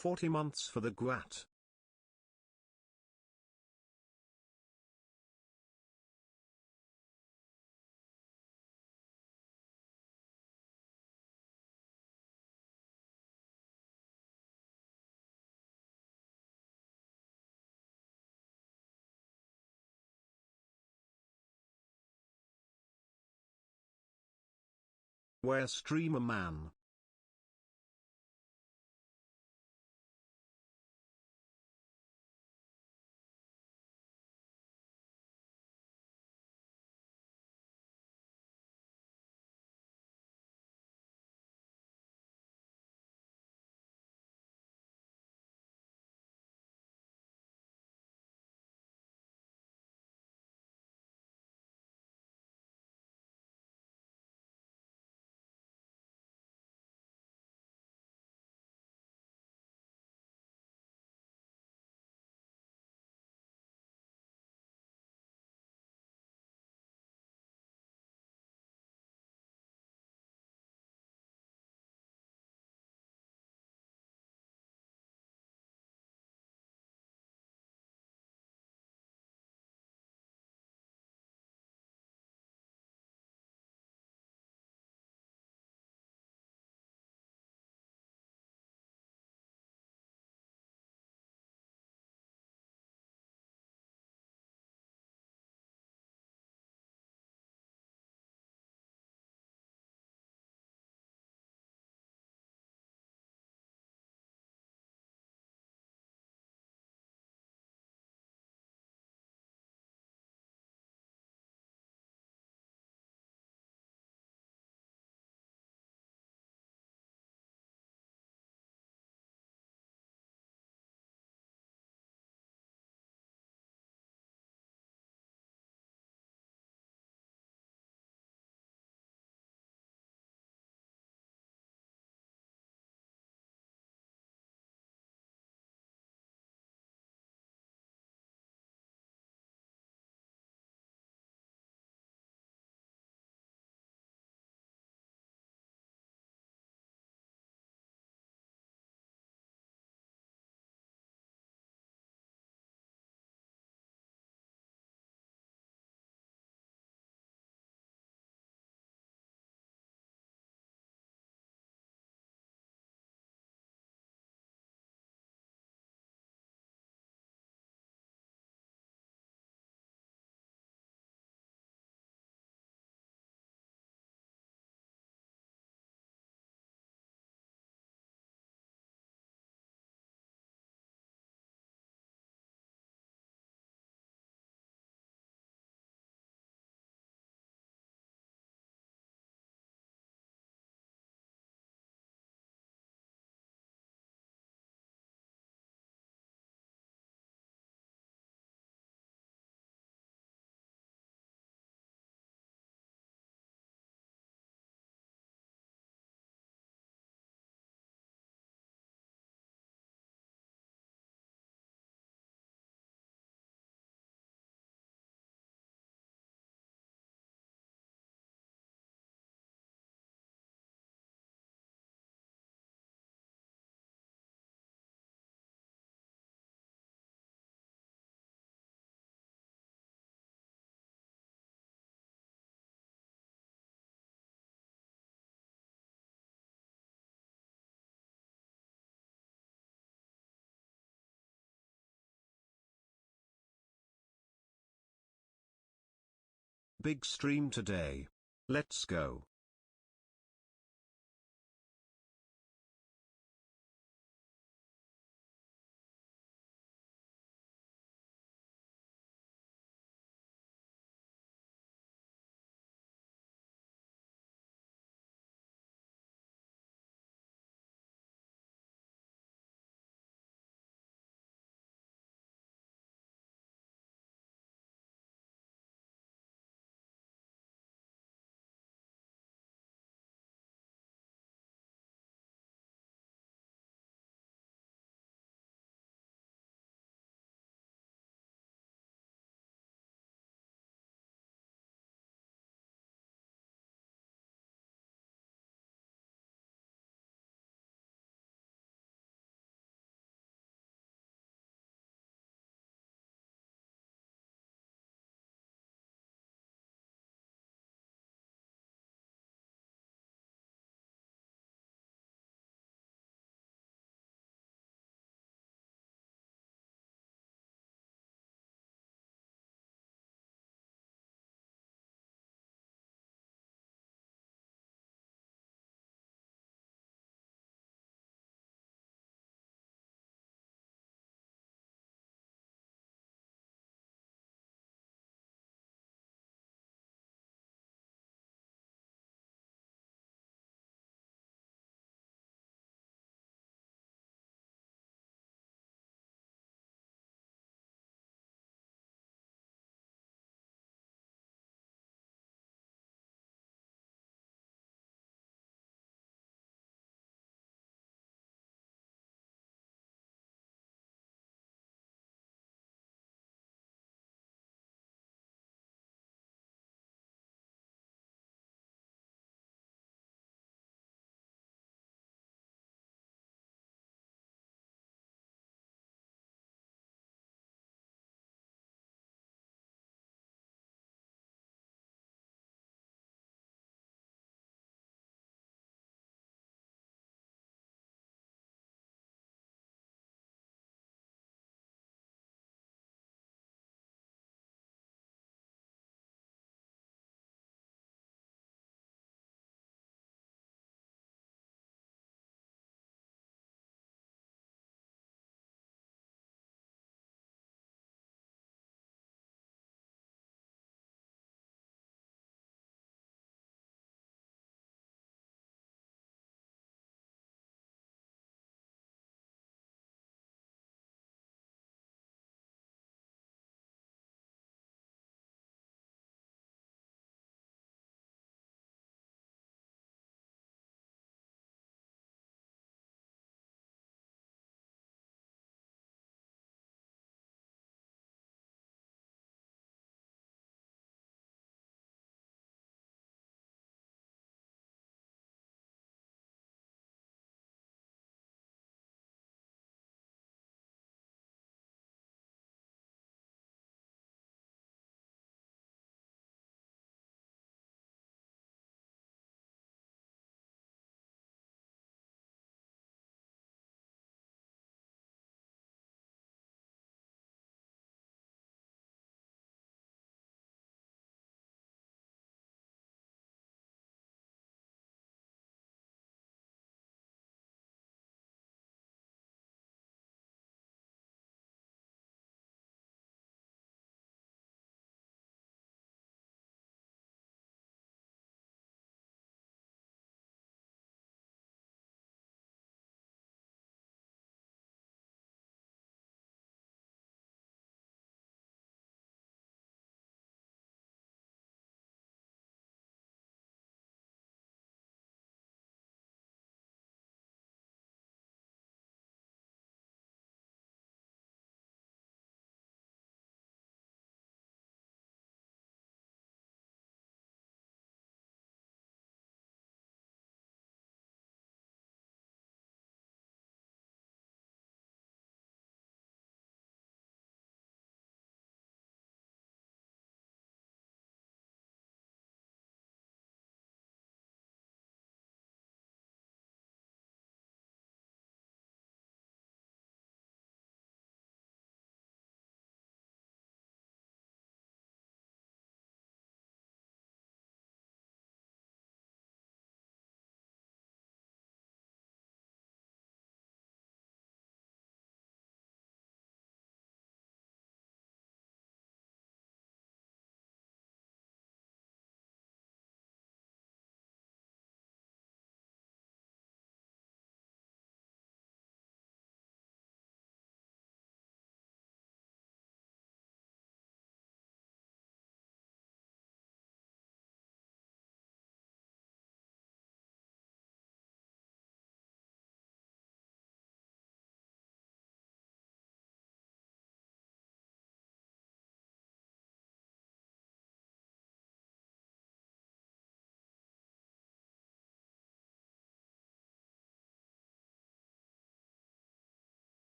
40 months for the Grat. Where Streamer Man. Big stream today. Let's go.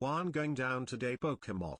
Juan going down today Pokemon.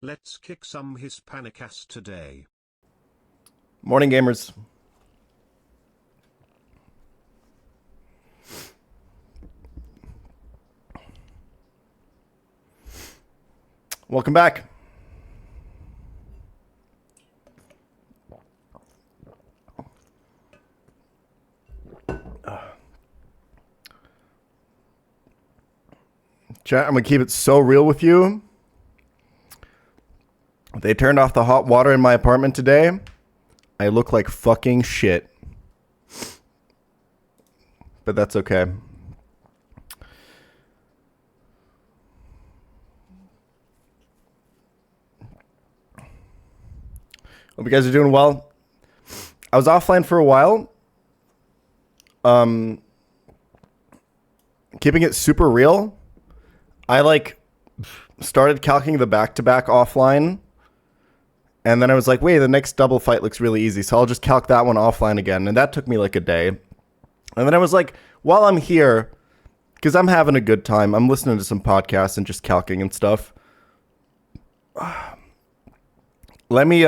Let's kick some Hispanic ass today. Morning, gamers. Welcome back. Chat, I'm going to keep it so real with you. They turned off the hot water in my apartment today. I look like fucking shit. But that's okay. Hope you guys are doing well. I was offline for a while. Keeping it super real. I started calcing the back-to-back offline. And then I was like, wait, the next double fight looks really easy. So I'll just calc that one offline again. And that took me like a day. And then I was like, while I'm here, because I'm having a good time, I'm listening to some podcasts and just calcing and stuff. Let me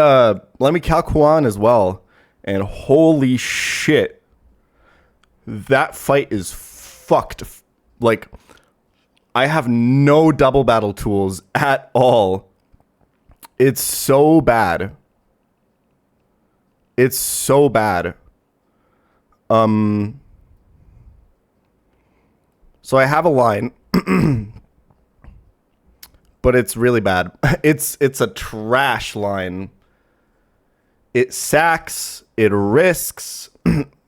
calc Juan as well. And holy shit. That fight is fucked. Like, I have no double battle tools at all. It's so bad. It's so bad. So I have a line, but it's really bad. It's a trash line. It sacks, it risks,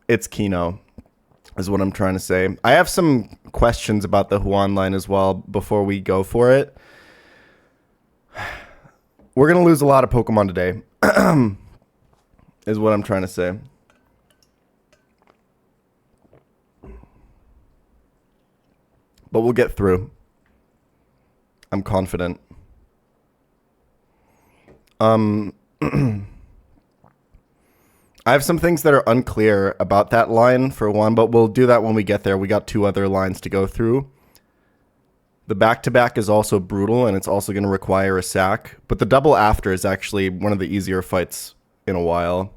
it's Kino, is what I'm trying to say. I have some questions about the Juan line as well before we go for it. We're going to lose a lot of Pokemon today, is what I'm trying to say. But we'll get through. I'm confident. I have some things that are unclear about that line for one, but we'll do that when we get there. We got two other lines to go through. The back-to-back is also brutal, and it's also going to require a sack. But the double after is actually one of the easier fights in a while.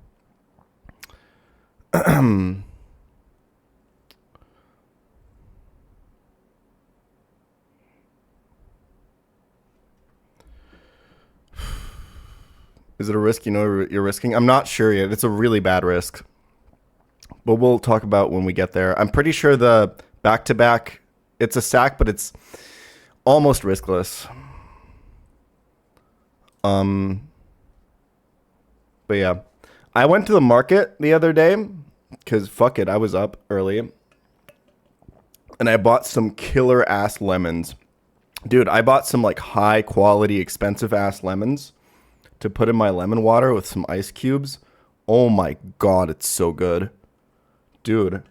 Is it a risk you know you're risking? I'm not sure yet. It's a really bad risk. But we'll talk about when we get there. I'm pretty sure the back-to-back, it's a sack, but it's almost riskless. But yeah. I went to the market the other day because fuck it, I was up early. And I bought some killer ass lemons. Dude, I bought some like high quality, expensive ass lemons. to put in my lemon water with some ice cubes. Oh my god, it's so good. Dude.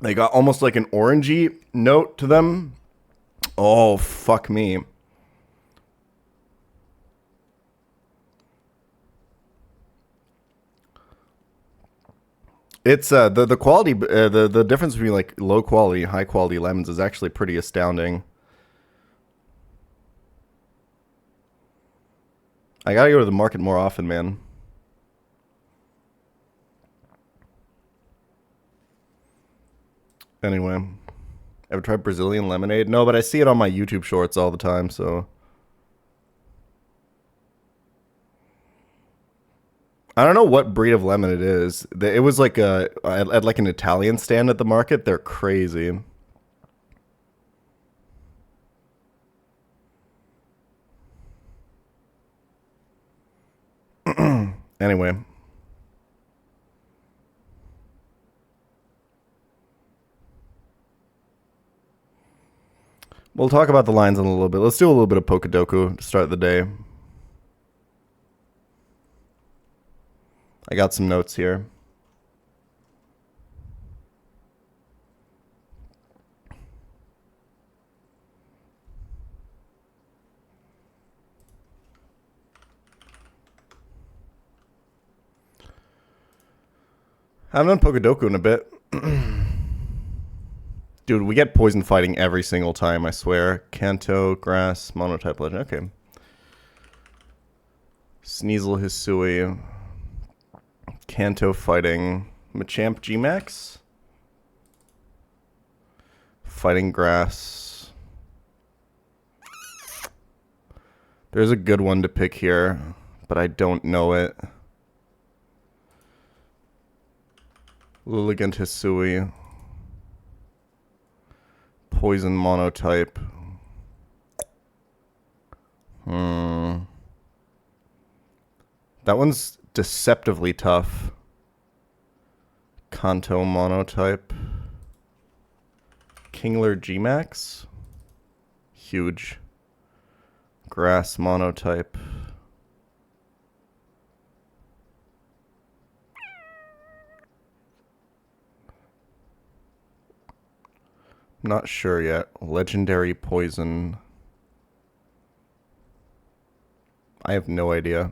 They got almost like an orangey note to them. Oh, fuck me. It's the quality, the difference between like low quality and high quality lemons is actually pretty astounding. I gotta go to the market more often, man. Anyway, ever tried Brazilian lemonade? No, but I see it on my YouTube shorts all the time, so. I don't know what breed of lemon it is. It was like at like an Italian stand at the market. They're crazy. Anyway. We'll talk about the lines in a little bit. Let's do a little bit of Pokedoku to start the day. I got some notes here. I haven't done Pokedoku in a bit. Dude, we get poison fighting every single time, I swear. Kanto, Grass, Monotype Legend. Okay. Sneasel, Hisui. Kanto fighting. Machamp, Gmax. Fighting Grass. There's a good one to pick here, but I don't know it. Lilligant, Hisui. Poison Monotype. That one's deceptively tough. Kanto Monotype. Kingler Gmax. Huge. Grass Monotype. Not sure yet. Legendary Poison. I have no idea.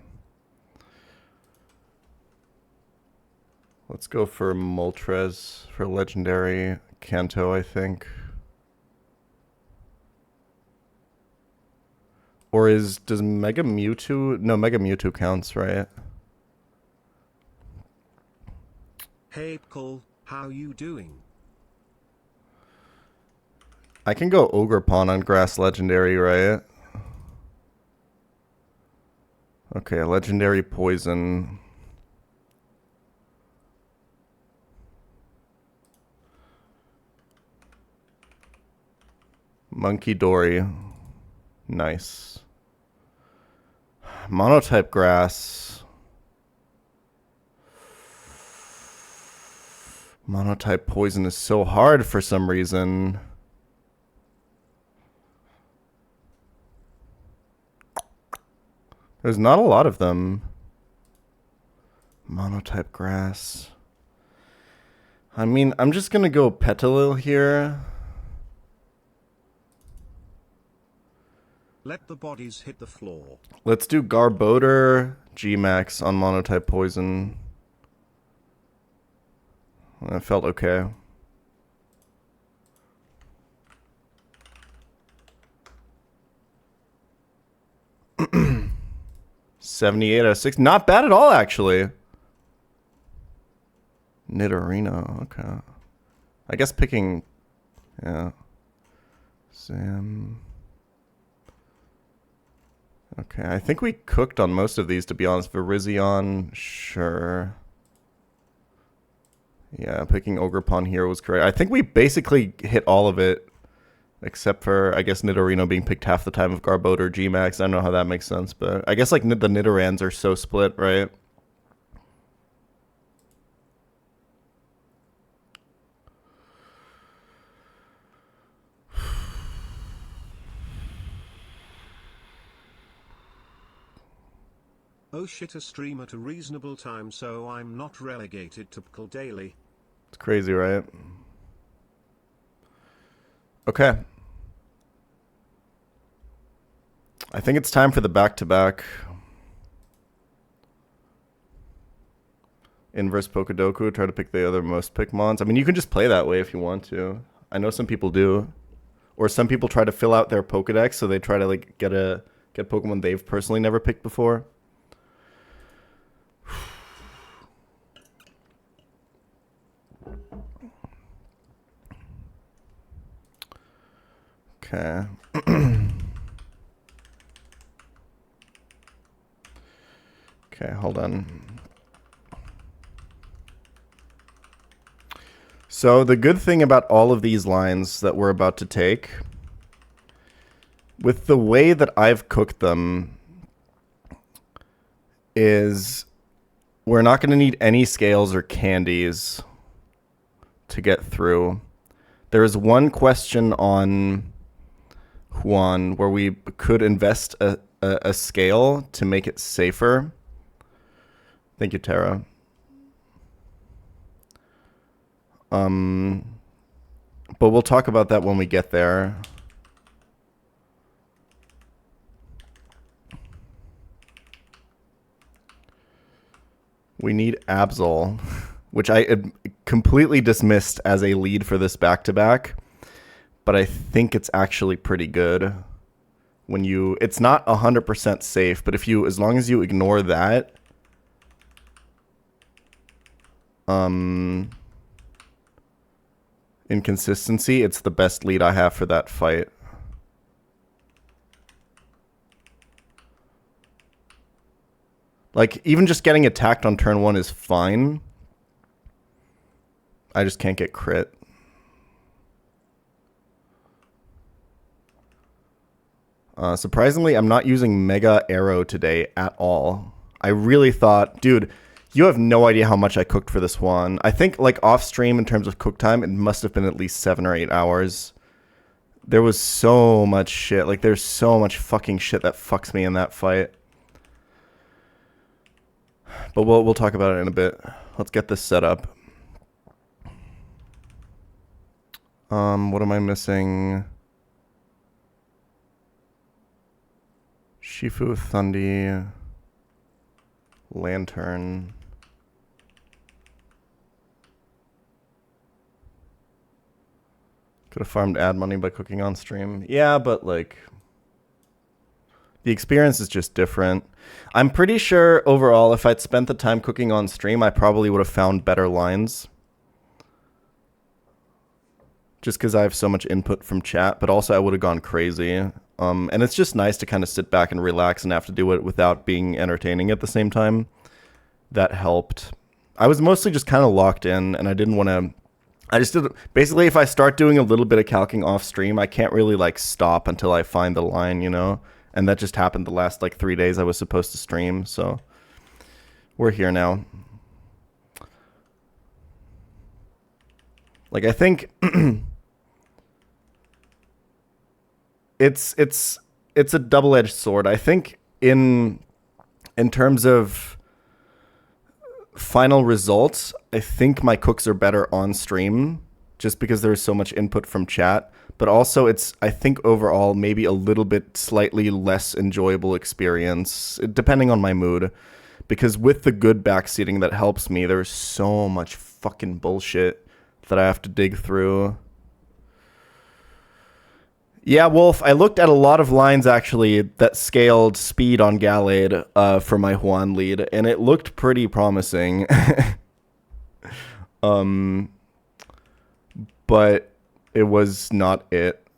Let's go for Moltres for Legendary. Kanto, I think. Or does Mega Mewtwo? No, Mega Mewtwo counts, right? Hey pChal, how you doing? I can go Ogerpon on Grass Legendary, right? Okay, Legendary Poison. Monkey Dory. Nice. Monotype Grass. Monotype Poison is so hard for some reason. There's not a lot of them. Monotype Grass. I mean, I'm just gonna go Petilil here. Let the bodies hit the floor. Let's do Garbodor Gmax on Monotype Poison. That felt okay. $78 out of 6. Not bad at all, actually. Nidorino. Okay. I guess picking... Yeah. Sam... Okay, I think we cooked on most of these, to be honest. Virizion, sure. Yeah, picking Ogerpon here was correct. I think we basically hit all of it, except for, I guess, Nidorino being picked half the time of Garbodor Gmax. I don't know how that makes sense, but I guess like the Nidorans are so split, right? Oh shit, a stream at a reasonable time so I'm not relegated to pChal daily. It's crazy, right? Okay. I think it's time for the back-to-back. Inverse Pokedoku, try to pick the other most pick mons. I mean, you can just play that way if you want to. I know some people do. Or some people try to fill out their Pokedex, so they try to like get Pokemon they've personally never picked before. Okay. Okay, hold on. So the good thing about all of these lines that we're about to take, with the way that I've cooked them, is we're not going to need any scales or candies to get through. There is one question on Huan where we could invest a scale to make it safer. Thank you, Tara. But we'll talk about that when we get there. We need Absol, which I completely dismissed as a lead for this back-to-back, but I think it's actually pretty good. When you, it's not 100% safe, but if you, as long as you ignore that, inconsistency, it's the best lead I have for that fight. Like, even just getting attacked on turn 1 is fine. I just can't get crit. Surprisingly, I'm not using Mega Arrow today at all. I really thought, dude, you have no idea how much I cooked for this one. I think, like, off stream in terms of cook time, it must have been at least 7 or 8 hours. There was so much shit. Like, there's so much fucking shit that fucks me in that fight. But we'll talk about it in a bit. Let's get this set up. What am I missing? Shifu, Thundi, Lantern. Could have farmed ad money by cooking on stream. Yeah, but like, the experience is just different. I'm pretty sure overall, if I'd spent the time cooking on stream, I probably would have found better lines. Just because I have so much input from chat, but also I would have gone crazy. And it's just nice to kind of sit back and relax and have to do it without being entertaining at the same time. That helped. I was mostly just kind of locked in, and I didn't want to... I just did... Basically, if I start doing a little bit of calcing off stream, I can't really, like, stop until I find the line, you know? And that just happened the last, like, 3 days I was supposed to stream, so... We're here now. Like, I think... It's a double-edged sword. I think in terms of final results, I think my cooks are better on stream just because there's so much input from chat. But also it's, I think overall, maybe a little bit slightly less enjoyable experience, depending on my mood. Because with the good backseating that helps me, there's so much fucking bullshit that I have to dig through. Yeah, Wolf, I looked at a lot of lines, actually, that scaled speed on Gallade for my Huan lead, and it looked pretty promising. But it was not it.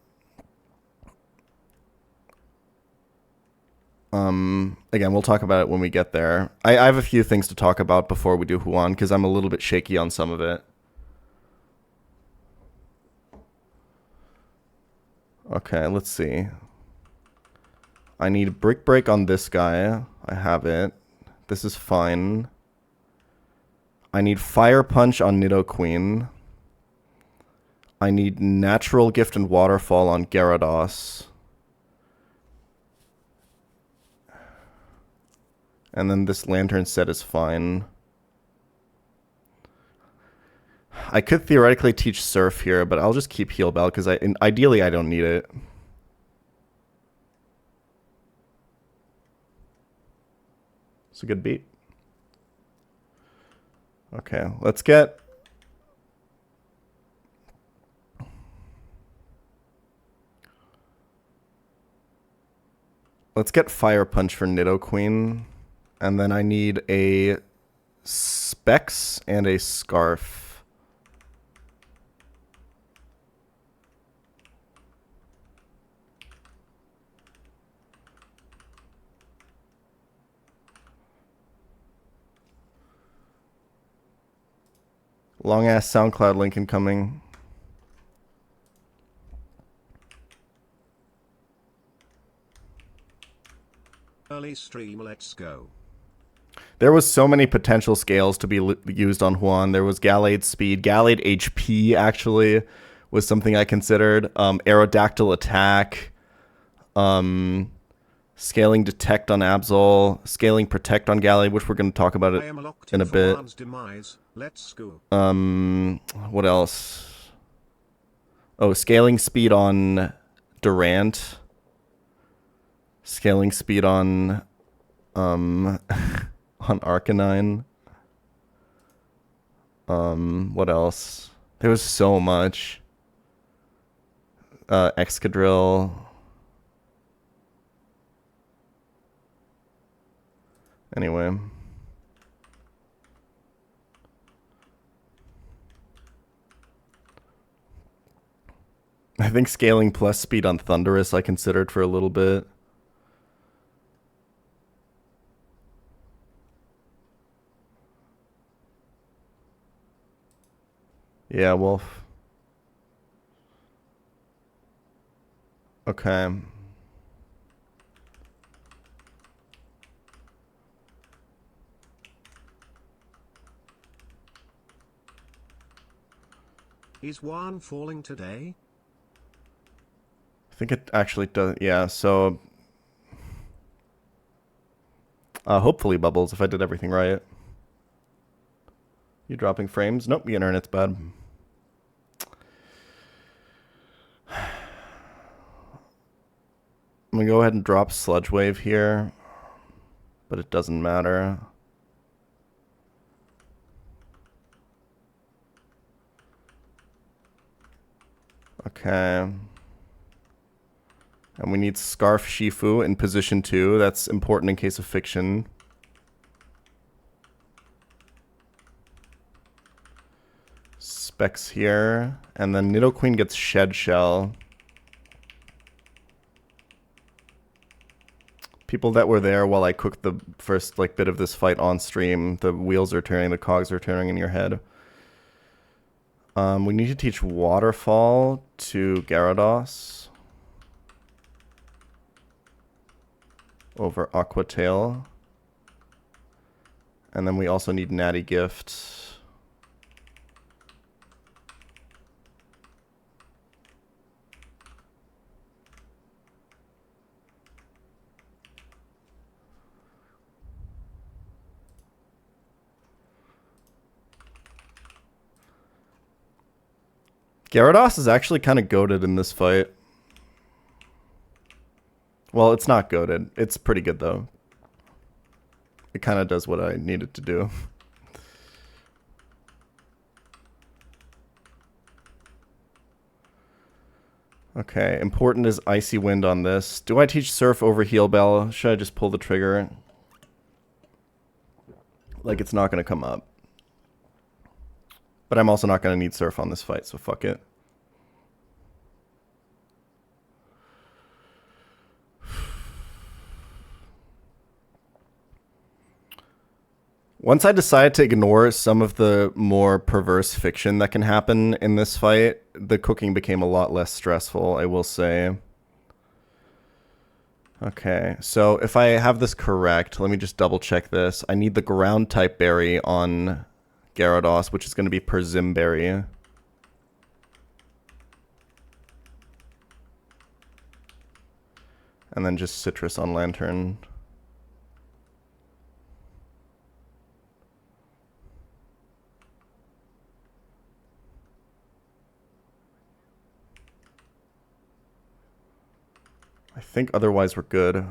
Again, we'll talk about it when we get there. I have a few things to talk about before we do Huan, because I'm a little bit shaky on some of it. Okay, let's see. I need Brick Break on this guy. I have it. This is fine. I need Fire Punch on Nidoqueen. I need Natural Gift and Waterfall on Gyarados. And then this lantern set is fine. I could theoretically teach Surf here, but I'll just keep Heal Bell because ideally I don't need it. It's a good beat. Okay, let's get... Let's get Fire Punch for Nidoqueen. And then I need a Specs and a Scarf. Long ass SoundCloud link incoming. Early stream, let's go. There was so many potential scales to be used on Juan. There was Gallade Speed. Gallade HP, actually, was something I considered. Aerodactyl Attack. Scaling Detect on Absol. Scaling Protect on Gallade, which we're going to talk about it in a bit. Let's go. What else? Oh, Scaling Speed on Durant. Scaling Speed on... on Arcanine. What else? There was so much. Excadrill. Anyway. I think scaling plus speed on Thundurus I considered for a little bit. Yeah, Wolf. Okay. Is Juan falling today? I think it actually does. Yeah, so... hopefully Bubbles, if I did everything right. You dropping frames? Nope, the internet's bad. I'm gonna go ahead and drop Sludge Wave here, but it doesn't matter. Okay. And we need Scarf Shifu in position 2. That's important in case of Fiction. Specs here. And then Nidoqueen gets Shed Shell. People that were there while I cooked the first bit of this fight on stream, the wheels are turning, the cogs are turning in your head. We need to teach Waterfall to Gyarados over Aqua Tail. And then we also need Natty Gift. Gyarados is actually kind of goated in this fight. Well, it's not goated. It's pretty good, though. It kind of does what I need it to do. Okay, important is Icy Wind on this. Do I teach Surf over Heal Bell? Should I just pull the trigger? Like, it's not going to come up. But I'm also not going to need Surf on this fight, so fuck it. Once I decide to ignore some of the more perverse fiction that can happen in this fight, the cooking became a lot less stressful, I will say. Okay, so if I have this correct, let me just double check this. I need the ground type berry on Gyarados, which is going to be Persimberry. And then just Citrus on Lantern. I think otherwise we're good.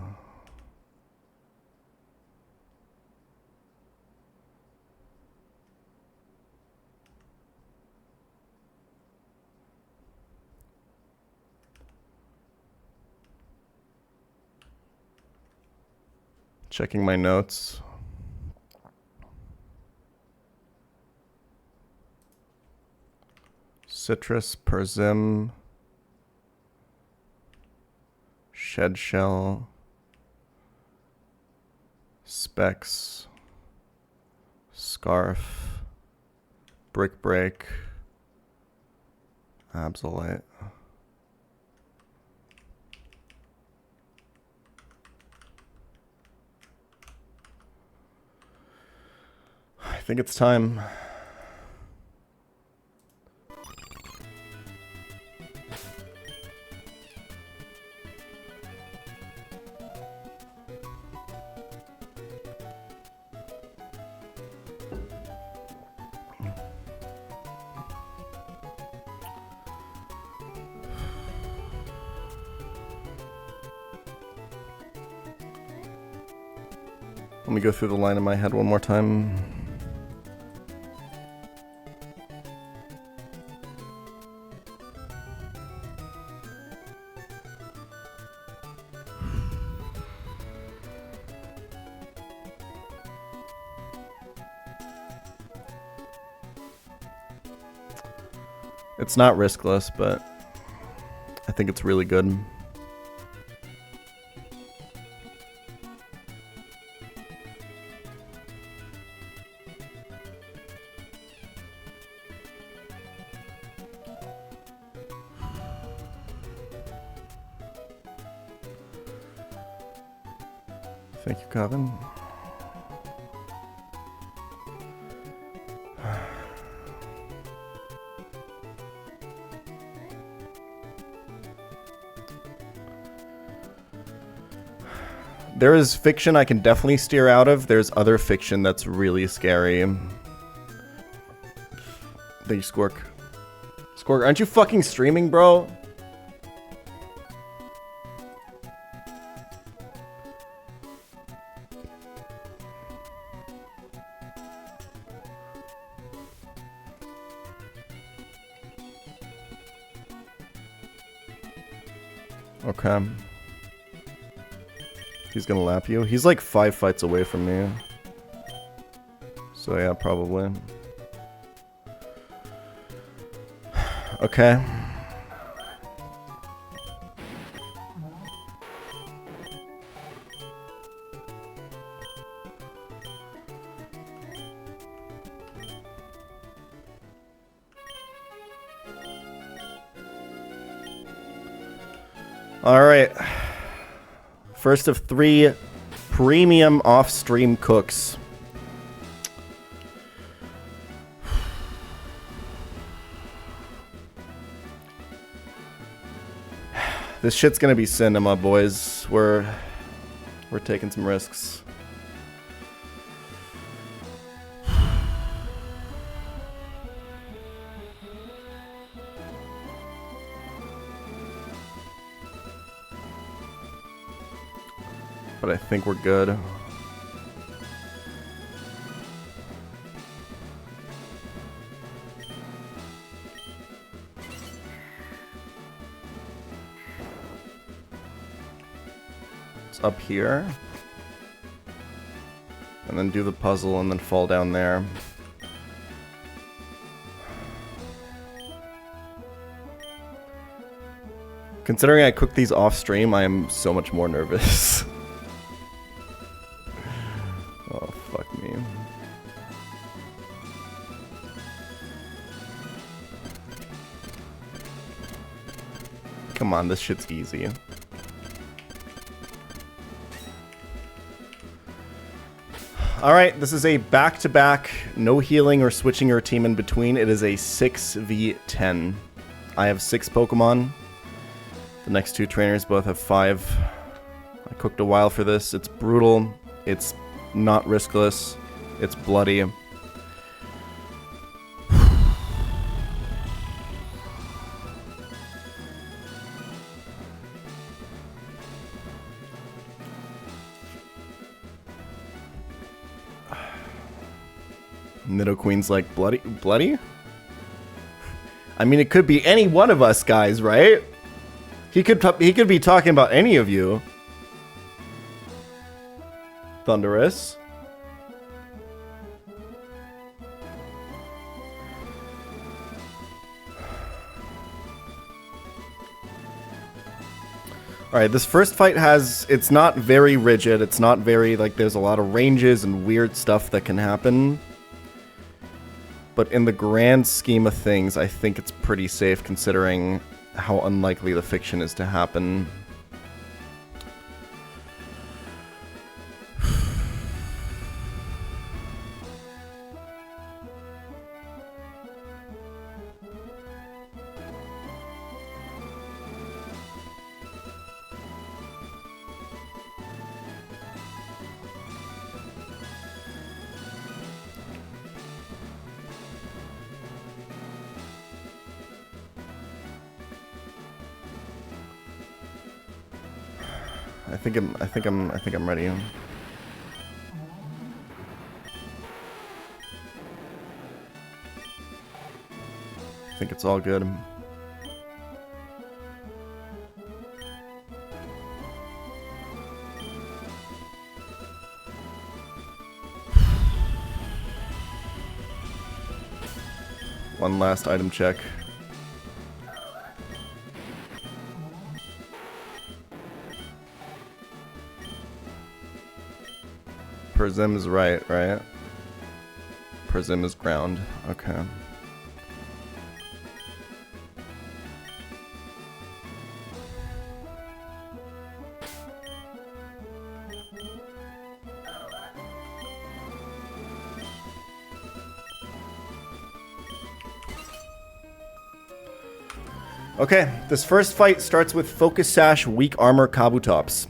Checking my notes. Citrus, Persim, Shed Shell, Specs, Scarf, Brick Break, Absolute. I think it's time. Let me go through the line in my head one more time. It's not riskless, but I think it's really good. Thank you, Kevin. There is fiction I can definitely steer out of. There's other fiction that's really scary. Thank you, Squirk. Squirk, aren't you fucking streaming, bro? Okay. He's gonna lap you. He's like 5 fights away from me. So yeah, probably. Okay. All right. First of 3 premium off-stream cooks. This shit's gonna be cinema, boys. We're taking some risks. But I think we're good. It's up here. And then do the puzzle and then fall down there. Considering I cooked these off stream, I am so much more nervous. Oh, fuck me. Come on, this shit's easy. Alright, this is a back-to-back, no healing or switching your team in between. It is a 6v10. I have 6 Pokemon. The next 2 trainers both have 5. I cooked a while for this. It's brutal. It's not riskless. It's bloody. Nidoqueen's like, bloody? Bloody? I mean, it could be any one of us guys, right? He could be talking about any of you. Thunderous. Alright, this first fight it's not very rigid, it's not very, like, there's a lot of ranges and weird stuff that can happen. But in the grand scheme of things, I think it's pretty safe considering how unlikely the fiction is to happen. I think I'm ready. I think it's all good. One last item check. Persim is right? Persim is ground. Okay. Okay, this first fight starts with Focus Sash, Weak Armor, Kabutops.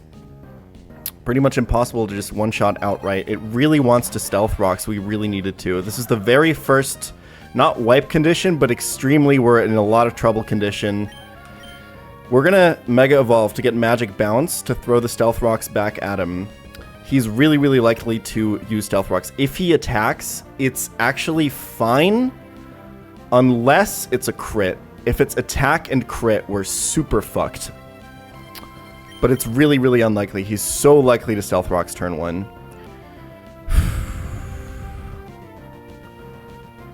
Pretty much impossible to just one-shot outright. It really wants to Stealth Rock, so we really needed to. This is the very first, not wipe condition, but extremely we're in a lot of trouble condition. We're gonna Mega Evolve to get Magic Bounce to throw the Stealth Rocks back at him. He's really, really likely to use Stealth Rocks. If he attacks, it's actually fine, unless it's a crit. If it's attack and crit, we're super fucked. But it's really, really unlikely. He's so likely to Stealth Rocks turn 1.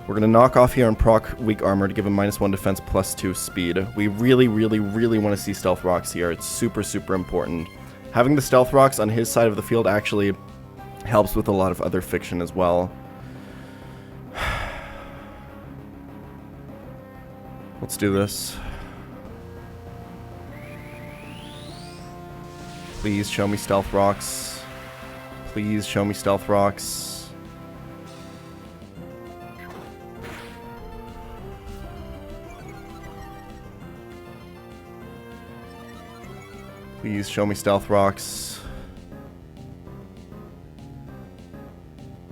We're going to knock off here and proc Weak Armor to give him -1 defense, +2 speed. We really, really, really want to see Stealth Rocks here. It's super, super important. Having the Stealth Rocks on his side of the field actually helps with a lot of other fiction as well. Let's do this. Please show me Stealth Rocks. Please show me Stealth Rocks. Please show me Stealth Rocks.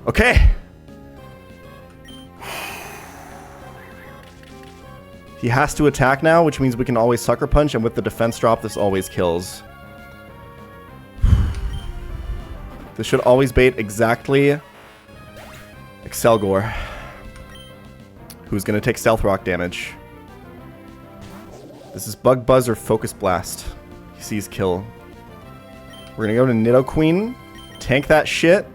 Okay! He has to attack now, which means we can always Sucker Punch, and with the defense drop, this always kills. This should always bait exactly Excelgor, who's going to take Stealth Rock damage. This is Bug Buzz or Focus Blast. He sees kill. We're going to go to Nidoqueen, tank that shit.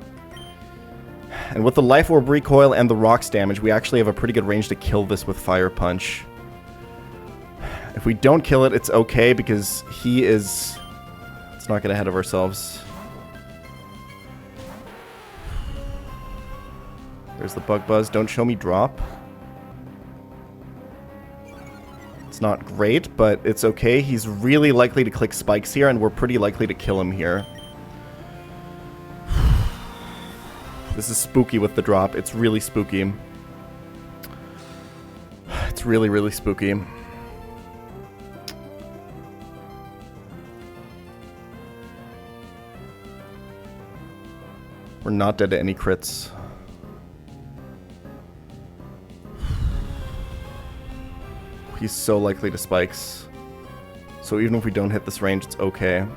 And with the Life Orb recoil and the Rocks damage, we actually have a pretty good range to kill this with Fire Punch. If we don't kill it, it's okay because he is... Let's not get ahead of ourselves. There's the Bug Buzz. Don't show me drop. It's not great, but it's okay. He's really likely to click spikes here, and we're pretty likely to kill him here. This is spooky with the drop. It's really spooky. It's really, really spooky. We're not dead to any crits. He's so likely to spikes. So even if we don't hit this range, it's okay.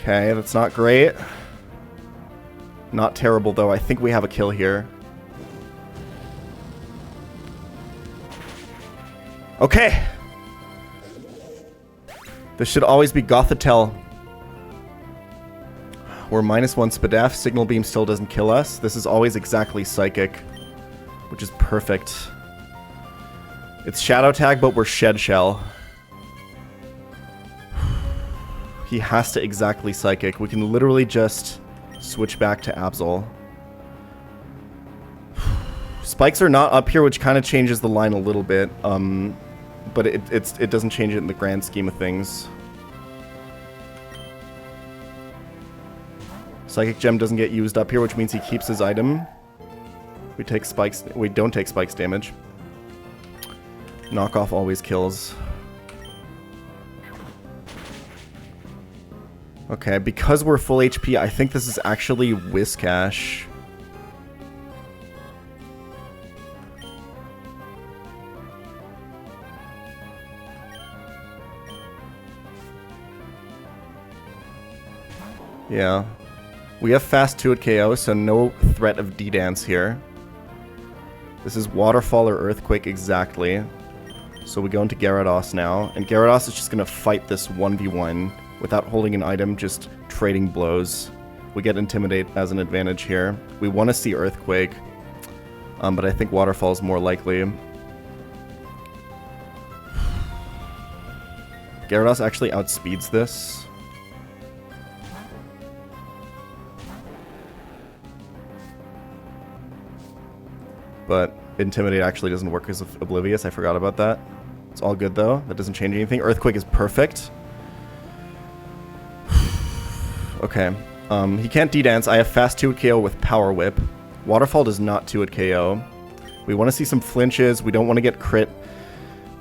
Okay, that's not great. Not terrible, though. I think we have a kill here. Okay. This should always be Gothitelle. We're -1 Spadef. Signal Beam still doesn't kill us. This is always exactly Psychic, which is perfect. It's Shadow Tag, but we're Shed Shell. He has to exactly Psychic. We can literally just switch back to Absol. Spikes are not up here, which kind of changes the line a little bit. But it doesn't change it in the grand scheme of things. Psychic Gem doesn't get used up here, which means he keeps his item. We take spikes. We don't take spikes damage. Knockoff always kills. Okay, because we're full HP, I think this is actually Whiscash. Yeah. We have fast 2 at KO, so no threat of D-Dance here. This is Waterfall or Earthquake exactly. So we go into Gyarados now, and Gyarados is just going to fight this 1v1 without holding an item, just trading blows. We get Intimidate as an advantage here. We want to see Earthquake, but I think Waterfall is more likely. Gyarados actually outspeeds this. But Intimidate actually doesn't work as Oblivious. I forgot about that. It's all good, though. That doesn't change anything. Earthquake is perfect. Okay. He can't D-Dance. I have fast 2 at KO with Power Whip. Waterfall does not 2 at KO. We want to see some flinches. We don't want to get crit.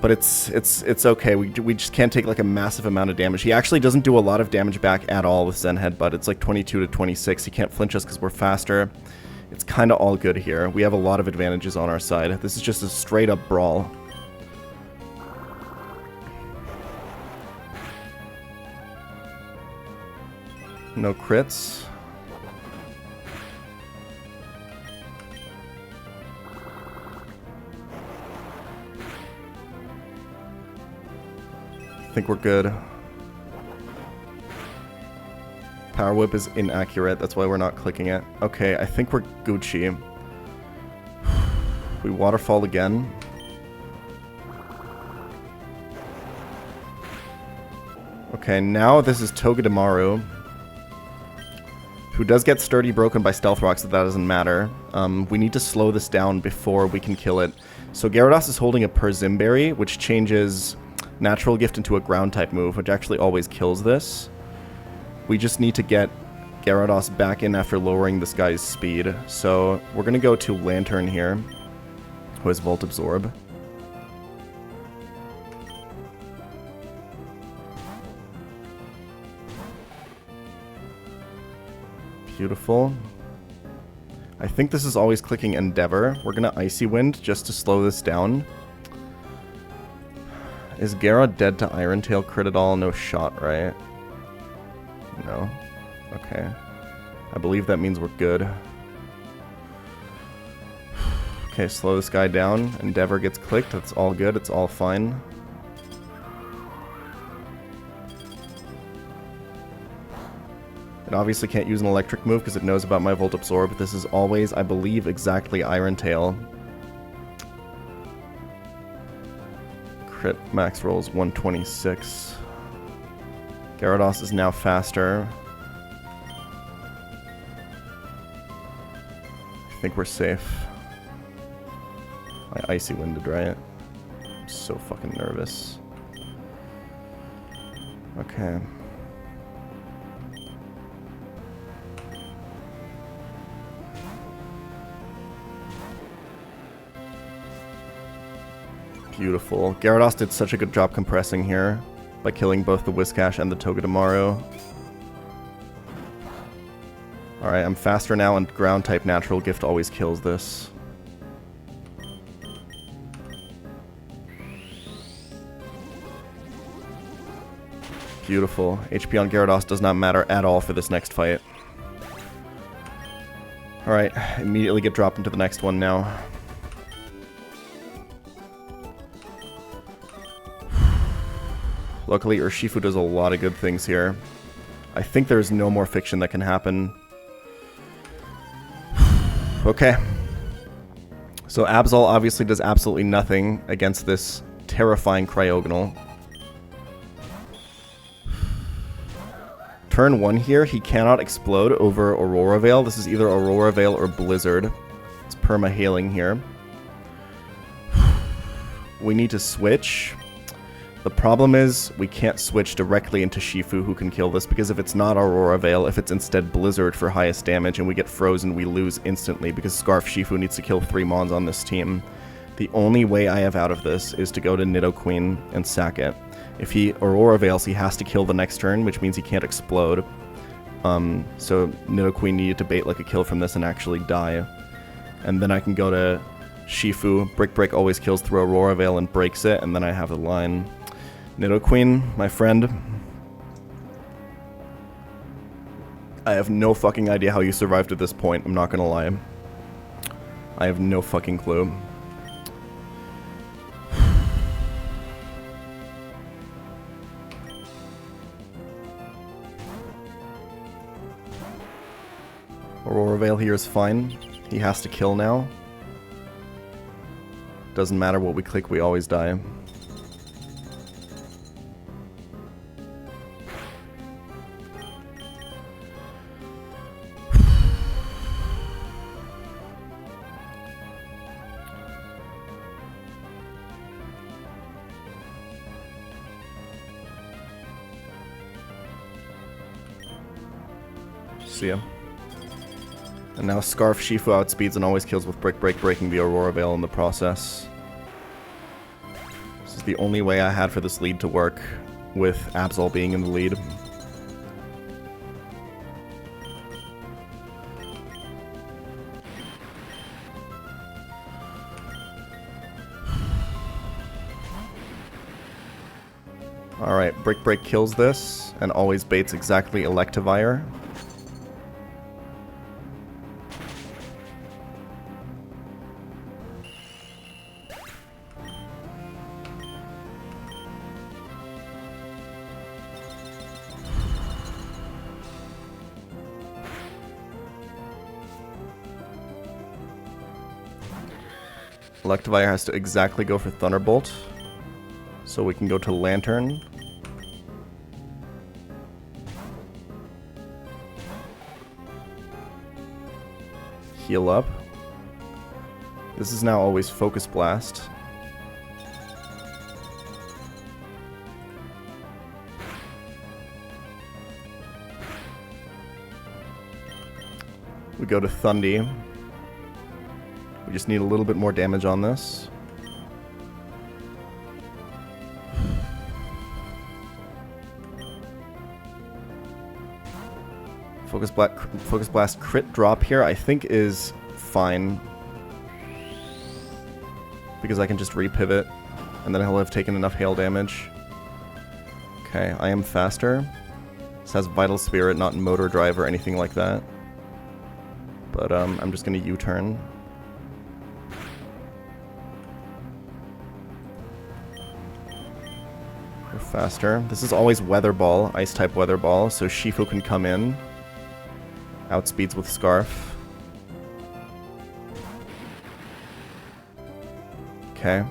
But it's okay. We just can't take like a massive amount of damage. He actually doesn't do a lot of damage back at all with Zen Headbutt. It's like 22 to 26. He can't flinch us because we're faster. It's kind of all good here. We have a lot of advantages on our side. This is just a straight-up brawl. No crits. I think we're good. Power Whip is inaccurate, that's why we're not clicking it. Okay, I think we're Gucci. We Waterfall again. Okay, now this is Togedemaru, who does get Sturdy broken by Stealth Rocks, but that doesn't matter. We need to slow this down before we can kill it. So Gyarados is holding a Perzimberry, which changes Natural Gift into a Ground-type move, which actually always kills this. We just need to get Gyarados back in after lowering this guy's speed. So we're going to go to Lantern here, who has Volt Absorb. Beautiful. I think this is always clicking Endeavor. We're going to Icy Wind just to slow this down. Is Gyara dead to Iron Tail crit at all? No shot, right? No. Okay. I believe that means we're good. Okay, slow this guy down. Endeavor gets clicked. That's all good. It's all fine. It obviously can't use an electric move because it knows about my Volt Absorb. This is always, I believe, exactly Iron Tail. Crit max rolls 126. Gyarados is now faster. I think we're safe. I Icy Winded, right? I'm so fucking nervous. Okay. Beautiful. Gyarados did such a good job compressing here by killing both the Whiscash and the Togedemaru. Alright, I'm faster now, and Ground-type Natural Gift always kills this. Beautiful. HP on Gyarados does not matter at all for this next fight. Alright, immediately get dropped into the next one now. Luckily, Urshifu does a lot of good things here. I think there's no more fiction that can happen. Okay. So Absol obviously does absolutely nothing against this terrifying Cryogonal. Turn 1 here, he cannot explode over Aurora Veil. This is either Aurora Veil or Blizzard. It's perma-hailing here. We need to switch. The problem is, we can't switch directly into Shifu who can kill this, because if it's not Aurora Veil, if it's instead Blizzard for highest damage and we get frozen, we lose instantly, because Scarf Shifu needs to kill 3 Mons on this team. The only way I have out of this is to go to Nidoqueen and sack it. If he Aurora Veils, he has to kill the next turn, which means he can't explode. So Nidoqueen needed to bait like a kill from this and actually die. And then I can go to Shifu. Brick Break always kills through Aurora Veil and breaks it, and then I have the line. Nidoqueen, my friend. I have no fucking idea how you survived at this point, I'm not gonna lie. I have no fucking clue. Aurora Veil here is fine. He has to kill now. Doesn't matter what we click, we always die. See ya. And now Scarf Shifu outspeeds and always kills with Brick Break, breaking the Aurora Veil in the process. This is the only way I had for this lead to work, with Absol being in the lead. Alright, Brick Break kills this, and always baits exactly Electivire. Electivire has to exactly go for Thunderbolt, so we can go to Lantern. Heal up. This is now always Focus Blast. We go to Thundy. We just need a little bit more damage on this. Focus Blast crit drop here I think is fine. Because I can just repivot, and then he'll have taken enough hail damage. Okay, I am faster. This has Vital Spirit, not Motor Drive or anything like that. But I'm just going to U-turn. We're faster. This is always Weather Ball, Ice-type Weather Ball, so Shifu can come in. Outspeeds with Scarf. Okay.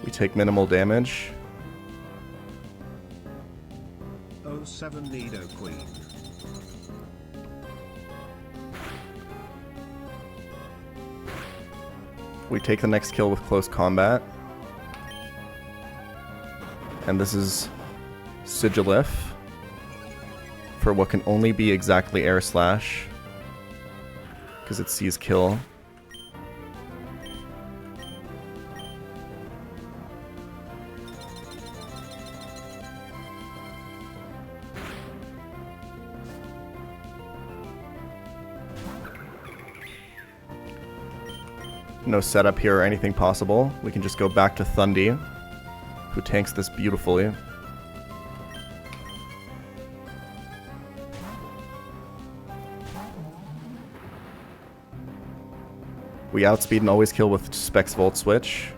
We take minimal damage. 07 Nidoqueen. We take the next kill with Close Combat. And this is Sigilif for what can only be exactly Air Slash, because it sees kill. No setup here or anything possible. We can just go back to Thundy, who tanks this beautifully. We outspeed and always kill with Specs Volt Switch.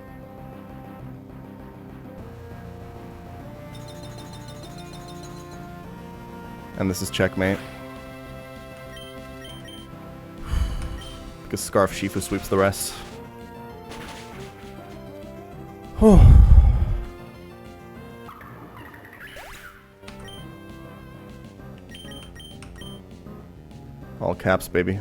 And this is checkmate. Because Scarf Shifu sweeps the rest. Whew. All caps, baby.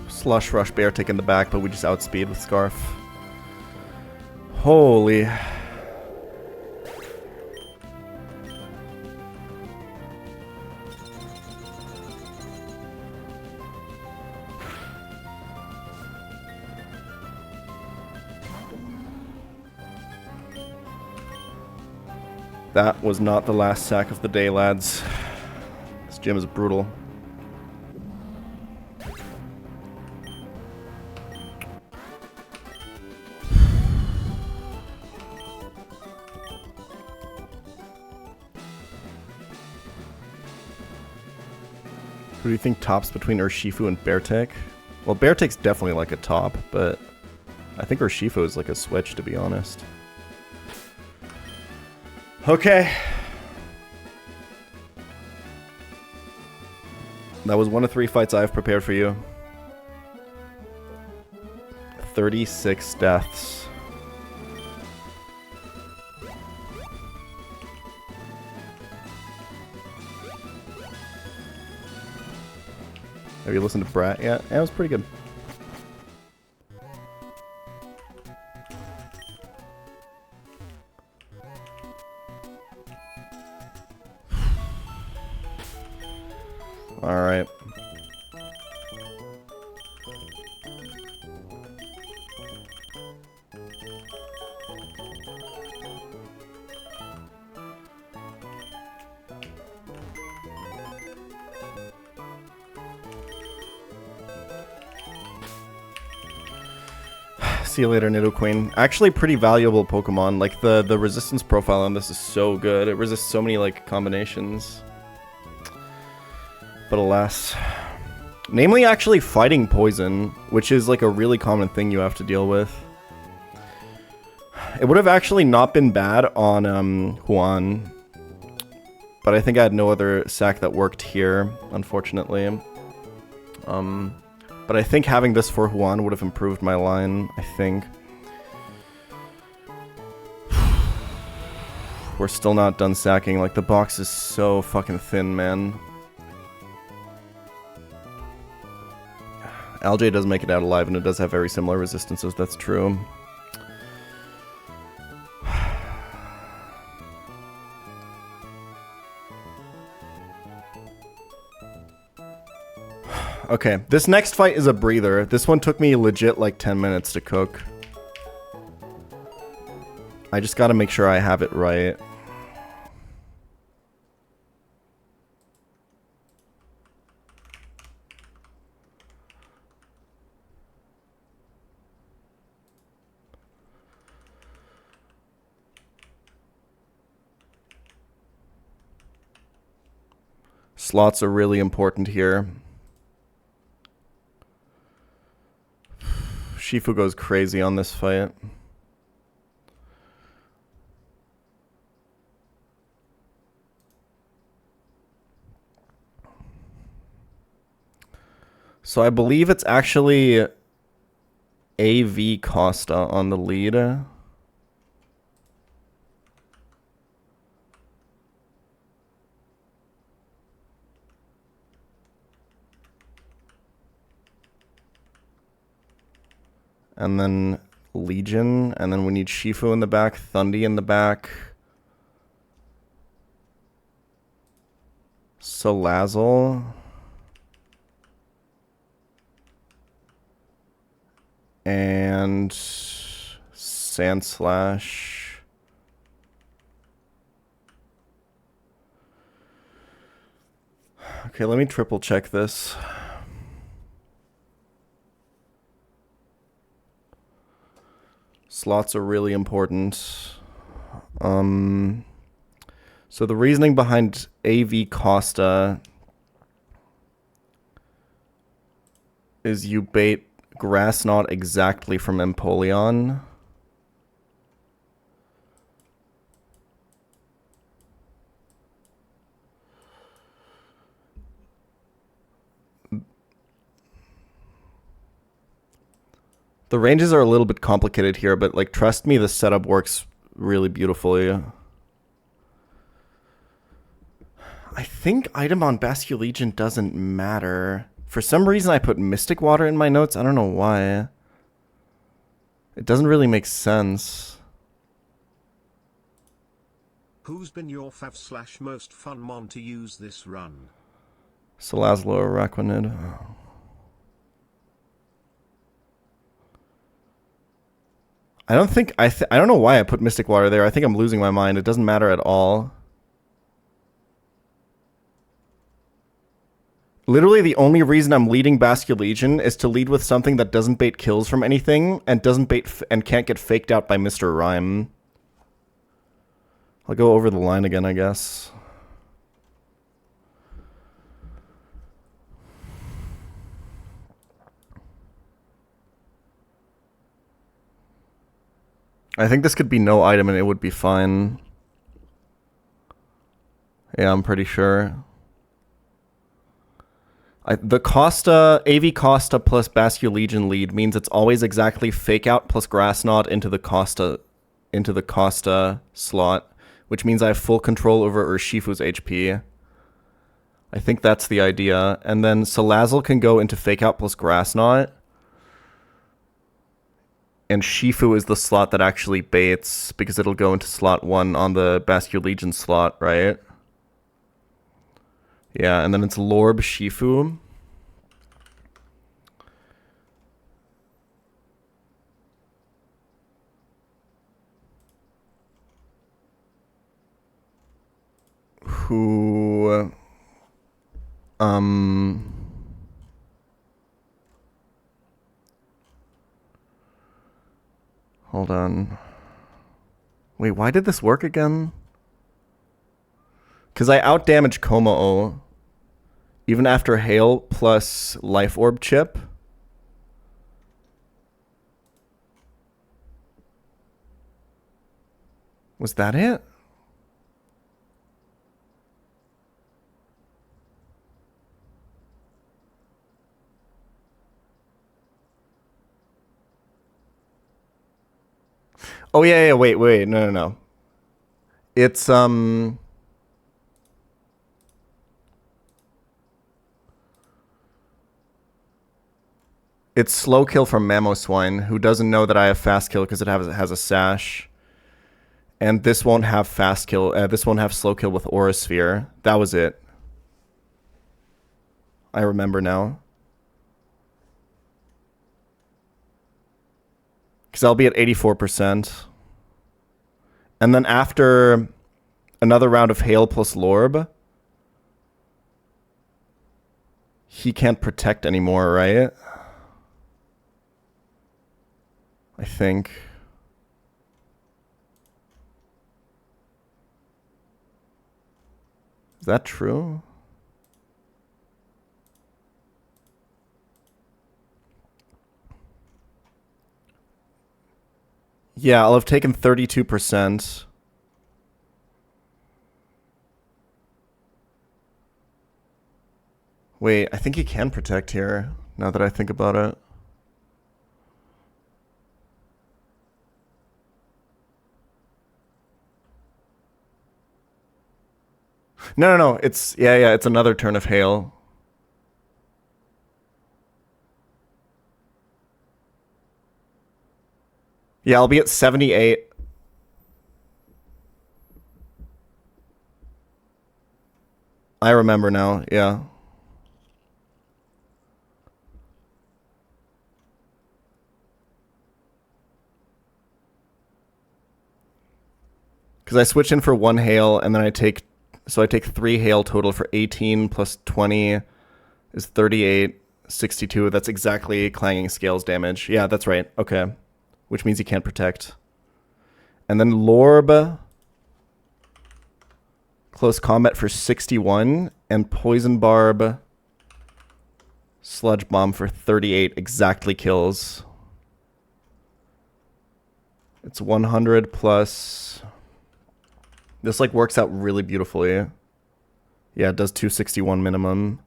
Slush Rush Bear taking the back, but we just outspeed with Scarf. Holy. That was not the last sack of the day, lads. This gym is brutal. Who do you think tops between Urshifu and Beartech? Well, Beartech's definitely like a top, but I think Urshifu is like a switch, to be honest. Okay. That was one of 3 fights I've prepared for you. 36 deaths. Have you listened to Brat yet? Yeah, it was pretty good. All right. See you later, Nidoqueen. Actually, pretty valuable Pokemon. Like, the resistance profile on this is so good. It resists so many, like, combinations. But alas. Namely, actually fighting poison, which is, like, a really common thing you have to deal with. It would have actually not been bad on, Huan. But I think I had no other sack that worked here, unfortunately. But I think having this for Huan would have improved my line, I think. We're still not done sacking. Like, the box is so fucking thin, man. LJ does make it out alive, and it does have very similar resistances, that's true. Okay, this next fight is a breather. This one took me legit like 10 minutes to cook. I just gotta make sure I have it right. Slots are really important here. Shifu goes crazy on this fight. So I believe it's actually AV Costa on the lead. And then Legion, and then we need Shifu in the back, Thundy in the back, Salazzle, and Sandslash, Okay, let me triple check this. Slots are really important. So the reasoning behind AV Costa is you bait Grass Knot exactly from Empoleon. The ranges are a little bit complicated here, but like trust me, the setup works really beautifully. I think item on Basculegion doesn't matter. For some reason I put Mystic Water in my notes. I don't know why. It doesn't really make sense. Who's been your fav / most fun mon to use this run? Salazlo or Araquanid. I don't think I don't know why I put Mystic Water there. I think I'm losing my mind. It doesn't matter at all. Literally the only reason I'm leading Basculegion is to lead with something that doesn't bait kills from anything and doesn't bait and can't get faked out by Mr. Rhyme. I'll go over the line again, I guess. I think this could be no item and it would be fine. Yeah, I'm pretty sure. The Costa, AV Costa plus Basculegion lead means it's always exactly Fake Out plus Grass Knot into the Costa slot, which means I have full control over Urshifu's HP. I think that's the idea. And then Salazzle can go into Fake Out plus Grass Knot. And Shifu is the slot that actually baits, because it'll go into slot 1 on the Basculegion slot, right? Yeah, and then it's Lorb Shifu. Who... Hold on. Wait, why did this work again? Because I outdamaged Komao. Even after Hail plus Life Orb Chip. Was that it? Oh yeah, wait, no. It's it's slow kill from Mamoswine, who doesn't know that I have fast kill because it has a sash. And this won't have fast kill. This won't have slow kill with Aura Sphere. That was it. I remember now. Because I'll be at 84%. And then after another round of Hail plus Lorb, he can't protect anymore, right? I think. Is that true? Yeah, I'll have taken 32%. Wait, I think he can protect here, now that I think about it. No. It's, yeah, it's another turn of Hail. Yeah, I'll be at 78. I remember now, yeah. Because I switch in for one Hail, and then I take So I take 3 hail total for 18 plus 20 is 38, 62. That's exactly clanging scales damage. Yeah, that's right. Okay. Which means he can't protect. And then Lorb, close combat for 61, and Poison Barb, Sludge Bomb for 38 exactly kills. It's 100 plus... This like works out really beautifully. Yeah, it does 261 minimum.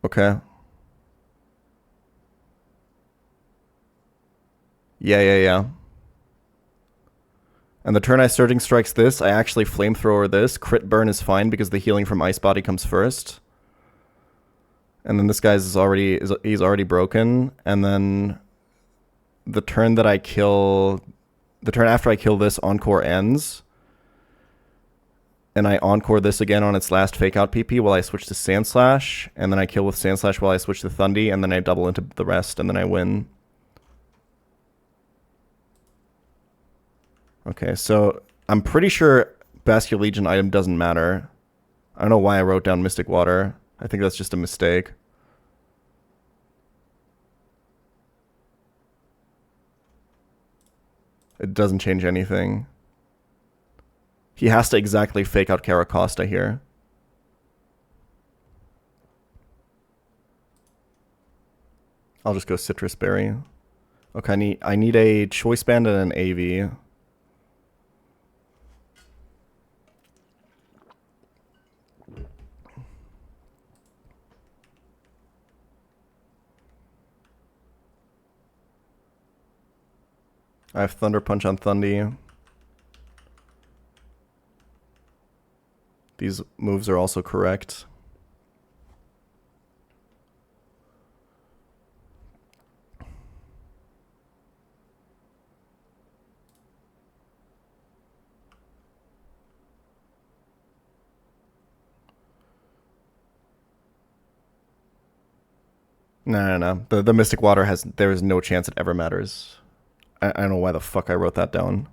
Okay. Yeah. And the turn I Surging Strikes this, I actually Flamethrower this. Crit burn is fine because the healing from Ice Body comes first. And then this guy's he's already broken. And then the turn that I kill, the turn after I kill this, Encore ends. And I Encore this again on its last Fake Out PP while I switch to Sand Slash. And then I kill with Sand Slash while I switch to Thundy. And then I double into the rest and then I win. Okay, so I'm pretty sure Bastion Legion item doesn't matter. I don't know why I wrote down Mystic Water. I think that's just a mistake. It doesn't change anything. He has to exactly Fake Out Caracosta here. I'll just go Citrus Berry. Okay, I need a Choice Band and an AV. I have Thunder Punch on Thundy. These moves are also correct. No. The Mystic Water there is no chance it ever matters. I don't know why the fuck I wrote that down.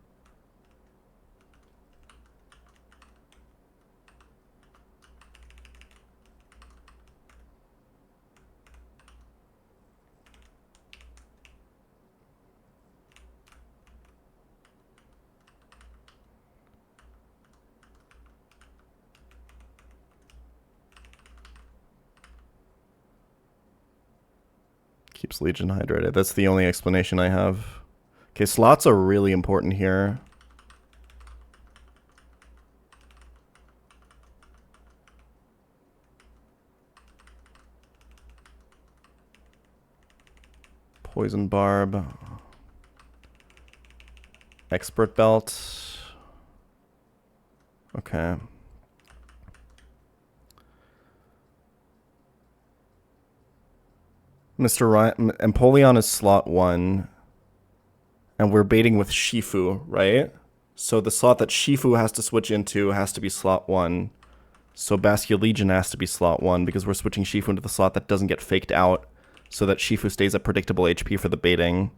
Keeps Legion hydrated. That's the only explanation I have. Okay, slots are really important here. Poison Barb. Expert Belt. Okay. Mr. Ryan, Empoleon is slot 1. And we're baiting with Shifu, right? So the slot that Shifu has to switch into has to be slot 1. So Bastion Legion has to be slot 1 because we're switching Shifu into the slot that doesn't get faked out so that Shifu stays at predictable HP for the baiting.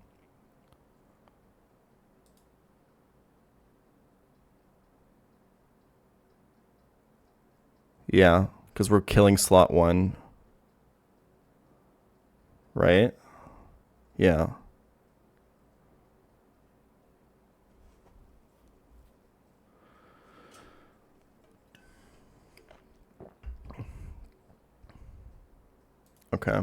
Yeah, because we're killing slot 1. Right? Yeah. Okay.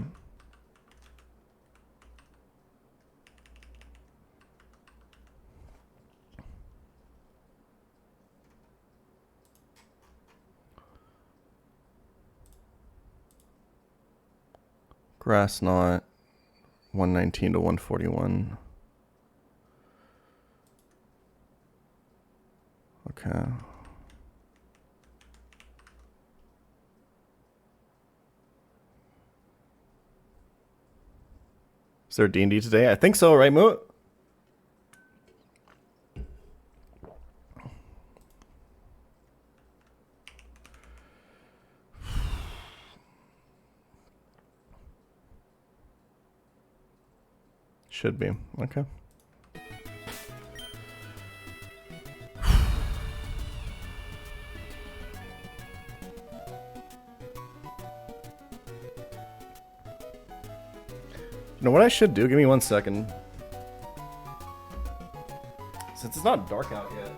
Grass Knot, 119 to 141. Okay. Is there D&D today? I think so, right, Moot? Should be. Okay. You know what I should do? Give me 1 second. Since it's not dark out yet.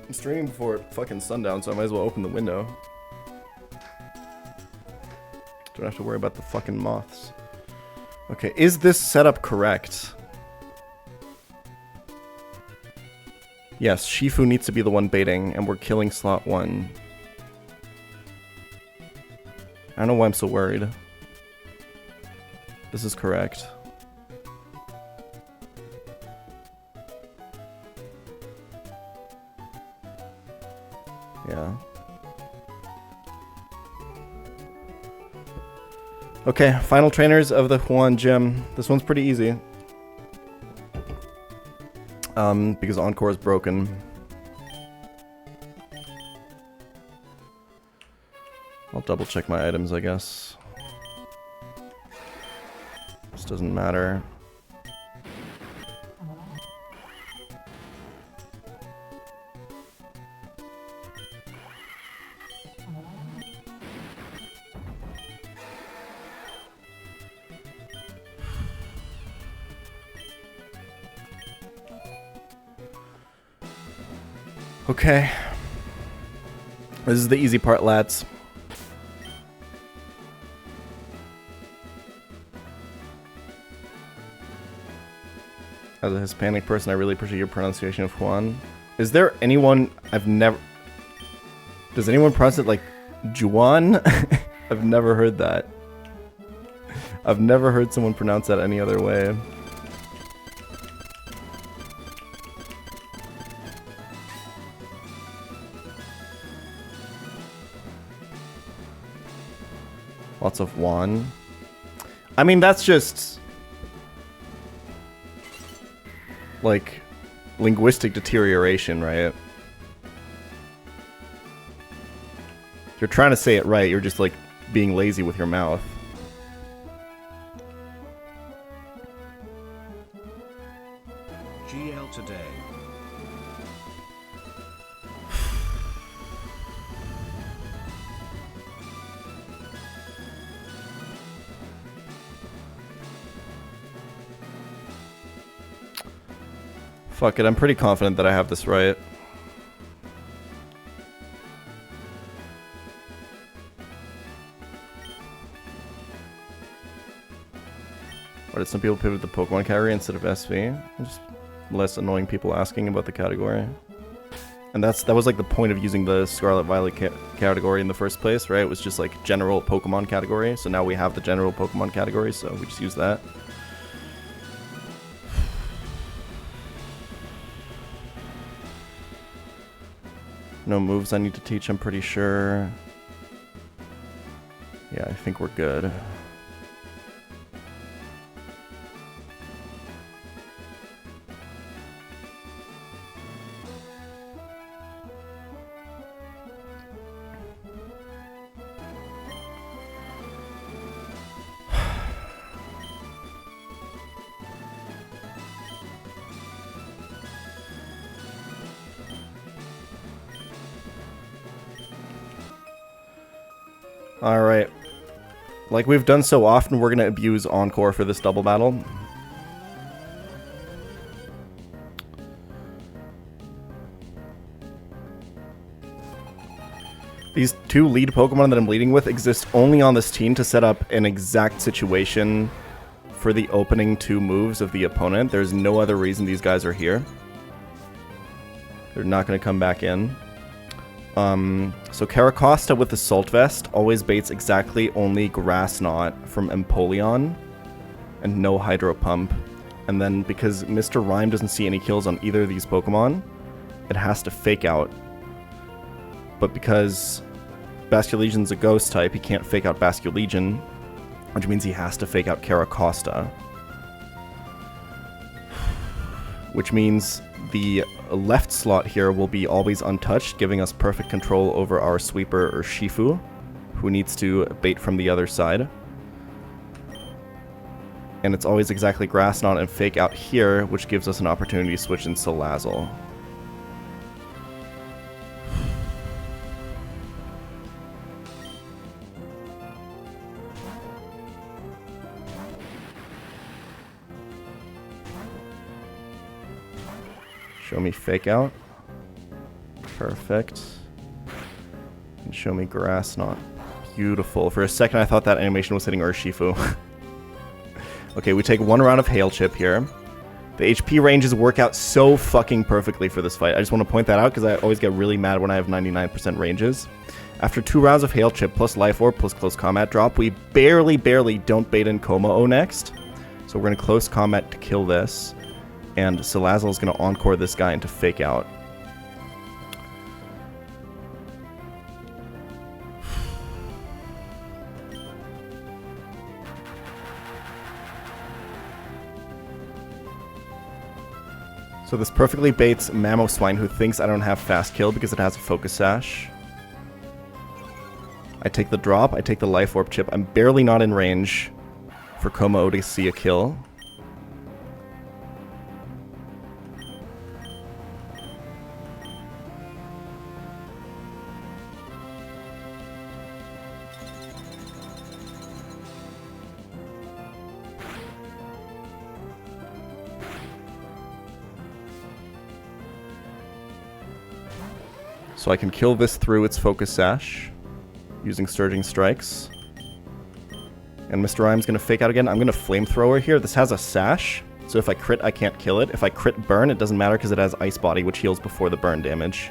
I'm streaming before fucking sundown, so I might as well open the window. Don't have to worry about the fucking moths. Okay, is this setup correct? Yes, Shifu needs to be the one baiting, and we're killing slot 1. I don't know why I'm so worried. This is correct. Yeah. Okay, final trainers of the Huan gym. This one's pretty easy. Because Encore is broken. I'll double check my items, I guess. This doesn't matter. Okay. This is the easy part, lads. As a Hispanic person, I really appreciate your pronunciation of Juan. Is there anyone I've never... Does anyone pronounce it like Juan? I've never heard that. I've never heard someone pronounce that any other way. Lots of Juan. I mean, that's just... like, linguistic deterioration, right? You're trying to say it right, you're just, like, being lazy with your mouth. GL today. Fuck it, I'm pretty confident that I have this right. Or did some people pivot the Pokemon category instead of SV? Just less annoying people asking about the category. And that was like the point of using the Scarlet Violet category in the first place, right? It was just like general Pokemon category. So now we have the general Pokemon category, so we just use that. No moves I need to teach, I'm pretty sure. Yeah, I think we're good. Alright. Like we've done so often, we're going to abuse Encore for this double battle. These two lead Pokemon that I'm leading with exist only on this team to set up an exact situation for the opening 2 moves of the opponent. There's no other reason these guys are here. They're not going to come back in. So Caracosta with Assault Vest always baits exactly only Grass Knot from Empoleon and no Hydro Pump. And then because Mr. Rhyme doesn't see any kills on either of these Pokemon, it has to Fake Out. But because Basculegion's a ghost type, he can't fake out Basculegion, which means he has to fake out Caracosta. Which means the left slot here will be always untouched, giving us perfect control over our sweeper or Shifu, who needs to bait from the other side. And it's always exactly Grass Knot and fake out here, which gives us an opportunity to switch in Salazzle. Show me fake out. Perfect. And show me Grass Knot. Beautiful. For a second I thought that animation was hitting Urshifu. Okay, we take 1 round of Hail Chip here. The HP ranges work out so fucking perfectly for this fight. I just want to point that out because I always get really mad when I have 99% ranges. After 2 rounds of Hail Chip plus Life Orb plus Close Combat drop, we barely don't bait in Kommo-o next. So we're going to Close Combat to kill this. And Salazzle is going to Encore this guy into Fake Out. So this perfectly baits Mamoswine, who thinks I don't have Fast Kill because it has a Focus Sash. I take the drop, I take the Life Orb chip. I'm barely not in range for Kommo-o to see a kill. So I can kill this through its Focus Sash using Surging Strikes. And Mr. Rime's going to fake out again. I'm going to Flamethrower here. This has a Sash, so if I crit, I can't kill it. If I crit Burn, it doesn't matter because it has Ice Body, which heals before the burn damage.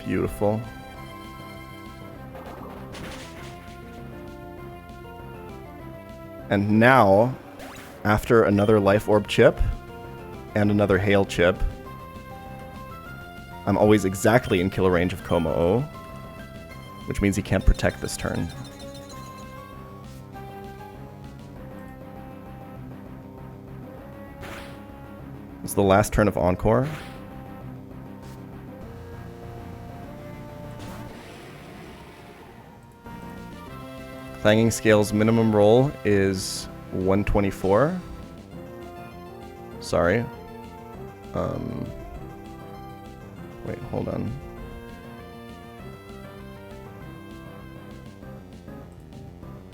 Beautiful. And now, after another Life Orb chip and another Hail chip, I'm always exactly in kill range of Kommo-o, which means he can't protect this turn. It's the last turn of Encore. Clanging Scale's minimum roll is 124. Sorry. Wait, hold on.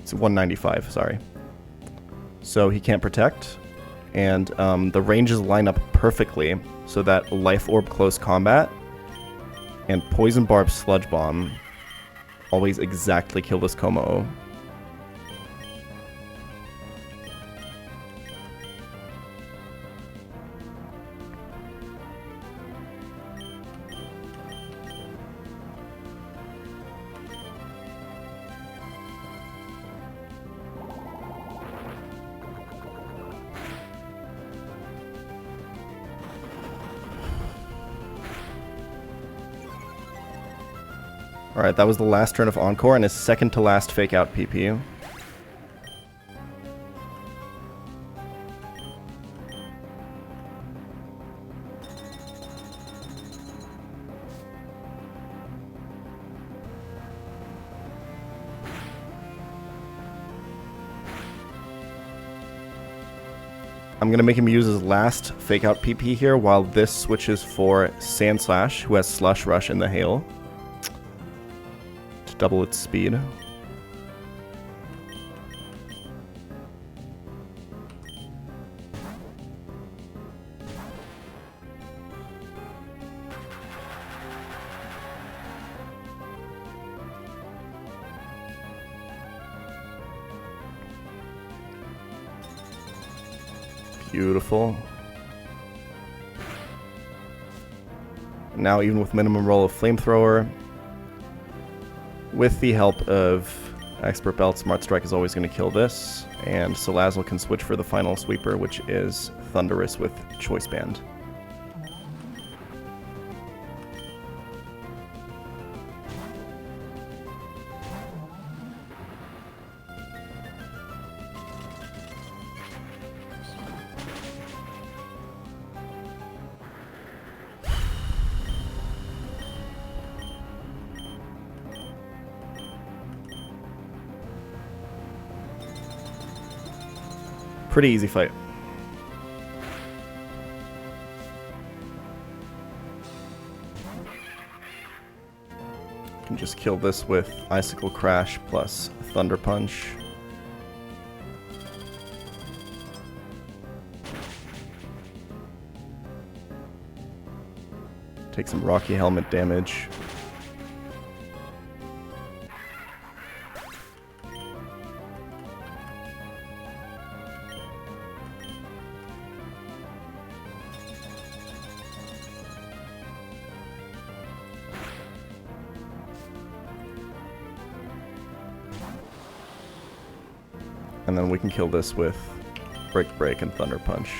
It's 195, sorry. So he can't protect. And the ranges line up perfectly so that Life Orb Close Combat and Poison Barb Sludge Bomb always exactly kill this Kommo-o. Alright, that was the last turn of Encore and his second to last Fake Out PP. I'm going to make him use his last Fake Out PP here while this switches for Sandslash, who has Slush Rush in the Hail. Double its speed. Beautiful. Now even with minimum roll of Flamethrower, with the help of Expert Belt, Smart Strike is always going to kill this, and Salazzle can switch for the final sweeper, which is Thunderous with Choice Band. Pretty easy fight. Can just kill this with Icicle Crash plus Thunder Punch. Take some Rocky Helmet damage. And then we can kill this with Break Break and Thunder Punch.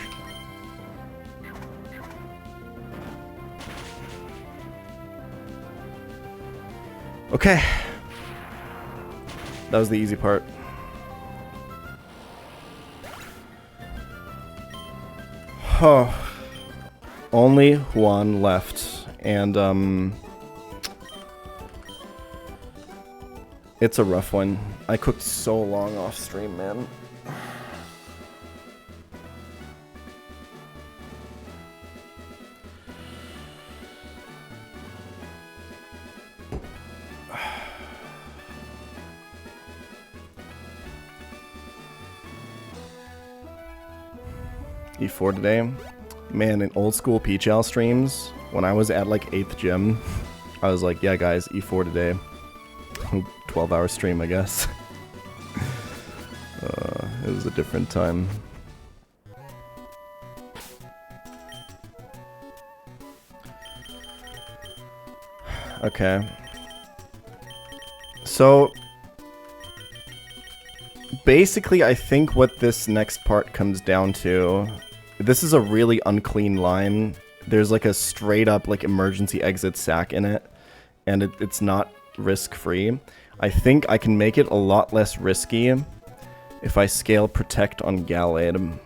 Okay. That was the easy part. Oh. Only one left. And, it's a rough one. I cooked so long off stream, man. E4 today. Man, in old school pChal streams, when I was at like 8th gym, I was like, yeah guys, E4 today. 12-hour stream, I guess. It was a different time. Okay. So, basically, I think what this next part comes down to, this is a really unclean line. There's like a straight up like emergency exit sack in it, and it's not risk-free. I think I can make it a lot less risky if I scale Protect on Gallade.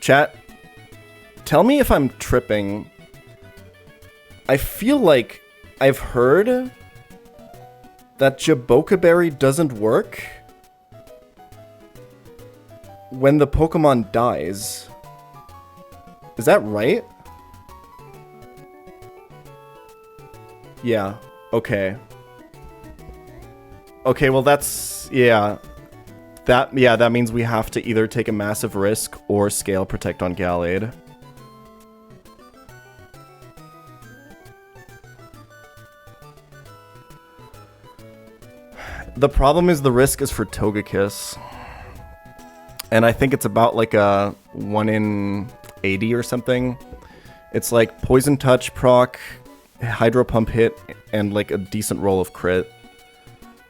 Chat, tell me if I'm tripping. I feel like I've heard that Jaboka Berry doesn't work when the Pokemon dies. Is that right? Yeah. Okay. Okay, well that's... yeah. That means we have to either take a massive risk or scale Protect on Gallade. The problem is the risk is for Togekiss. And I think it's about like a 1 in 80 or something. It's like Poison Touch proc, Hydro Pump hit, and like a decent roll of crit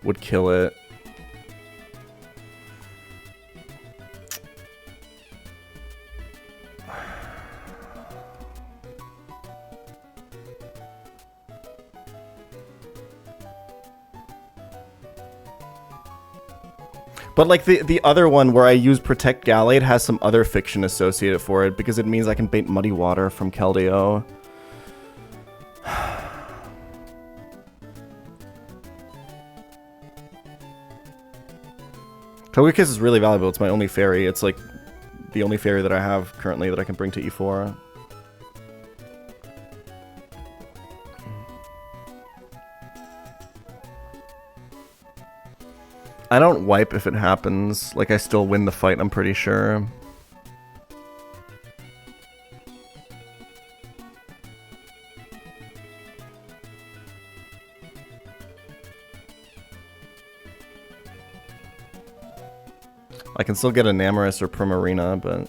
would kill it. But like the other one where I use Protect Gallade has some other fiction associated for it because it means I can bait Muddy Water from Keldeo. Togekiss is really valuable. It's my only fairy. It's like the only fairy that I have currently that I can bring to E4. I don't wipe if it happens. Like, I still win the fight, I'm pretty sure. I can still get a Namarus or Primarina, but...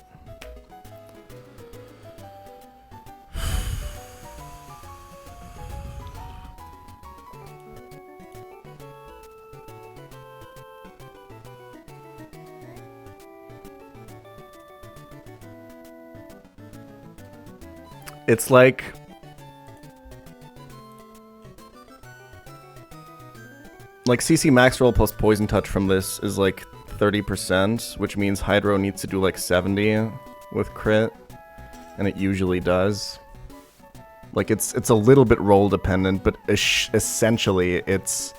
It's like... Like, CC max roll plus poison touch from this is like 30%, which means Hydro needs to do like 70 with crit, and it usually does. Like, it's a little bit roll dependent, but essentially it's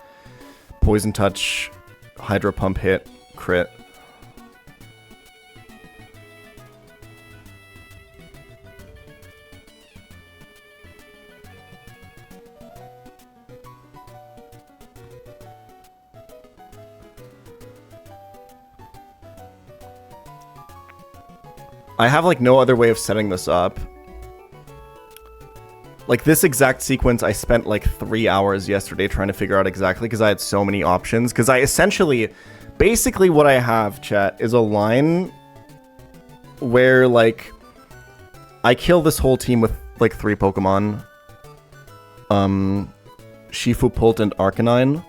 poison touch, Hydro pump hit, crit. I have like no other way of setting this up. Like this exact sequence, I spent like 3 hours yesterday trying to figure out exactly because I had so many options. Because I essentially, basically what I have, chat, is a line where like I kill this whole team with like 3 Pokemon. Shifu, Pult, and Arcanine.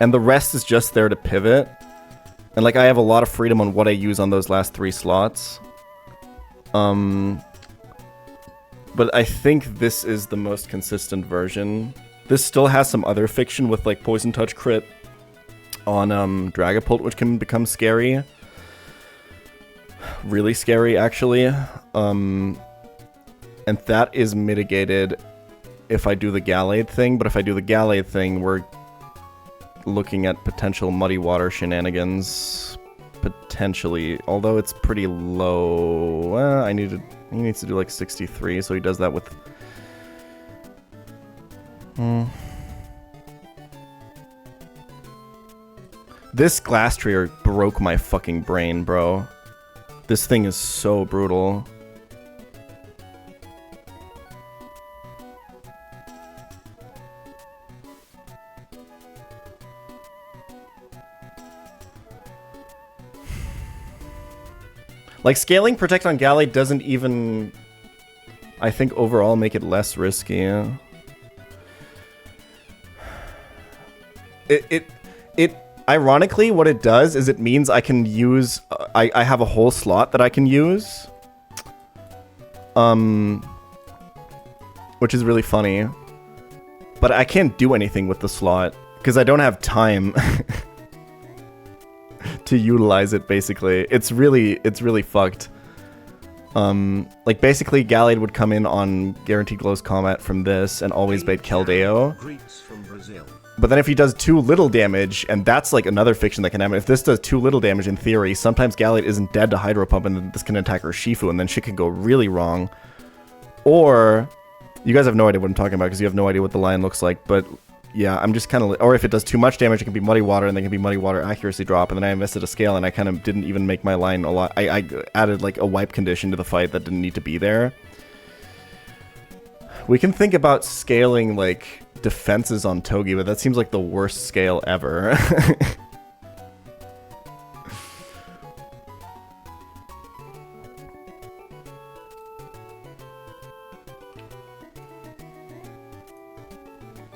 And the rest is just there to pivot. And like I have a lot of freedom on what I use on those last 3 slots. But I think this is the most consistent version. This still has some other fiction with like Poison Touch crit on Dragapult, which can become scary. Really scary, actually. And that is mitigated if I do the Gallade thing, but if I do the Gallade thing, we're looking at potential Muddy Water shenanigans. Potentially, although it's pretty low. He needs to do like 63, so he does that with... This Glass Tree broke my fucking brain, bro. This thing is so brutal. Like, scaling Protect on Gallade doesn't even, I think, overall make it less risky. Ironically, what it does is it means I can use, I have a whole slot that I can use. Which is really funny. But I can't do anything with the slot, because I don't have time. To utilize it, basically. It's really fucked. Like, basically, Gallade would come in on Guaranteed Close Combat from this and always bait Keldeo. But then if he does too little damage, and that's like another fiction that can happen, if this does too little damage in theory, sometimes Gallade isn't dead to Hydro Pump and then this can attack her Shifu and then shit can go really wrong. Or, you guys have no idea what I'm talking about because you have no idea what the line looks like, but... Yeah, I'm just kind of... Or if it does too much damage, it can be Muddy Water, and then it can be Muddy Water accuracy drop, and then I invested a scale, and I kind of didn't even make my line a lot... I added, like, a wipe condition to the fight that didn't need to be there. We can think about scaling, like, defenses on Togi, but that seems like the worst scale ever.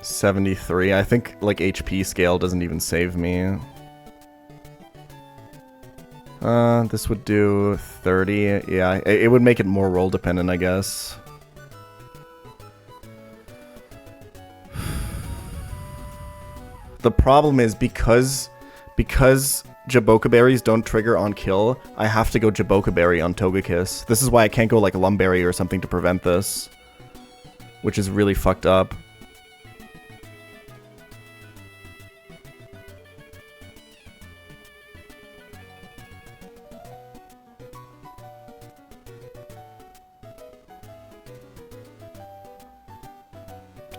$73. I think, like, HP scale doesn't even save me. This would do 30. Yeah, it would make it more roll dependent, I guess. The problem is because Jaboka Berries don't trigger on kill, I have to go Jaboka Berry on Togekiss. This is why I can't go, like, Lumberry or something to prevent this. Which is really fucked up.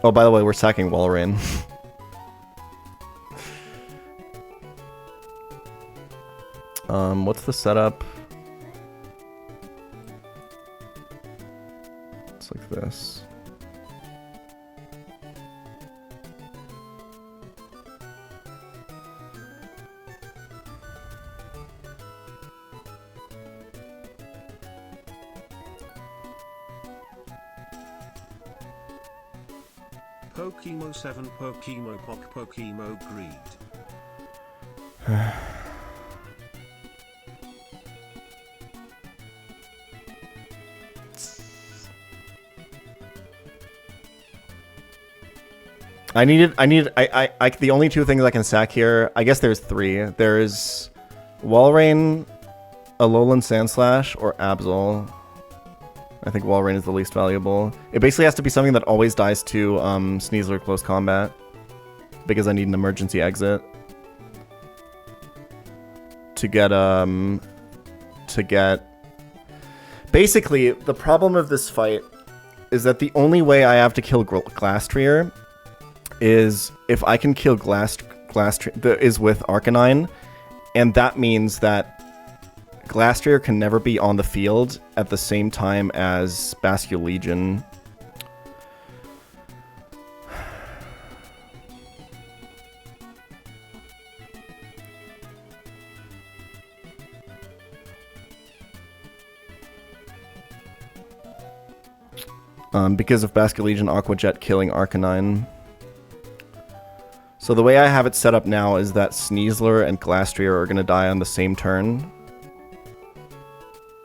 Oh, by the way, we're sacking Walrein. What's the setup? It's like this. Pokemo 7 Pokemo Pok Pokemo Greed. The only two things I can sack here, I guess there's three. There's Walrein, Alolan Sandslash, or Absol. I think Walrein is the least valuable. It basically has to be something that always dies to Sneasler close combat, because I need an emergency exit to get basically the problem of this fight is that the only way I have to kill Glastrier is if I can kill Glastrier is with Arcanine, and that means that Glastrier can never be on the field at the same time as Basculegion. Because of Basculegion Aqua Jet killing Arcanine. So the way I have it set up now is that Sneasler and Glastrier are going to die on the same turn.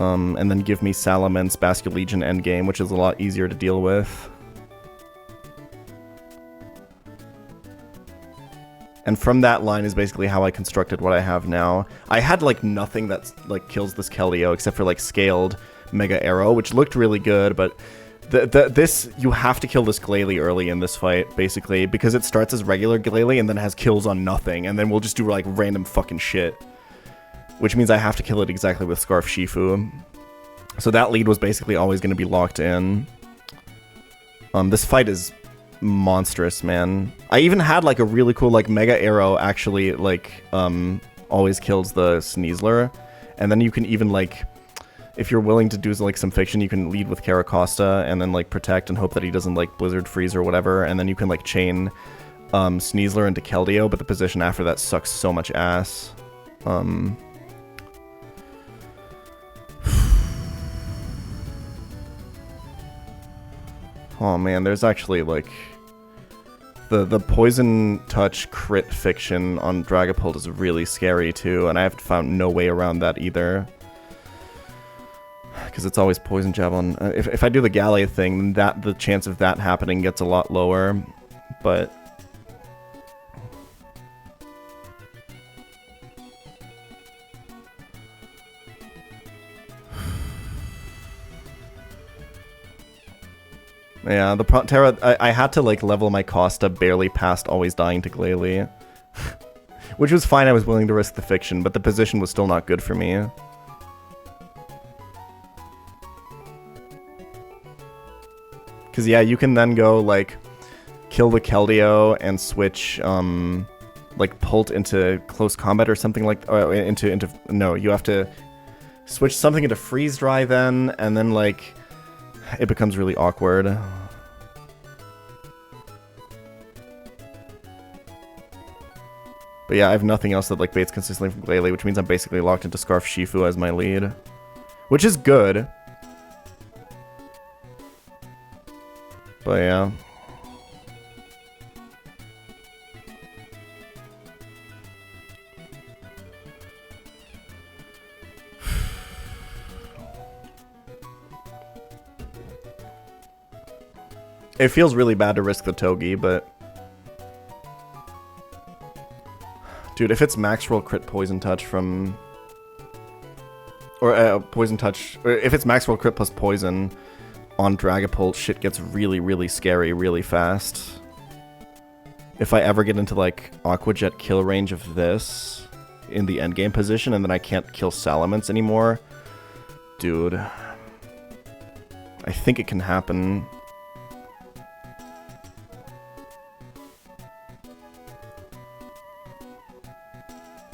And then give me Salamence, Basculegion endgame, which is a lot easier to deal with. And from that line is basically how I constructed what I have now. I had like nothing that like kills this Keldeo except for like scaled Mega Arrow, which looked really good, but this you have to kill this Glalie early in this fight, basically, because it starts as regular Glalie and then has kills on nothing, and then we'll just do like random fucking shit. Which means I have to kill it exactly with Scarf Shifu. So that lead was basically always going to be locked in. This fight is monstrous, man. I even had like a really cool like Mega Arrow actually like always kills the Sneasler. And then you can even like, if you're willing to do like some fiction, you can lead with Caracosta and then like protect and hope that he doesn't like Blizzard Freeze or whatever. And then you can like chain Sneasler into Keldeo, but the position after that sucks so much ass. Oh man, there's actually like the Poison Touch crit fiction on Dragapult is really scary too, and I have found no way around that either. Because it's always Poison Jab on. If I do the Galley thing, then the chance of that happening gets a lot lower, but. Yeah, the Terra, I had to like level my Costa barely past always dying to Glalie. Which was fine, I was willing to risk the fiction, but the position was still not good for me. Because yeah, you can then go like kill the Keldeo and switch like Pult into close combat or something like no, you have to switch something into Freeze Dry then, and then like it becomes really awkward. But yeah, I have nothing else that like baits consistently from Glalie, which means I'm basically locked into Scarf Shifu as my lead. Which is good. But yeah. It feels really bad to risk the Togi, but... Dude, if it's max roll crit Poison Touch from... Or Poison Touch... Or if it's max roll crit plus Poison on Dragapult, shit gets really, really scary really fast. If I ever get into, like, Aqua Jet kill range of this in the endgame position, and then I can't kill Salamence anymore... Dude... I think it can happen...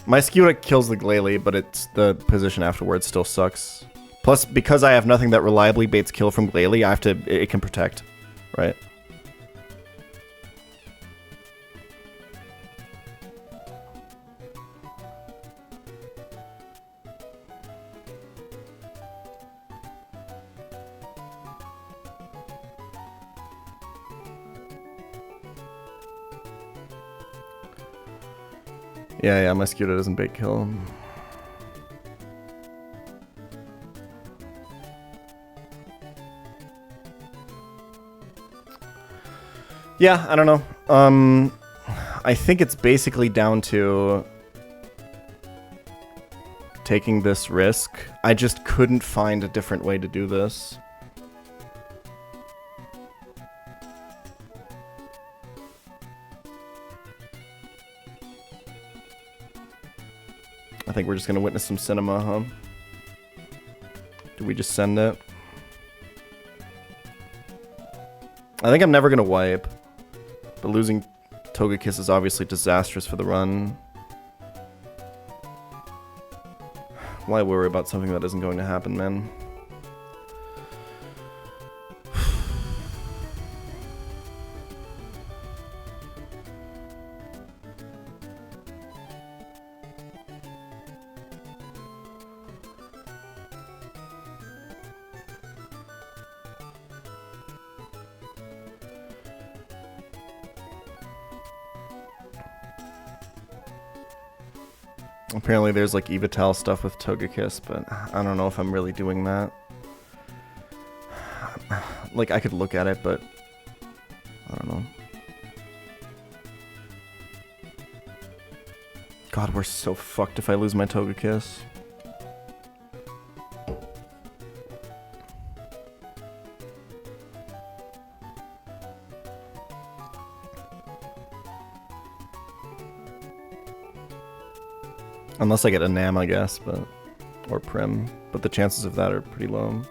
My Skewda kills the Glalie, but it's the position afterwards still sucks. Plus, because I have nothing that reliably baits kill from Glalie, I have to... It can protect, right? Yeah, my Skewda doesn't bait kill. Yeah, I don't know. I think it's basically down to taking this risk. I just couldn't find a different way to do this. I think we're just gonna witness some cinema, huh? Do we just send it? I think I'm never gonna wipe. But losing Togekiss is obviously disastrous for the run. Why worry about something that isn't going to happen, man? Apparently there's like Evital stuff with Togekiss, but I don't know if I'm really doing that. Like, I could look at it, but I don't know. God, we're so fucked if I lose my Togekiss. Unless I get a Nam, I guess, but or Prim, but the chances of that are pretty low.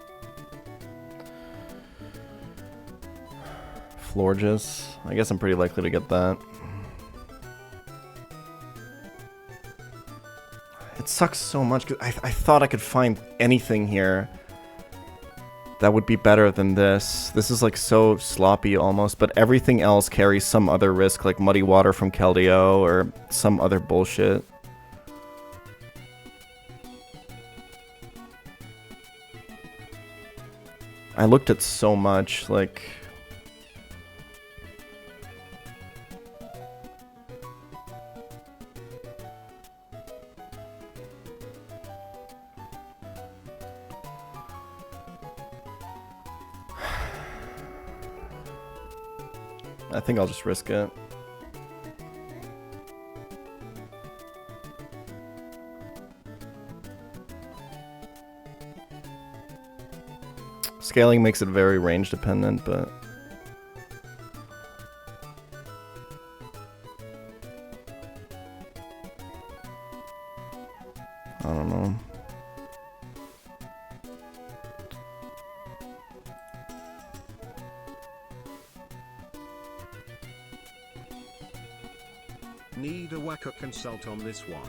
Florges, I guess I'm pretty likely to get that. It sucks so much because I thought I could find anything here that would be better than this. This is like so sloppy almost, but everything else carries some other risk, like Muddy Water from Keldeo or some other bullshit. I looked at so much, like... I think I'll just risk it. Scaling makes it very range dependent, but I don't know. Need a whacker consult on this one.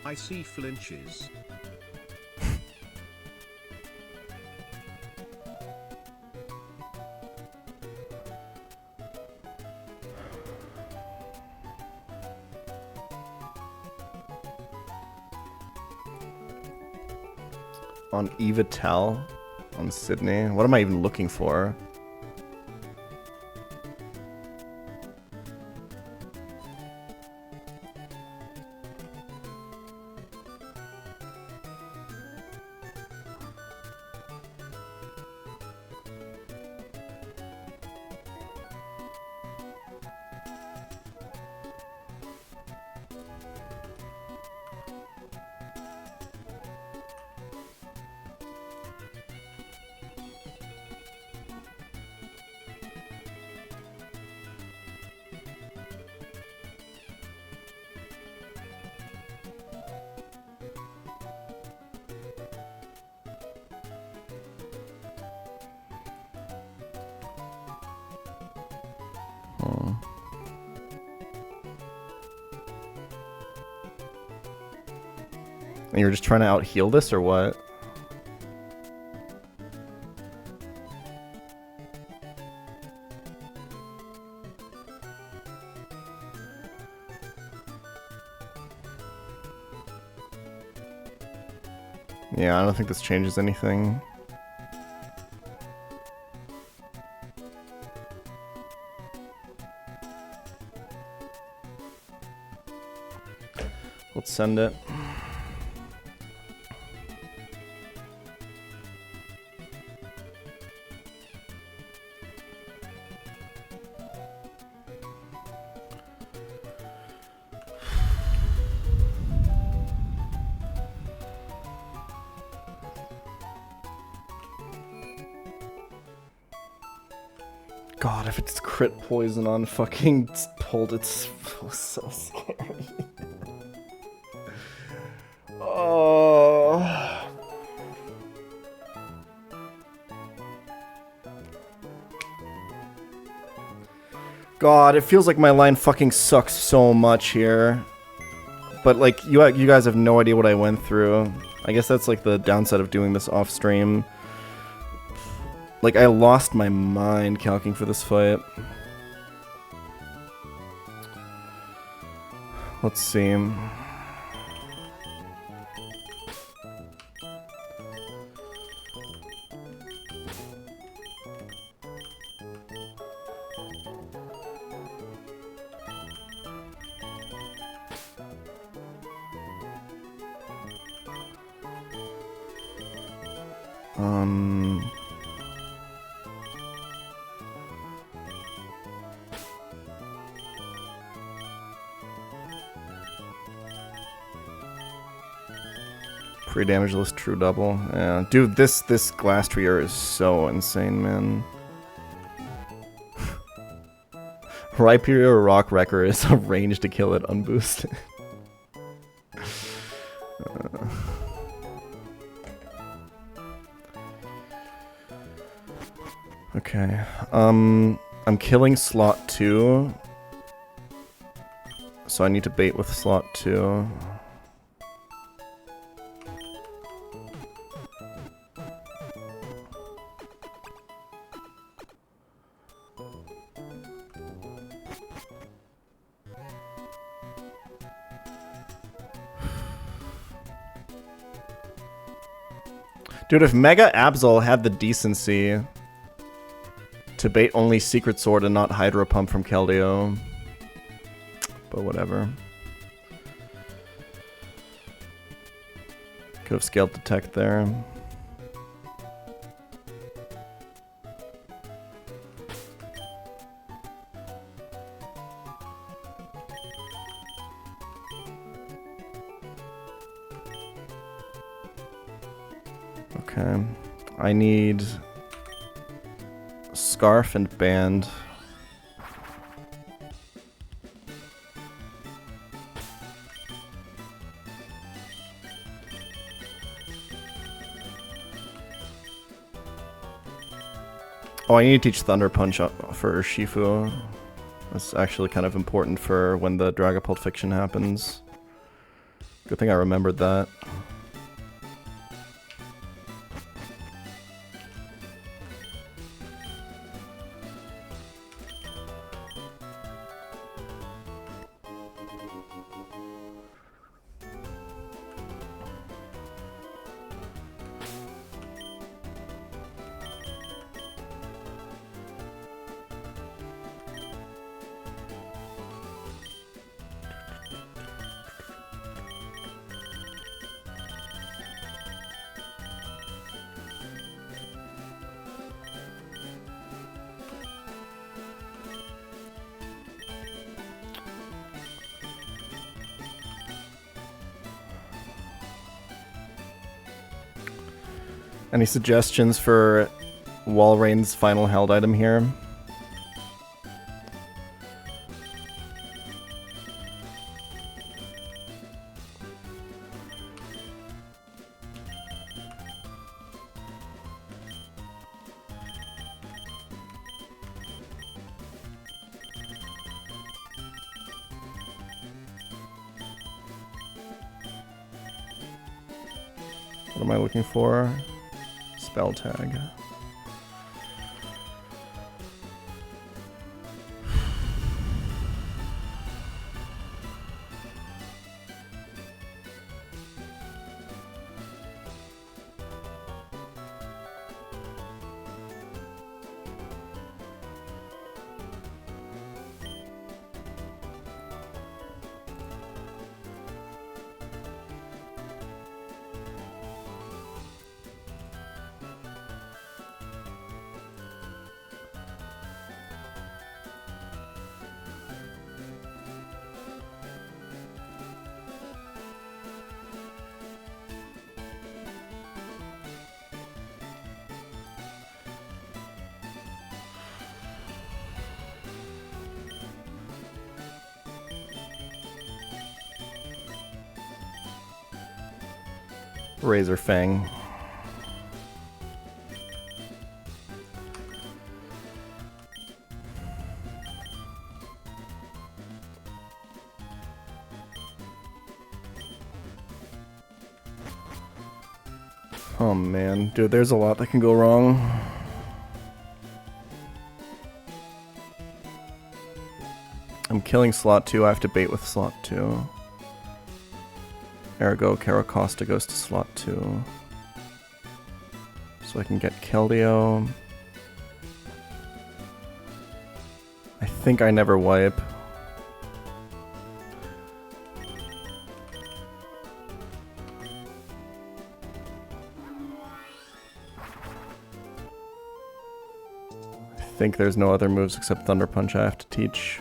I see flinches. On Evital, on Sydney. What am I even looking for? And you're just trying to out-heal this, or what? Yeah, I don't think this changes anything. Let's send it. God, if it's crit poison on fucking pulled, it's so scary. Oh. God, it feels like my line fucking sucks so much here. But like, you guys have no idea what I went through. I guess that's like the downside of doing this off stream. Like, I lost my mind calcing for this fight. Let's see. Pre-damageless true double. Yeah, dude, this glass tree is so insane, man. Rhyperior Rock Wrecker is a range to kill it unboosted. Okay. I'm killing slot 2. So I need to bait with slot 2. Dude, if Mega Absol had the decency to bait only Secret Sword and not Hydro Pump from Keldeo. But whatever. Could have scaled Detect there. Okay. I need Scarf and Band. Oh, I need to teach Thunder Punch for Shifu. That's actually kind of important for when the Dragapult fiction happens. Good thing I remembered that. Any suggestions for Walreign's final held item here? What am I looking for? Spell tag. Razor Fang. Oh man, dude, there's a lot that can go wrong. I'm killing slot 2, I have to bait with slot 2. Ergo, Caracosta goes to slot 2. So I can get Keldeo. I think I never wipe. I think there's no other moves except Thunder Punch I have to teach.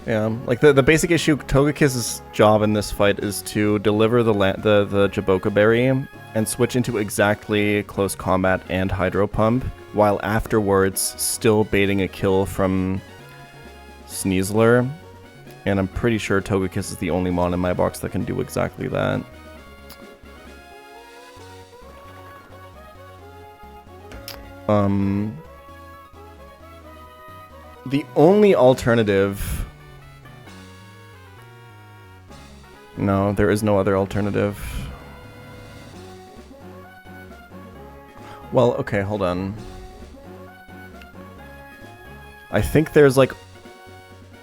Yeah, like the basic issue, Togekiss's job in this fight is to deliver the Jaboka Berry and switch into exactly close combat and Hydro Pump, while afterwards still baiting a kill from Sneasler. And I'm pretty sure Togekiss is the only mon in my box that can do exactly that. The only alternative... No, there is no other alternative. Well, okay, hold on. I think there's like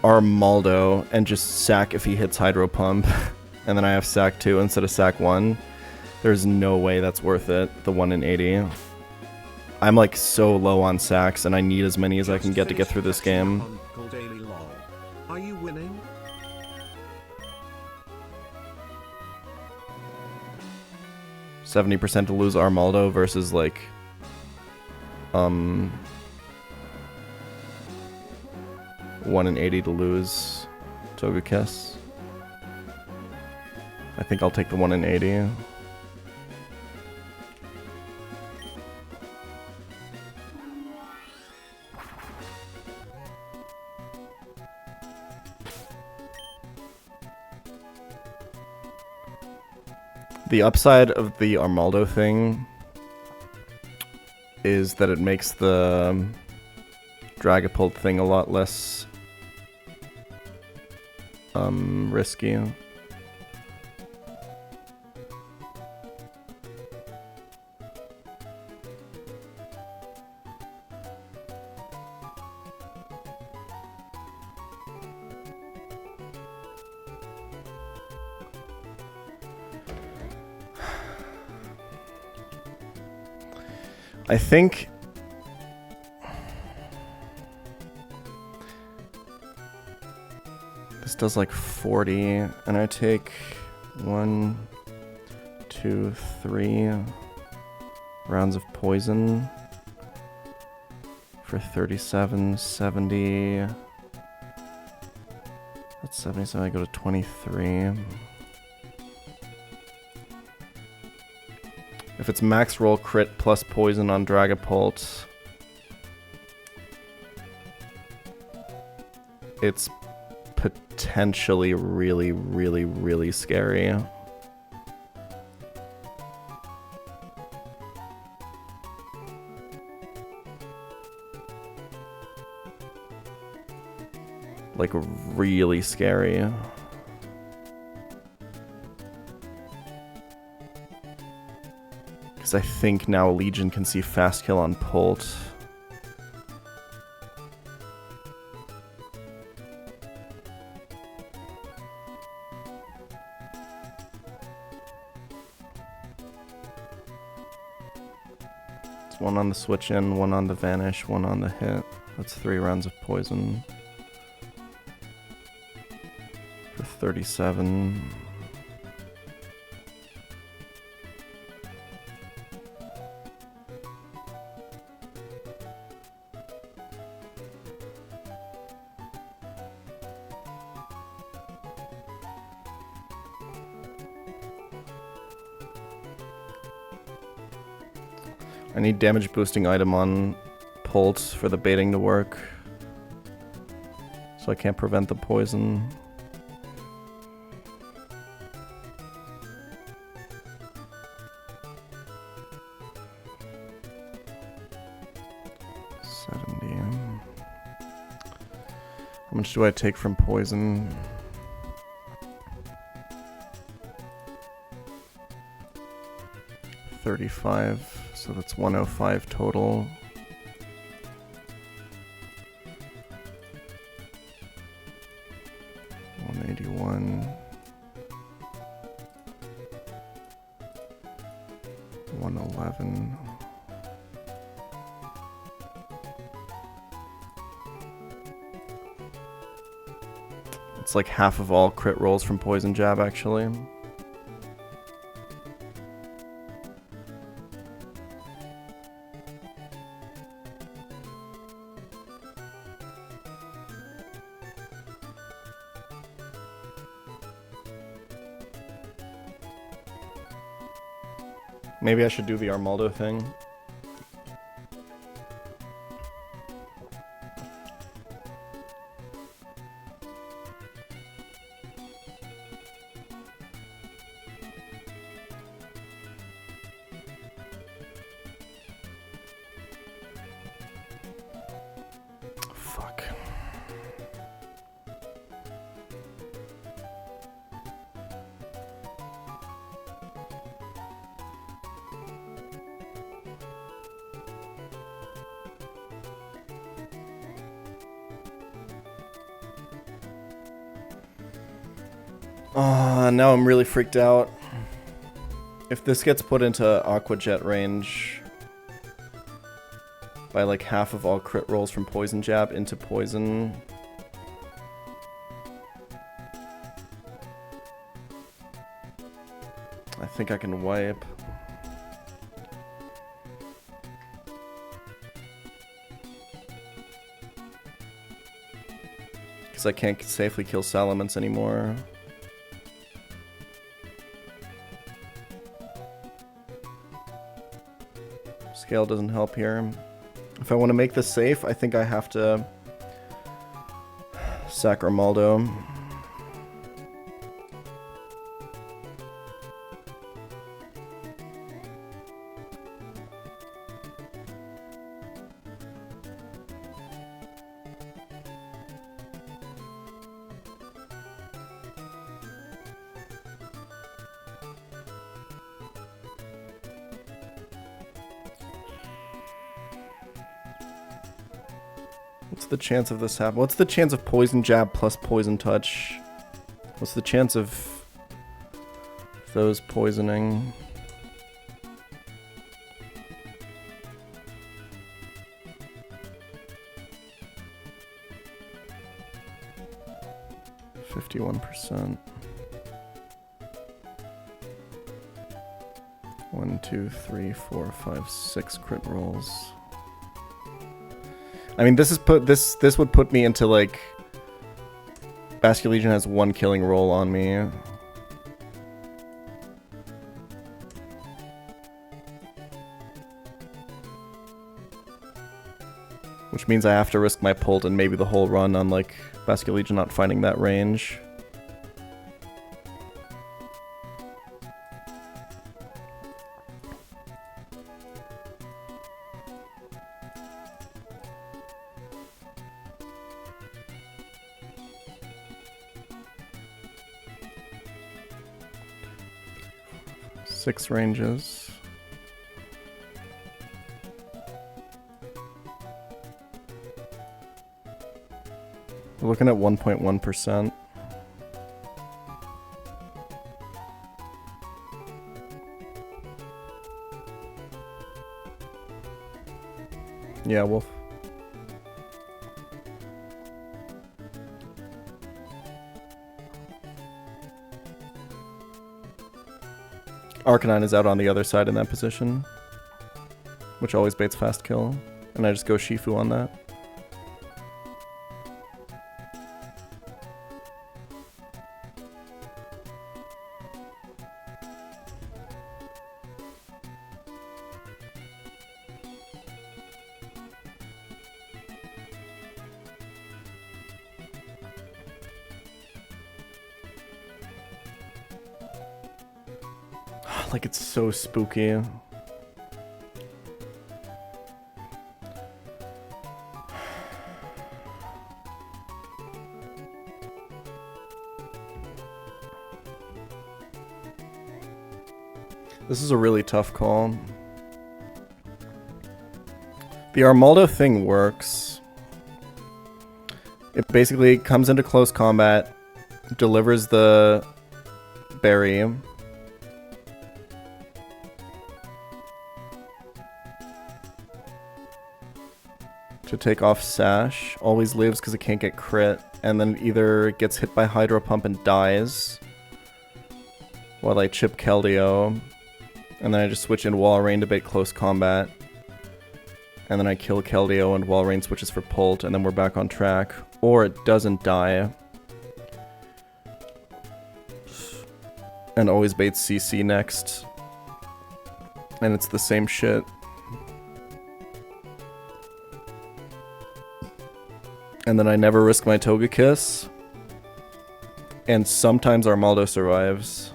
Armaldo and just sack if he hits Hydro Pump. And then I have sack 2 instead of sack 1. There's no way that's worth it, the 1 in 80. I'm like so low on sacks and I need as many as I can get to get through this game. Are you winning? 70% to lose Armaldo versus like 1 in 80 to lose Togekiss. I think I'll take the 1 in 80. The upside of the Armaldo thing is that it makes the Dragapult thing a lot less risky. I think this does like 40, and I take 1, 2, 3 rounds of poison for 37, 70. That's 77, I go to 23. If it's max roll crit plus poison on Dragapult, it's potentially really, really, really scary. Like, really scary. I think now Legion can see fast kill on Pult. 1 on the switch in, 1 on the vanish, 1 on the hit. That's 3 rounds of poison. For 37. I need damage boosting item on Pulse for the baiting to work. So I can't prevent the poison. How much do I take from poison? $35, so that's 105 total. $181. 111. It's like half of all crit rolls from Poison Jab, actually. Maybe I should do the Armaldo thing. Fuck. Now I'm really freaked out. If this gets put into Aqua Jet range by like half of all crit rolls from Poison Jab into Poison, I think I can wipe. Because I can't safely kill Salamence anymore. Scale doesn't help here. If I want to make this safe, I think I have to sack Armaldo. What's the chance of this happening? What's the chance of Poison Jab plus Poison Touch? What's the chance of those poisoning? %51%. 1, 2, 3, 4, 5, 6 crit rolls. I mean, this would put me into like Vascular Legion has 1 killing roll on me. Which means I have to risk my Pult and maybe the whole run on like Vascular Legion not finding that range. Six ranges. We're looking at 1.1%. Yeah, Wolf. Arcanine is out on the other side in that position, which always baits fast kill, and I just go Shifu on that. Like, it's so spooky. This is a really tough call. The Armaldo thing works. It basically comes into close combat, delivers the berry, to take off Sash, always lives because it can't get crit, and then either it gets hit by Hydro Pump and dies, while I chip Keldeo, and then I just switch in Walrein to bait close combat, and then I kill Keldeo and Walrein switches for Pult, and then we're back on track. Or it doesn't die, and always baits CC next, and it's the same shit. And then I never risk my Togekiss. And sometimes Armaldo survives.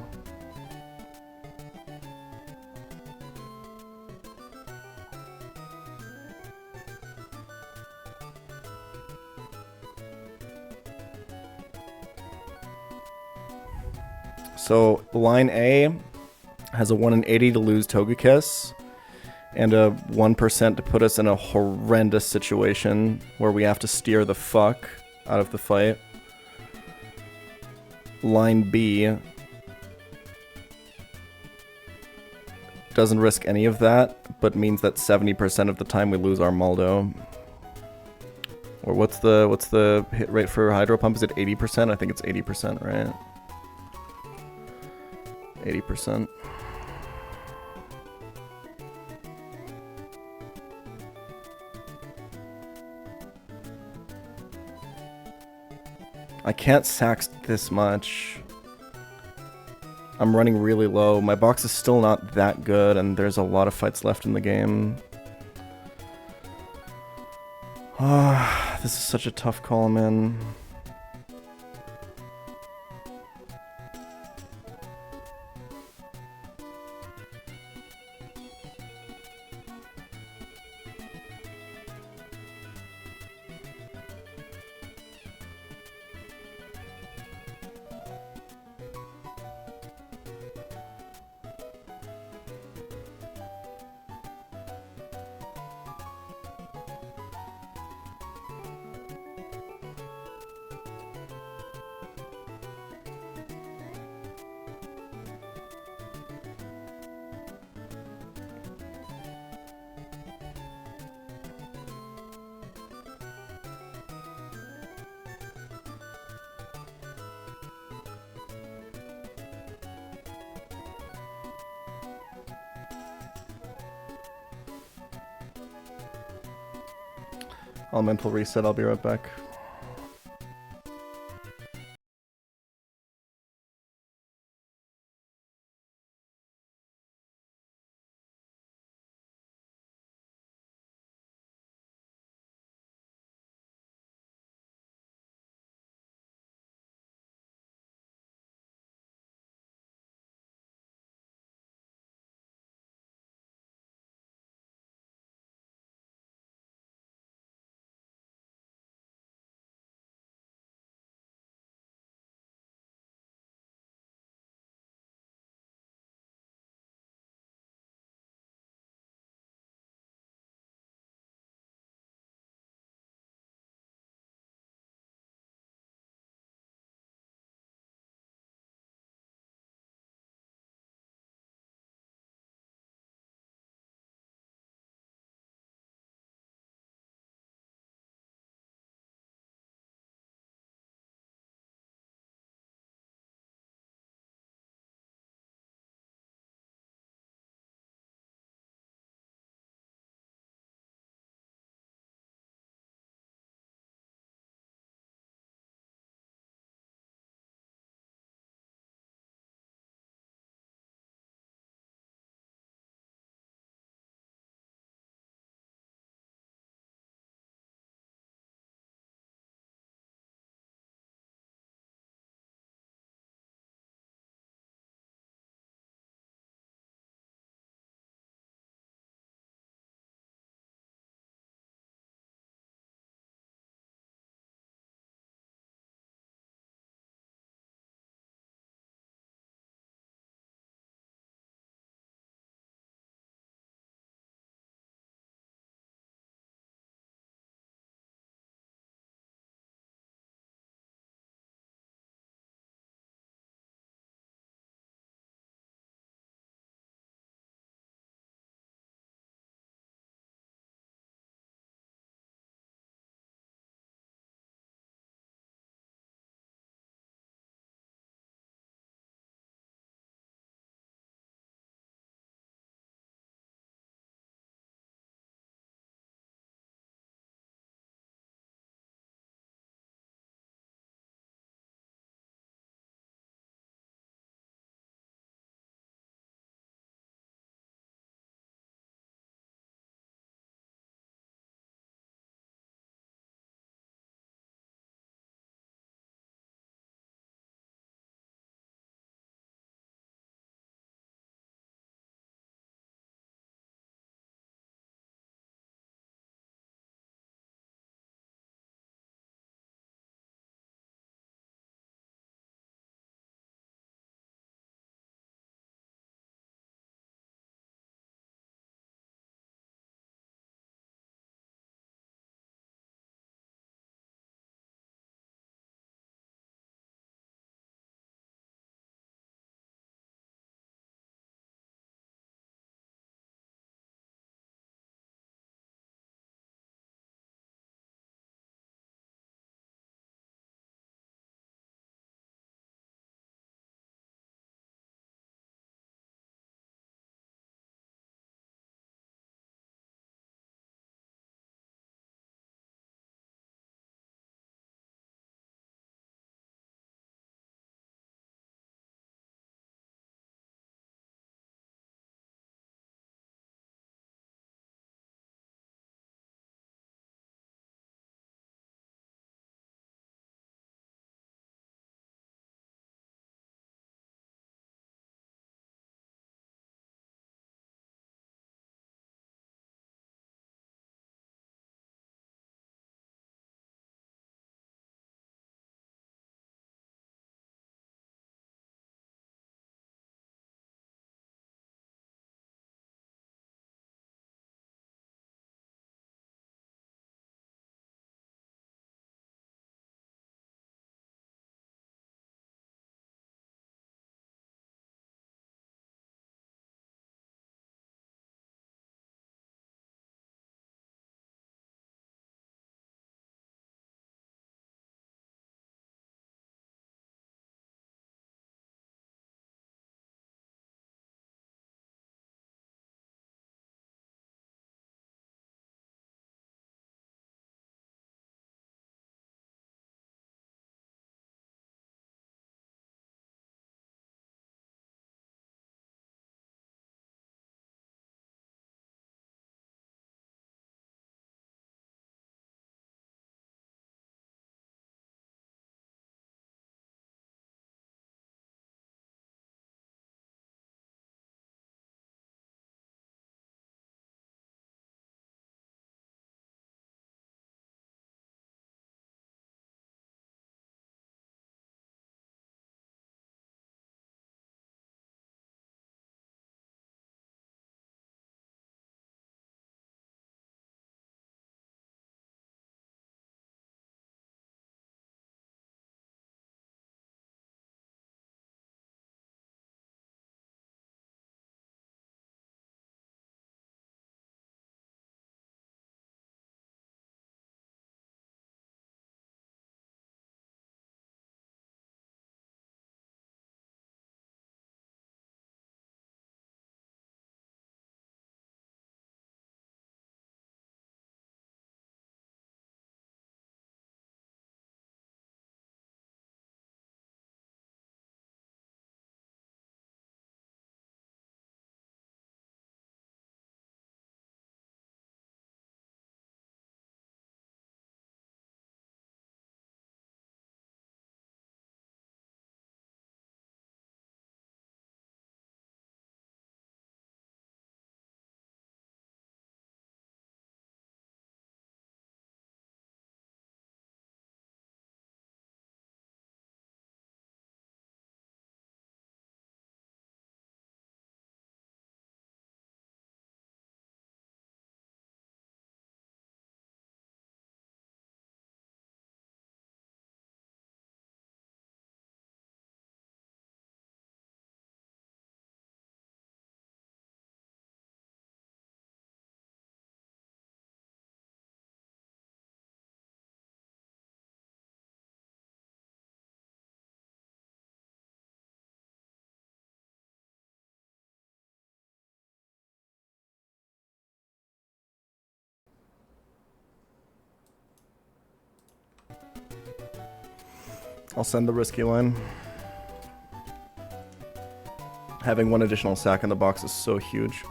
So line A has a 1 in 80 to lose Togekiss, and a 1% to put us in a horrendous situation where we have to steer the fuck out of the fight. Line B doesn't risk any of that, but means that 70% of the time we lose Armaldo. Or what's the hit rate for Hydro Pump? Is it 80%? I think it's 80%, right? 80%. I can't sax this much. I'm running really low. My box is still not that good, and there's a lot of fights left in the game. Ah, this is such a tough call, man. I'll mental reset, I'll be right back. I'll send the risky line. Having one additional sack in the box is so huge.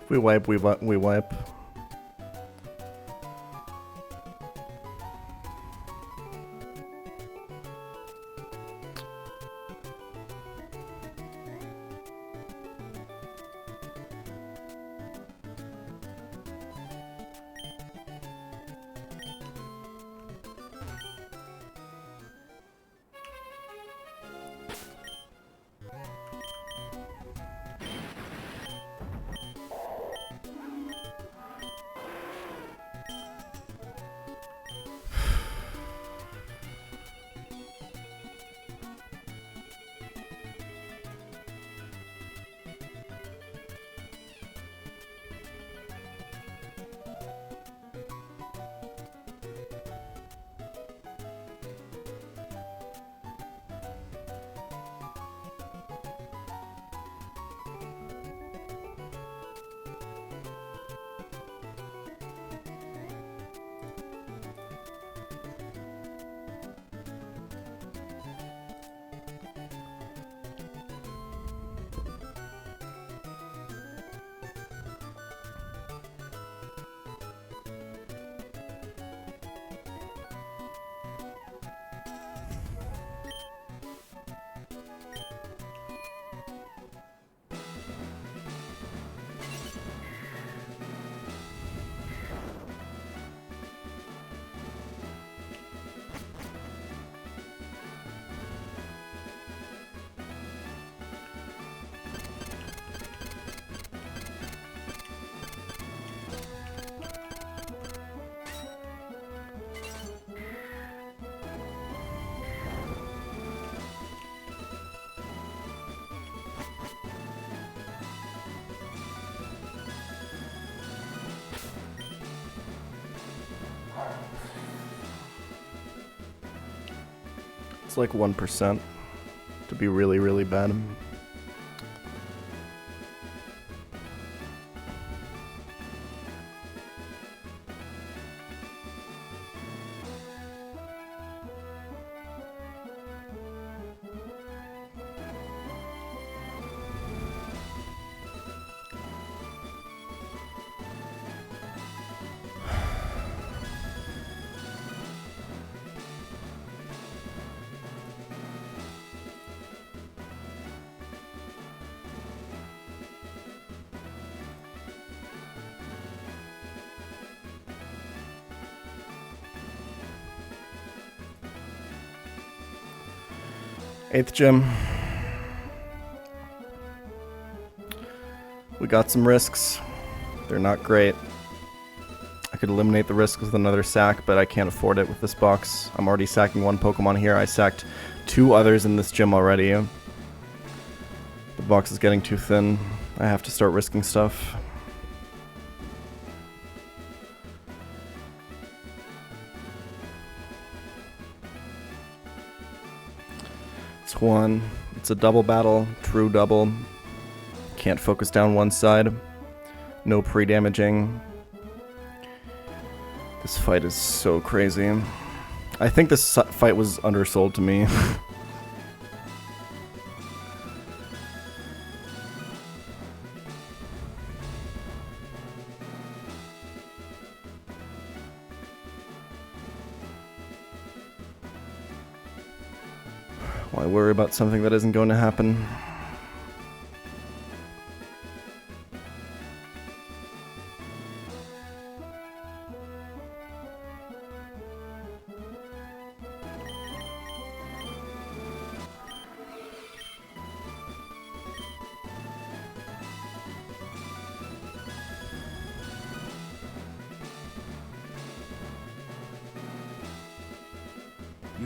We wipe, we wipe. It's like 1% to be really, really bad. Eighth gym. We got some risks. They're not great. I could eliminate the risk with another sack, but I can't afford it with this box. I'm already sacking one Pokemon here. I sacked 2 others in this gym already. The box is getting too thin. I have to start risking stuff. It's one. It's a double battle. True double. Can't focus down one side. No pre-damaging. This fight is so crazy. I think this fight was undersold to me. Why worry about something that isn't going to happen?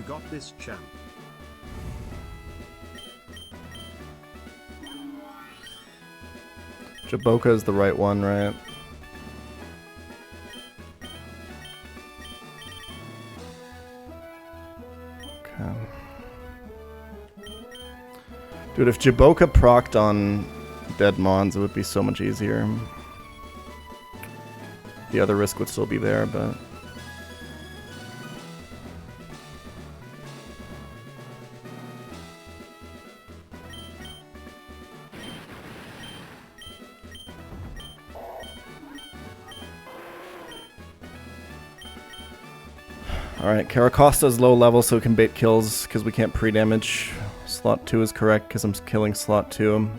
got this, champ. Jaboka is the right one, right? Okay. Dude, if Jaboka procced on dead Mons, it would be so much easier. The other risk would still be there, but... Alright, Caracosta's low level so it can bait kills because we can't pre-damage. Slot 2 is correct because I'm killing slot 2.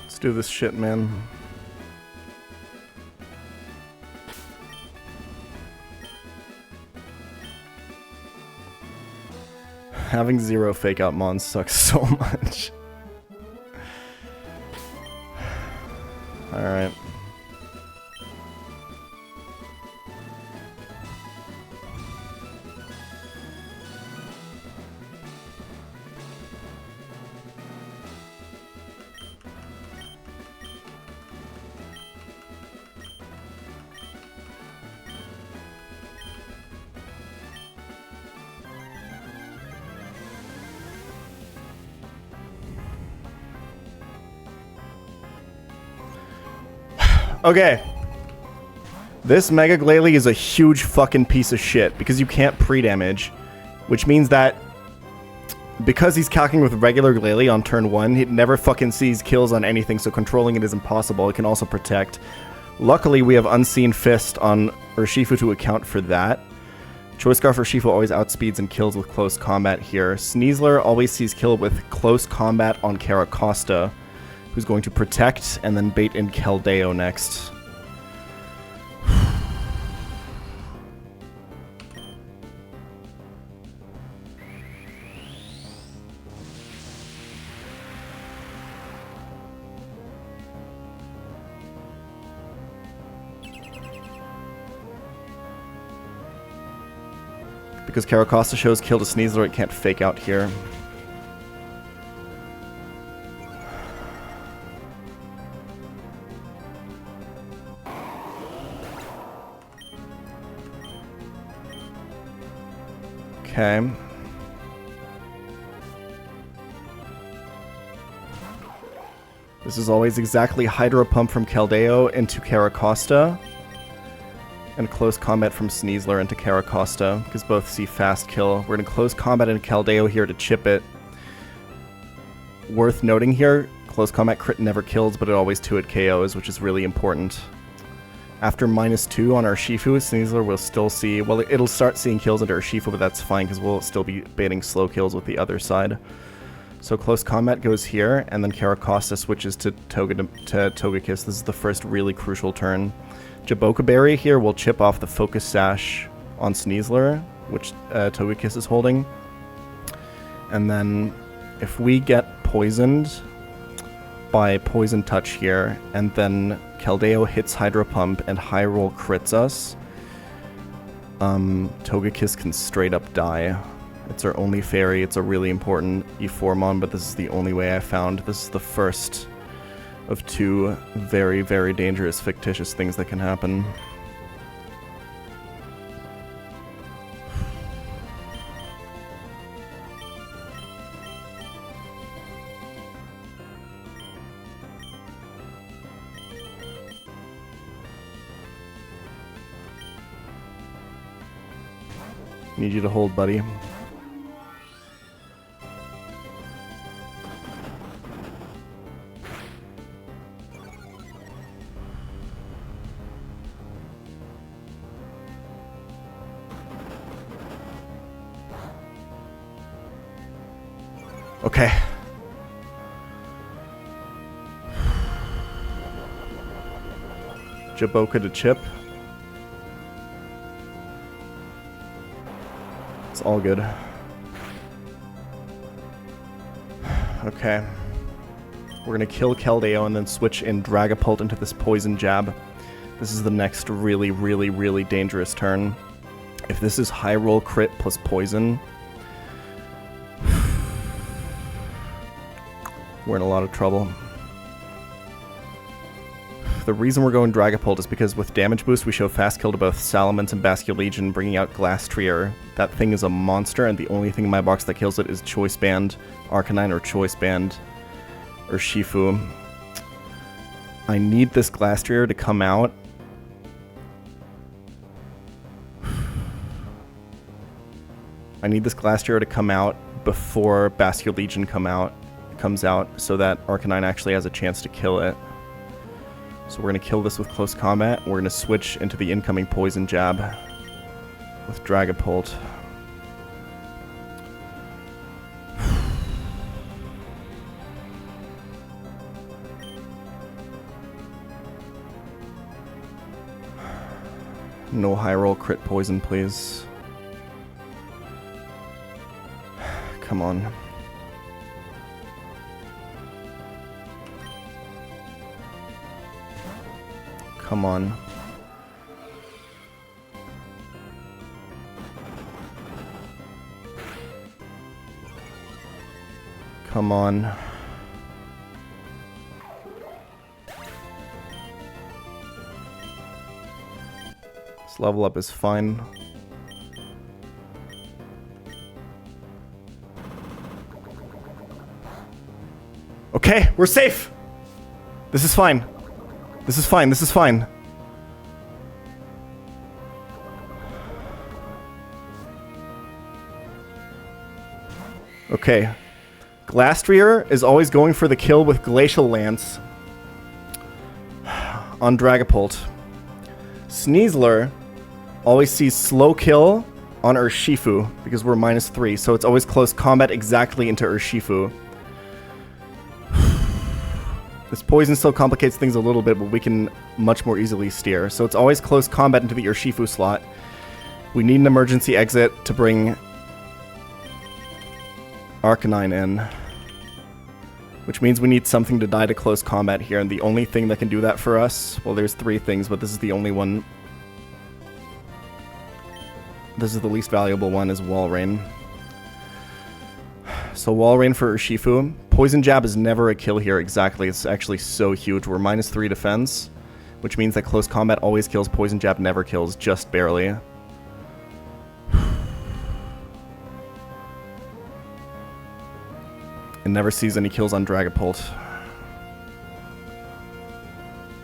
Let's do this shit, man. Having 0 fake out Mons sucks so much. Alright. Okay. This Mega Glalie is a huge fucking piece of shit because you can't pre-damage, which means that because he's calcing with regular Glalie on turn 1, it never fucking sees kills on anything, so controlling it is impossible. It can also protect. Luckily, we have Unseen Fist on Urshifu to account for that. Choice Scarf Urshifu always outspeeds and kills with close combat here. Sneasler always sees kill with close combat on Caracosta, who's going to protect and then bait in Keldeo next. Because Caracosta shows kill to Sneasler, it can't fake out here. Okay. This is always exactly Hydro Pump from Keldeo into Caracosta. And close combat from Sneasler into Caracosta, because both see fast kill. We're going to close combat into Keldeo here to chip it. Worth noting here, close combat crit never kills, but it always 2-hit KOs, which is really important. After -2 on Urshifu, Sneasler will still see... Well, it'll start seeing kills into Urshifu, but that's fine, because we'll still be baiting slow kills with the other side. So close combat goes here, and then Caracosta switches to Togekiss. This is the first really crucial turn. Jaboka Berry here will chip off the Focus Sash on Sneasler, which Togekiss is holding. And then if we get poisoned by Poison Touch here, and then Keldeo hits Hydro Pump and High Roll crits us, Togekiss can straight up die. It's our only fairy. It's a really important E4mon, but this is the only way I found. This is the first of 2 very, very dangerous fictitious things that can happen. Need you to hold, buddy. Okay. Jaboka to chip. It's all good. Okay. We're gonna kill Keldeo and then switch in Dragapult into this poison jab. This is the next really, really, really dangerous turn. If this is high roll crit plus poison, we're in a lot of trouble. The reason we're going Dragapult is because with damage boost we show fast kill to both Salamence and Basculegion, bringing out Glastrier. That thing is a monster, and the only thing in my box that kills it is Choice Band, Arcanine, or Choice Band, or Shifu. I need this Glastrier to come out. I need this Glastrier to come out before Basculegion comes out, so that Arcanine actually has a chance to kill it. So we're going to kill this with close combat. We're going to switch into the incoming poison jab with Dragapult. No high roll crit poison, please. Come on. Come on. Come on. This level up is fine. Okay, we're safe! This is fine. This is fine, this is fine. Okay. Glastrier is always going for the kill with Glacial Lance on Dragapult. Sneasler always sees slow kill on Urshifu because we're -3, so it's always close combat exactly into Urshifu. This poison still complicates things a little bit, but we can much more easily steer. So it's always close combat into the Urshifu slot. We need an emergency exit to bring Arcanine in, which means we need something to die to close combat here, and the only thing that can do that for us, well, there's 3 things, but this is the only one. This is the least valuable one, is Walrein. So Walrein for Urshifu. Poison Jab is never a kill here, exactly. It's actually so huge. We're -3 defense, which means that close combat always kills. Poison Jab never kills, just barely. It never sees any kills on Dragapult.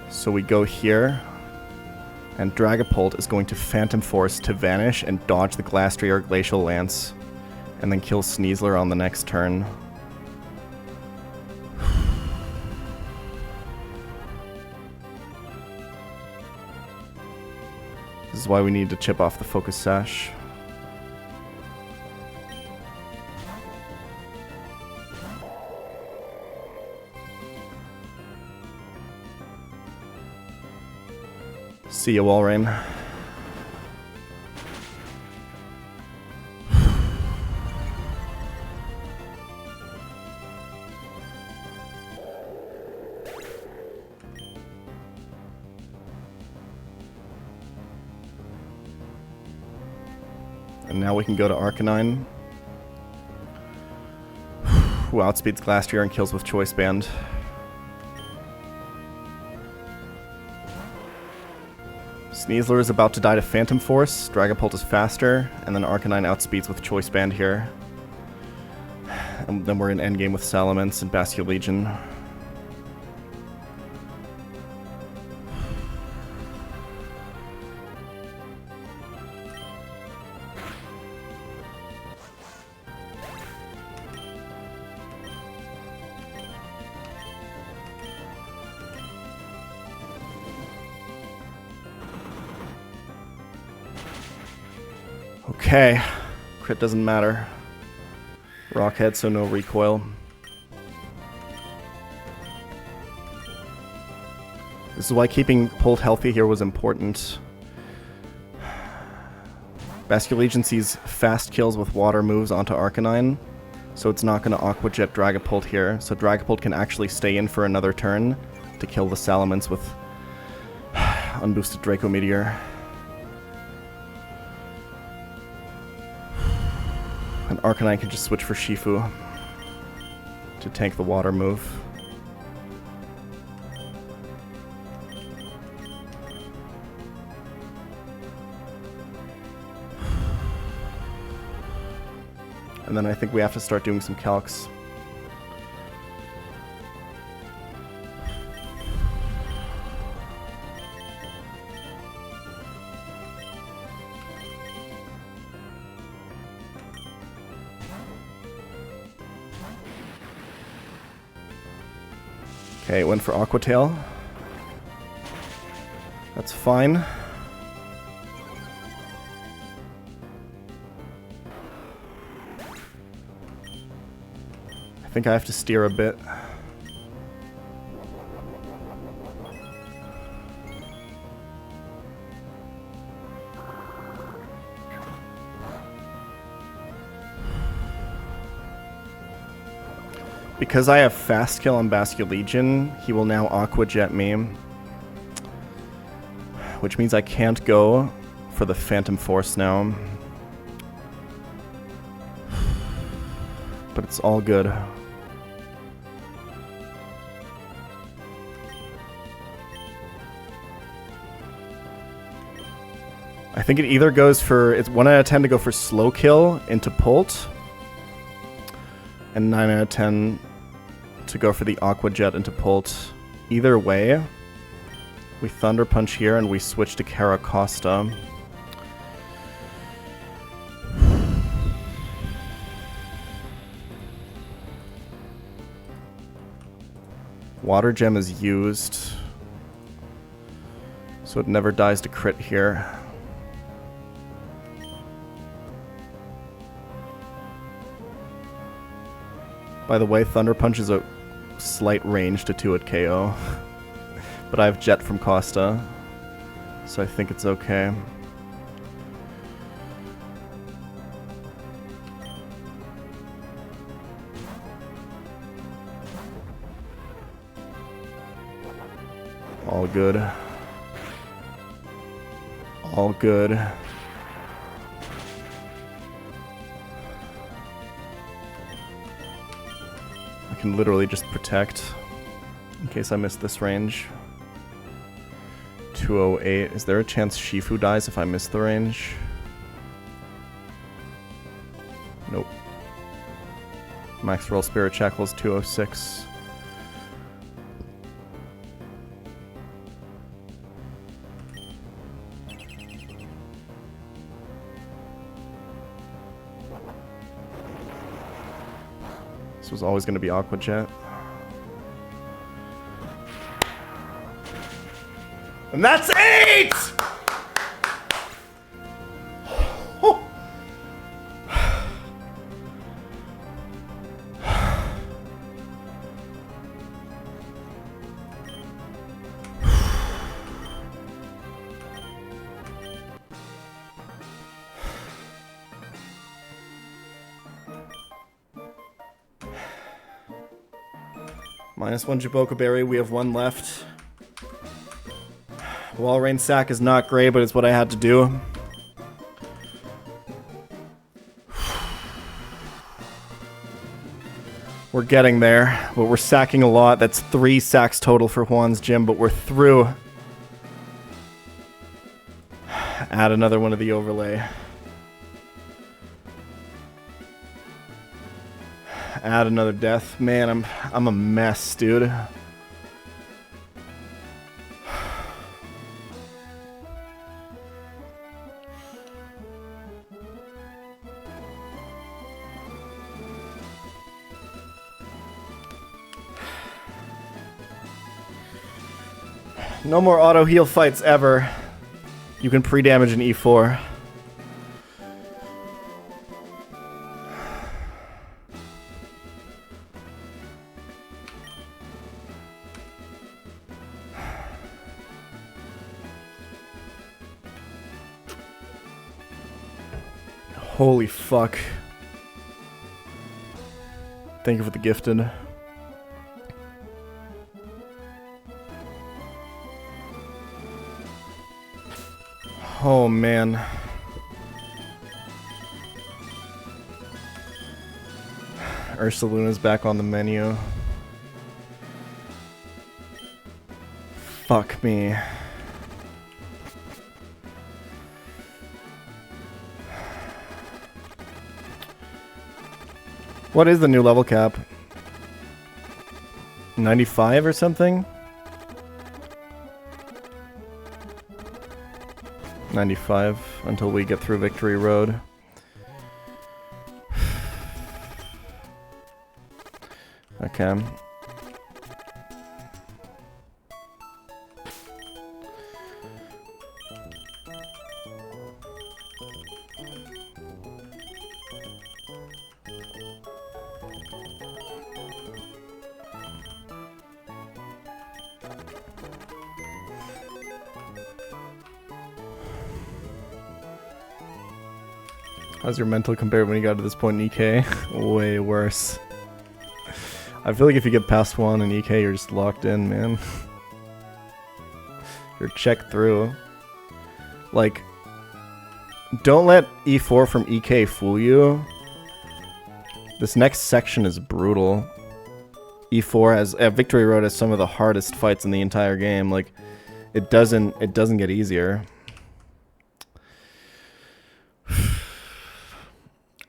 So we go here, and Dragapult is going to Phantom Force to vanish and dodge the Glastrier Glacial Lance, and then kill Sneasler on the next turn. This is why we need to chip off the Focus Sash. See ya, Walrein. And now we can go to Arcanine, who outspeeds Glastrier and kills with Choice Band. Sneasler is about to die to Phantom Force, Dragapult is faster, and then Arcanine outspeeds with Choice Band here. And then we're in endgame with Salamence and Basculegion. Okay. Crit doesn't matter. Rockhead, so no recoil. This is why keeping Pult healthy here was important. Bascule Legion sees fast kills with water moves onto Arcanine, so it's not going to Aqua Jet Dragapult here. So Dragapult can actually stay in for another turn to kill the Salamence with unboosted Draco Meteor. And Arcanine can just switch for Shifu to tank the water move. And then I think we have to start doing some calcs. Okay, went for Aqua Tail. That's fine. I think I have to steer a bit. Because I have fast kill on Bascule Legion, he will now Aqua Jet me. Which means I can't go for the Phantom Force now. But it's all good. I think it either goes for, it's 1 out of 10 to go for slow kill into Pult, and 9 out of 10 to go for the Aqua Jet into Pult. Either way, we Thunder Punch here and we switch to Caracosta. Water Gem is used, so it never dies to crit here. By the way, Thunder Punch is a slight range to 2 at KO. But I have Jet from Costa, so I think it's okay. All good. All good. I can literally just protect in case I miss this range. 208. Is there a chance Shifu dies if I miss the range? Nope. Max roll Spirit Shackles 206. This was always going to be Aqua Jet. And that's 8! -1 Jaboka Berry, we have 1 left. Walrein Sack is not great, but it's what I had to do. We're getting there, but we're sacking a lot. That's 3 sacks total for Juan's Gym, but we're through. Add another one of the overlay. Add another death. Man, I'm a mess, dude. No more auto heal fights ever. You can pre-damage an E4. Holy fuck. Thank you for the gifted. Oh man. Ursaluna's back on the menu. Fuck me. What is the new level cap? 95 or something? 95 until we get through Victory Road. Okay. How's your mental compared when you got to this point in EK? Way worse. I feel like if you get past 1 in EK, you're just locked in, man. You're checked through. Like, don't let E4 from EK fool you. This next section is brutal. E4 has Victory Road has some of the hardest fights in the entire game. Like, it doesn't get easier.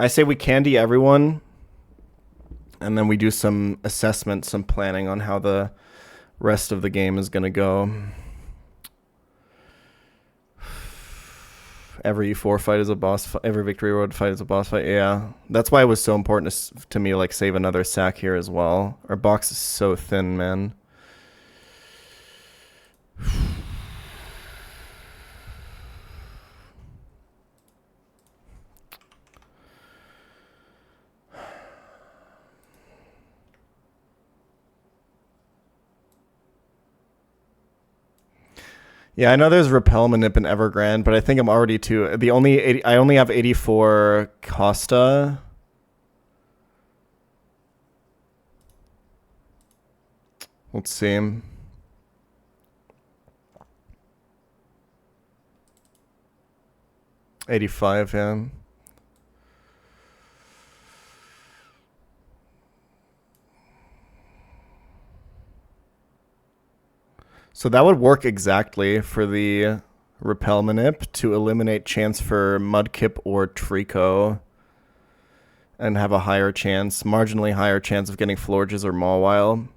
I say we candy everyone, and then we do some assessment, some planning on how the rest of the game is going to go. Every E4 fight is a boss fight. Every Victory Road fight is a boss fight. Yeah, that's why it was so important to me, like, save another sack here as well. Our box is so thin, man. Yeah, I know there's Repel, Manip, and Evergrande, but I think I'm already too. I only have 84 Costa. Let's see. $85, yeah. So that would work exactly for the Repel Manip to eliminate chance for Mudkip or Trico and have a higher chance, marginally higher chance of getting Florges or Mawile.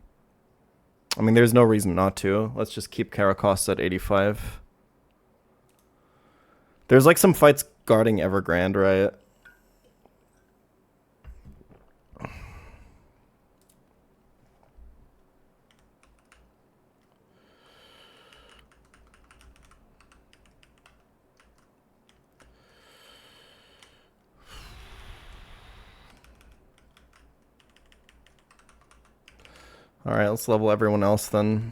I mean, there's no reason not to. Let's just keep Karakost at 85. There's like some fights guarding Evergrande, right? Alright, let's level everyone else then.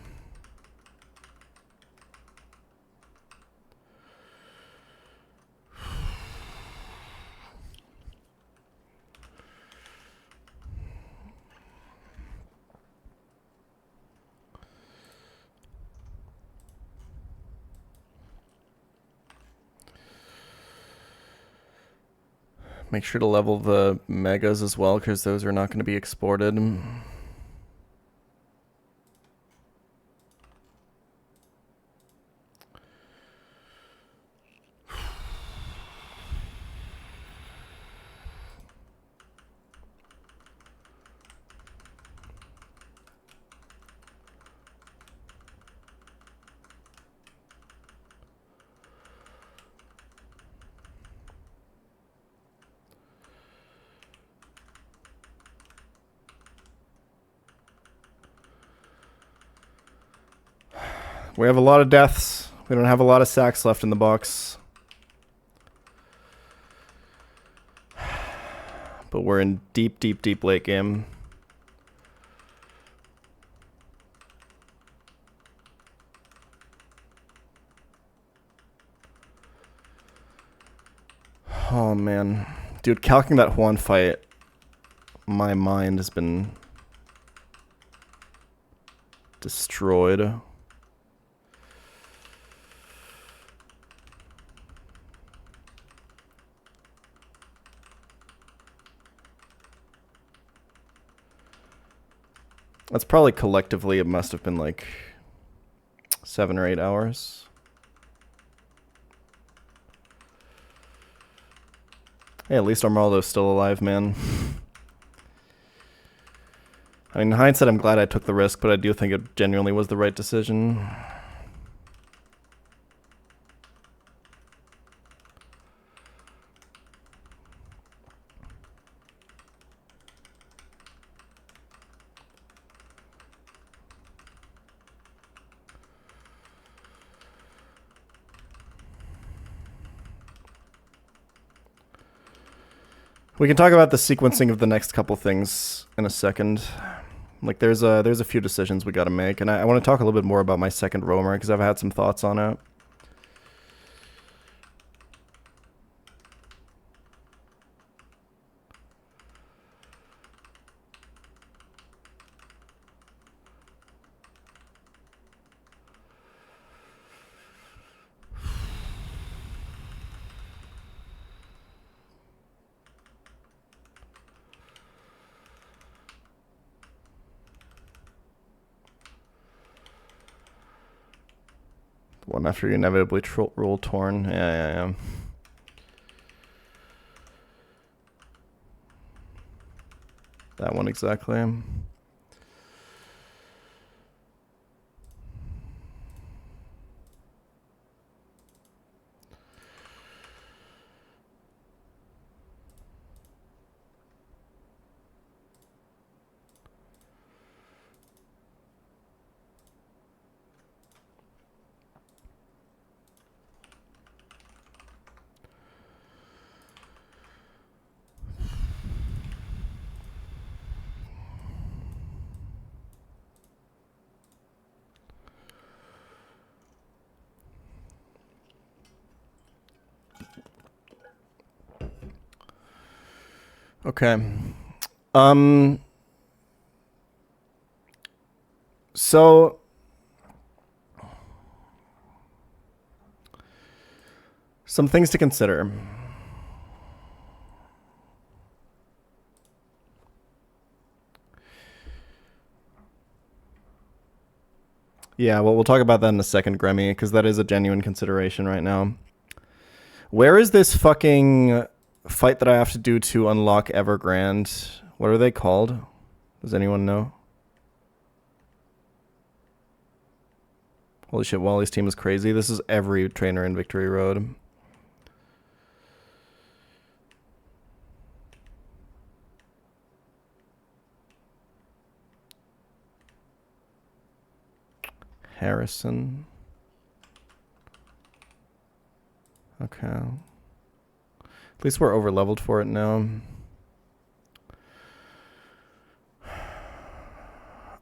Make sure to level the megas as well, because those are not going to be exported. We have a lot of deaths. We don't have a lot of sacks left in the box. But we're in deep, deep, deep late game. Oh, man. Dude, calcing that Juan fight, my mind has been destroyed. That's probably collectively, it must have been like 7 or 8 hours. Hey, at least Armaldo's still alive, man. I mean, in hindsight, I'm glad I took the risk, but I do think it genuinely was the right decision. We can talk about the sequencing of the next couple things in a second. Like, there's a few decisions we got to make, and I want to talk a little bit more about my second roamer because I've had some thoughts on it. One after you inevitably roll torn. Yeah. That one exactly. Okay. So some things to consider. Yeah, well, we'll talk about that in a second, Grammy, because that is a genuine consideration right now. Where is this fucking fight that I have to do to unlock Evergrande? What are they called? Does anyone know? Holy shit, Wally's team is crazy. This is every trainer in Victory Road. Harrison. Okay. At least we're over-leveled for it now.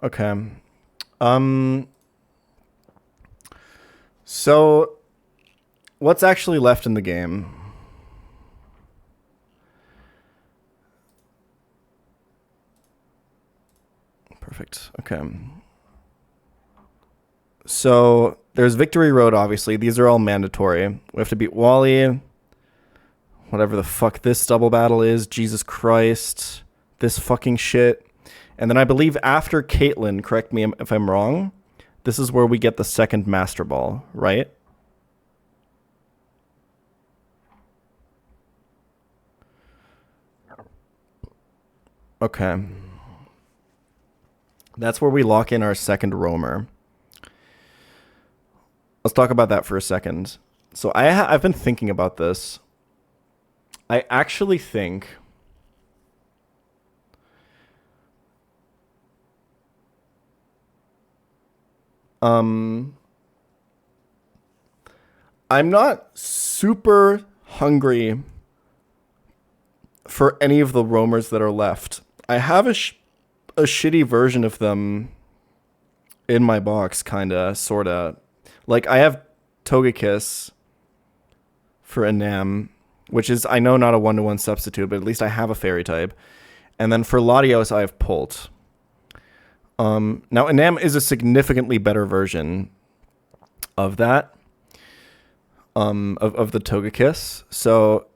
Okay. So what's actually left in the game? Perfect. Okay. So there's Victory Road, obviously. These are all mandatory. We have to beat Wally. Whatever the fuck this double battle is. Jesus Christ. This fucking shit. And then I believe after Caitlyn, correct me if I'm wrong, this is where we get the second Master Ball, right? Okay. That's where we lock in our second roamer. Let's talk about that for a second. So I've been thinking about this. I actually think I'm not super hungry for any of the roamers that are left. I have a shitty version of them in my box, kinda, sorta. Like, I have Togekiss for Anam, which is, I know, not a 1-to-1 substitute, but at least I have a fairy type. And then for Latios, I have Polt. Now, Enam is a significantly better version of that, of the Togekiss. So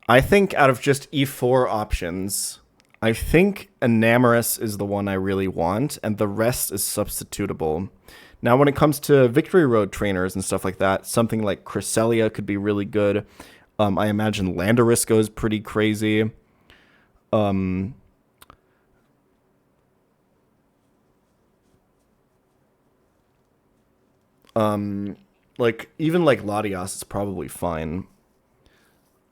I think out of just E4 options, I think Enamorous is the one I really want, and the rest is substitutable. Now, when it comes to Victory Road trainers and stuff like that, something like Cresselia could be really good. I imagine Landorisko is pretty crazy. Like, even like Latios is probably fine.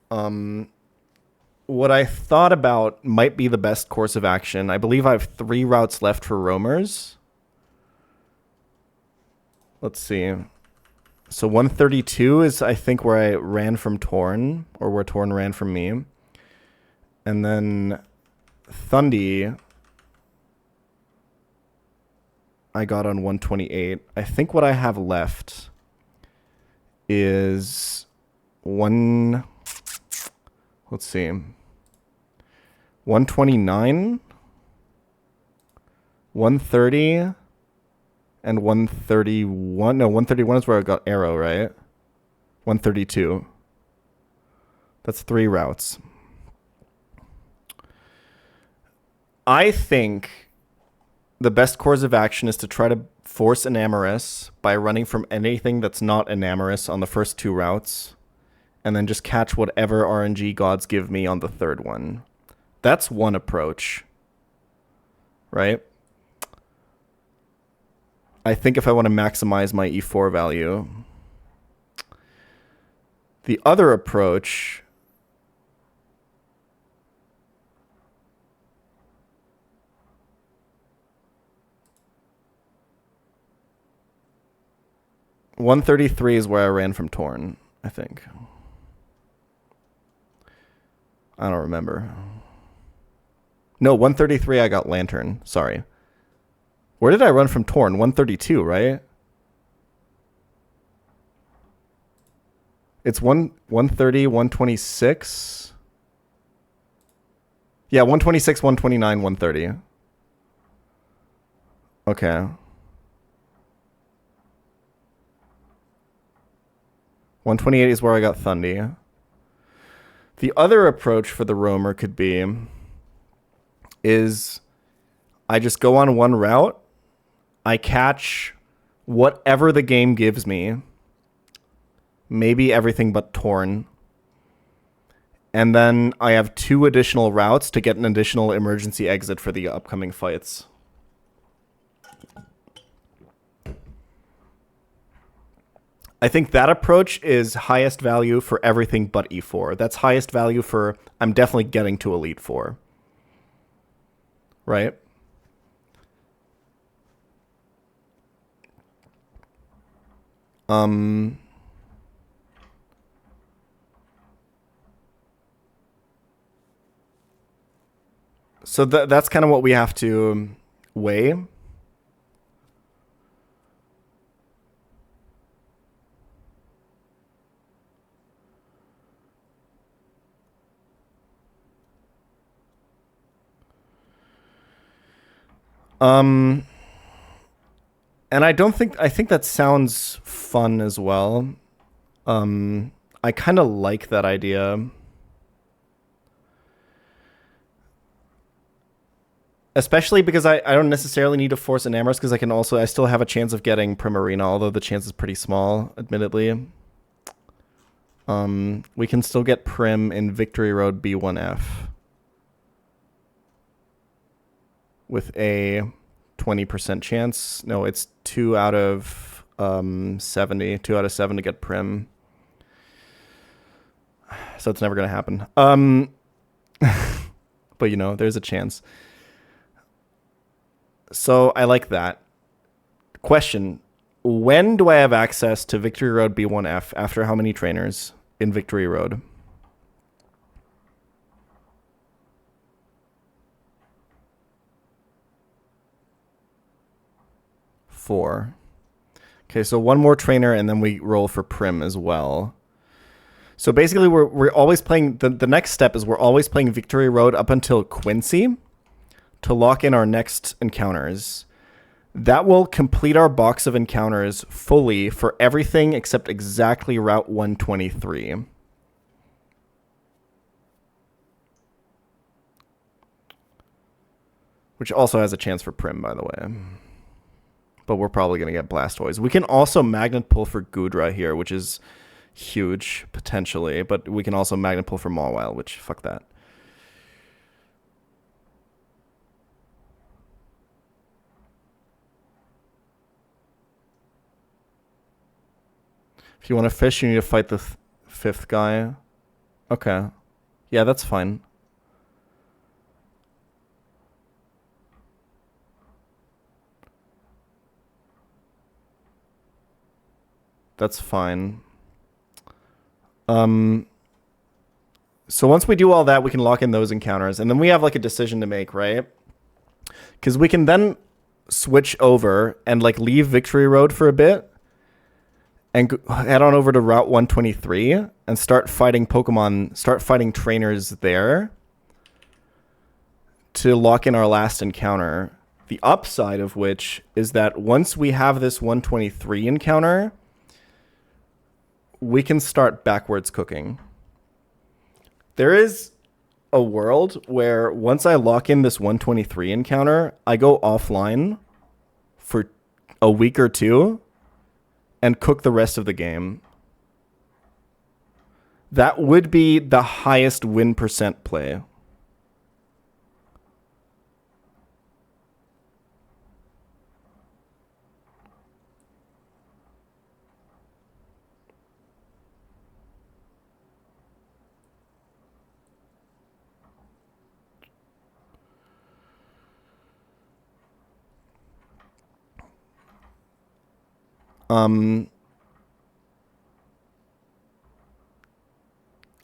What I thought about might be the best course of action. I believe I have 3 routes left for roamers. Let's see. So 132 is, I think, where I ran from Torn, or where Torn ran from me. And then Thundy, I got on 128. I think what I have left is let's see, 129, 130, and 131. No, 131 is where I got Arrow, right? 132. That's 3 routes. I think the best course of action is to try to force Enamorous by running from anything that's not Enamorous on the first 2 routes, and then just catch whatever RNG gods give me on the 3rd one. That's one approach, right? I think if I want to maximize my E4 value. The other approach... $133 is where I ran from Torn, I think. I don't remember. No, 133 I got Lantern. Sorry. Where did I run from Torn? 132, right? It's 130, 126. Yeah, 126, 129, 130. Okay. 128 is where I got Thundy. The other approach for the roamer could be is I just go on one route, I catch whatever the game gives me, maybe everything but Torn, and then I have 2 additional routes to get an additional emergency exit for the upcoming fights. I think that approach is highest value for everything but E4. That's highest value for I'm definitely getting to Elite 4. Right? So that's kind of what we have to weigh. And I think that sounds fun as well. I kind of like that idea. Especially because I don't necessarily need to force Enamorous, because I still have a chance of getting Primarina, although the chance is pretty small, admittedly. We can still get Prim in Victory Road B1F. With a 20% chance. No, it's 2 out of 70. 2 out of 7 to get Prim. So it's never going to happen. But, you know, there's a chance. So I like that. Question. When do I have access to Victory Road B1F after how many trainers in Victory Road? 4. Okay, so 1 more trainer and then we roll for Prim as well. So basically, we're always playing. The next step is we're always playing Victory Road up until Quincy to lock in our next encounters. That will complete our box of encounters fully for everything except exactly Route 123. Which also has a chance for Prim, by the way. But we're probably going to get Blastoise. We can also Magnet Pull for Goodra here, which is huge, potentially. But we can also Magnet Pull for Mawile, which, fuck that. If you want to fish, you need to fight the fifth guy. Okay. Yeah, that's fine. That's fine. So once we do all that, we can lock in those encounters. And then we have like a decision to make, right? Because we can then switch over and like leave Victory Road for a bit and head on over to Route 123 and start fighting Pokemon, start fighting trainers there to lock in our last encounter. The upside of which is that once we have this 123 encounter, we can start backwards cooking. There is a world where once I lock in this 123 encounter, I go offline for a week or two and cook the rest of the game. That would be the highest win percent play.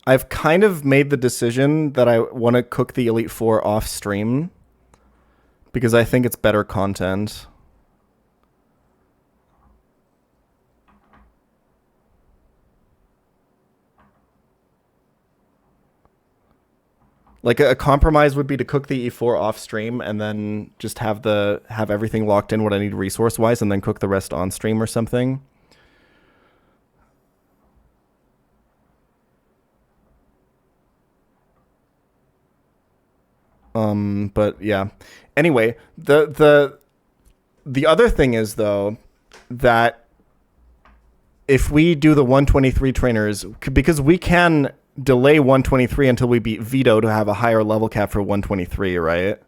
I've kind of made the decision that I want to cook the Elite Four off stream because I think it's better content. Like a compromise would be to cook the E4 off stream and then just have everything locked in what I need resource wise and then cook the rest on stream or something. But yeah. Anyway, the other thing is though that if we do the 123 trainers, because we can delay 123 until we beat Vito to have a higher level cap for 123, right?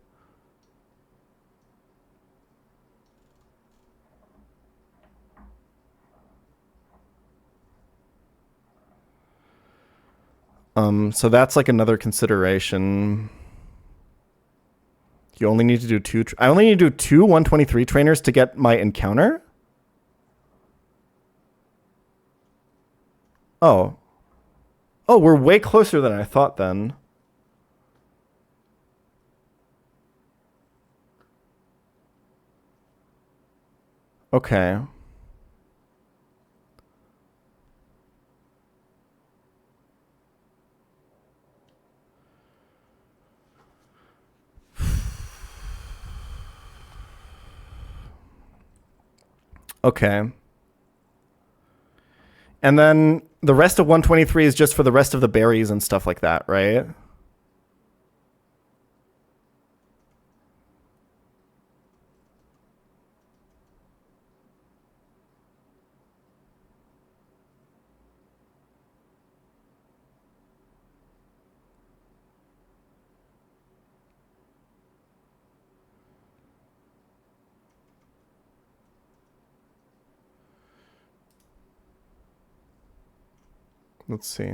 So that's like another consideration. You only need to do two. I only need to do two 123 trainers to get my encounter. Oh. Oh, we're way closer than I thought then. Okay. Okay. And then the rest of 123 is just for the rest of the berries and stuff like that, right? Let's see.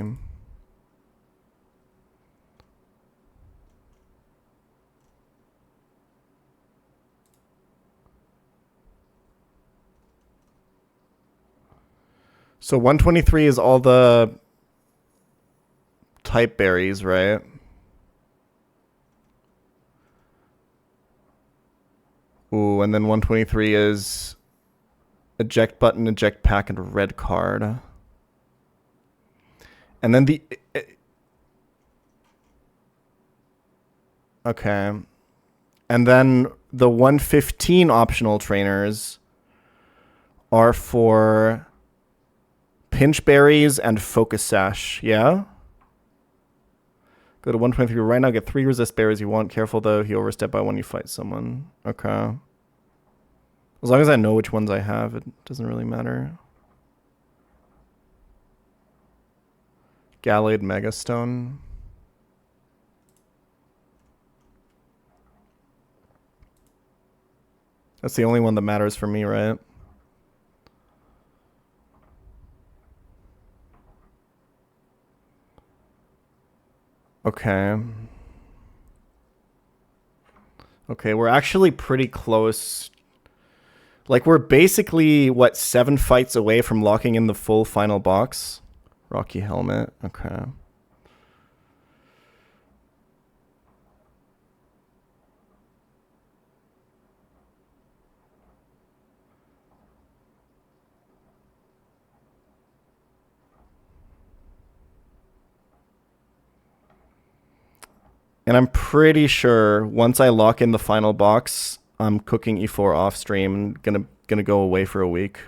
So 123 is all the type berries, right? Ooh, and then 123 is eject button, eject pack, and red card. And then the... Okay. And then the 115 optional trainers are for pinch berries and focus sash. Yeah? Go to 123 right now. Get 3 resist berries you want. Careful, though. He overstep by when you fight someone. Okay. As long as I know which ones I have, it doesn't really matter. Gallade Megastone. That's the only one that matters for me, right? Okay. Okay, we're actually pretty close. Like, we're basically, what, 7 fights away from locking in the full final box? Rocky Helmet, okay. And I'm pretty sure once I lock in the final box, I'm cooking E4 off stream and gonna go away for a week.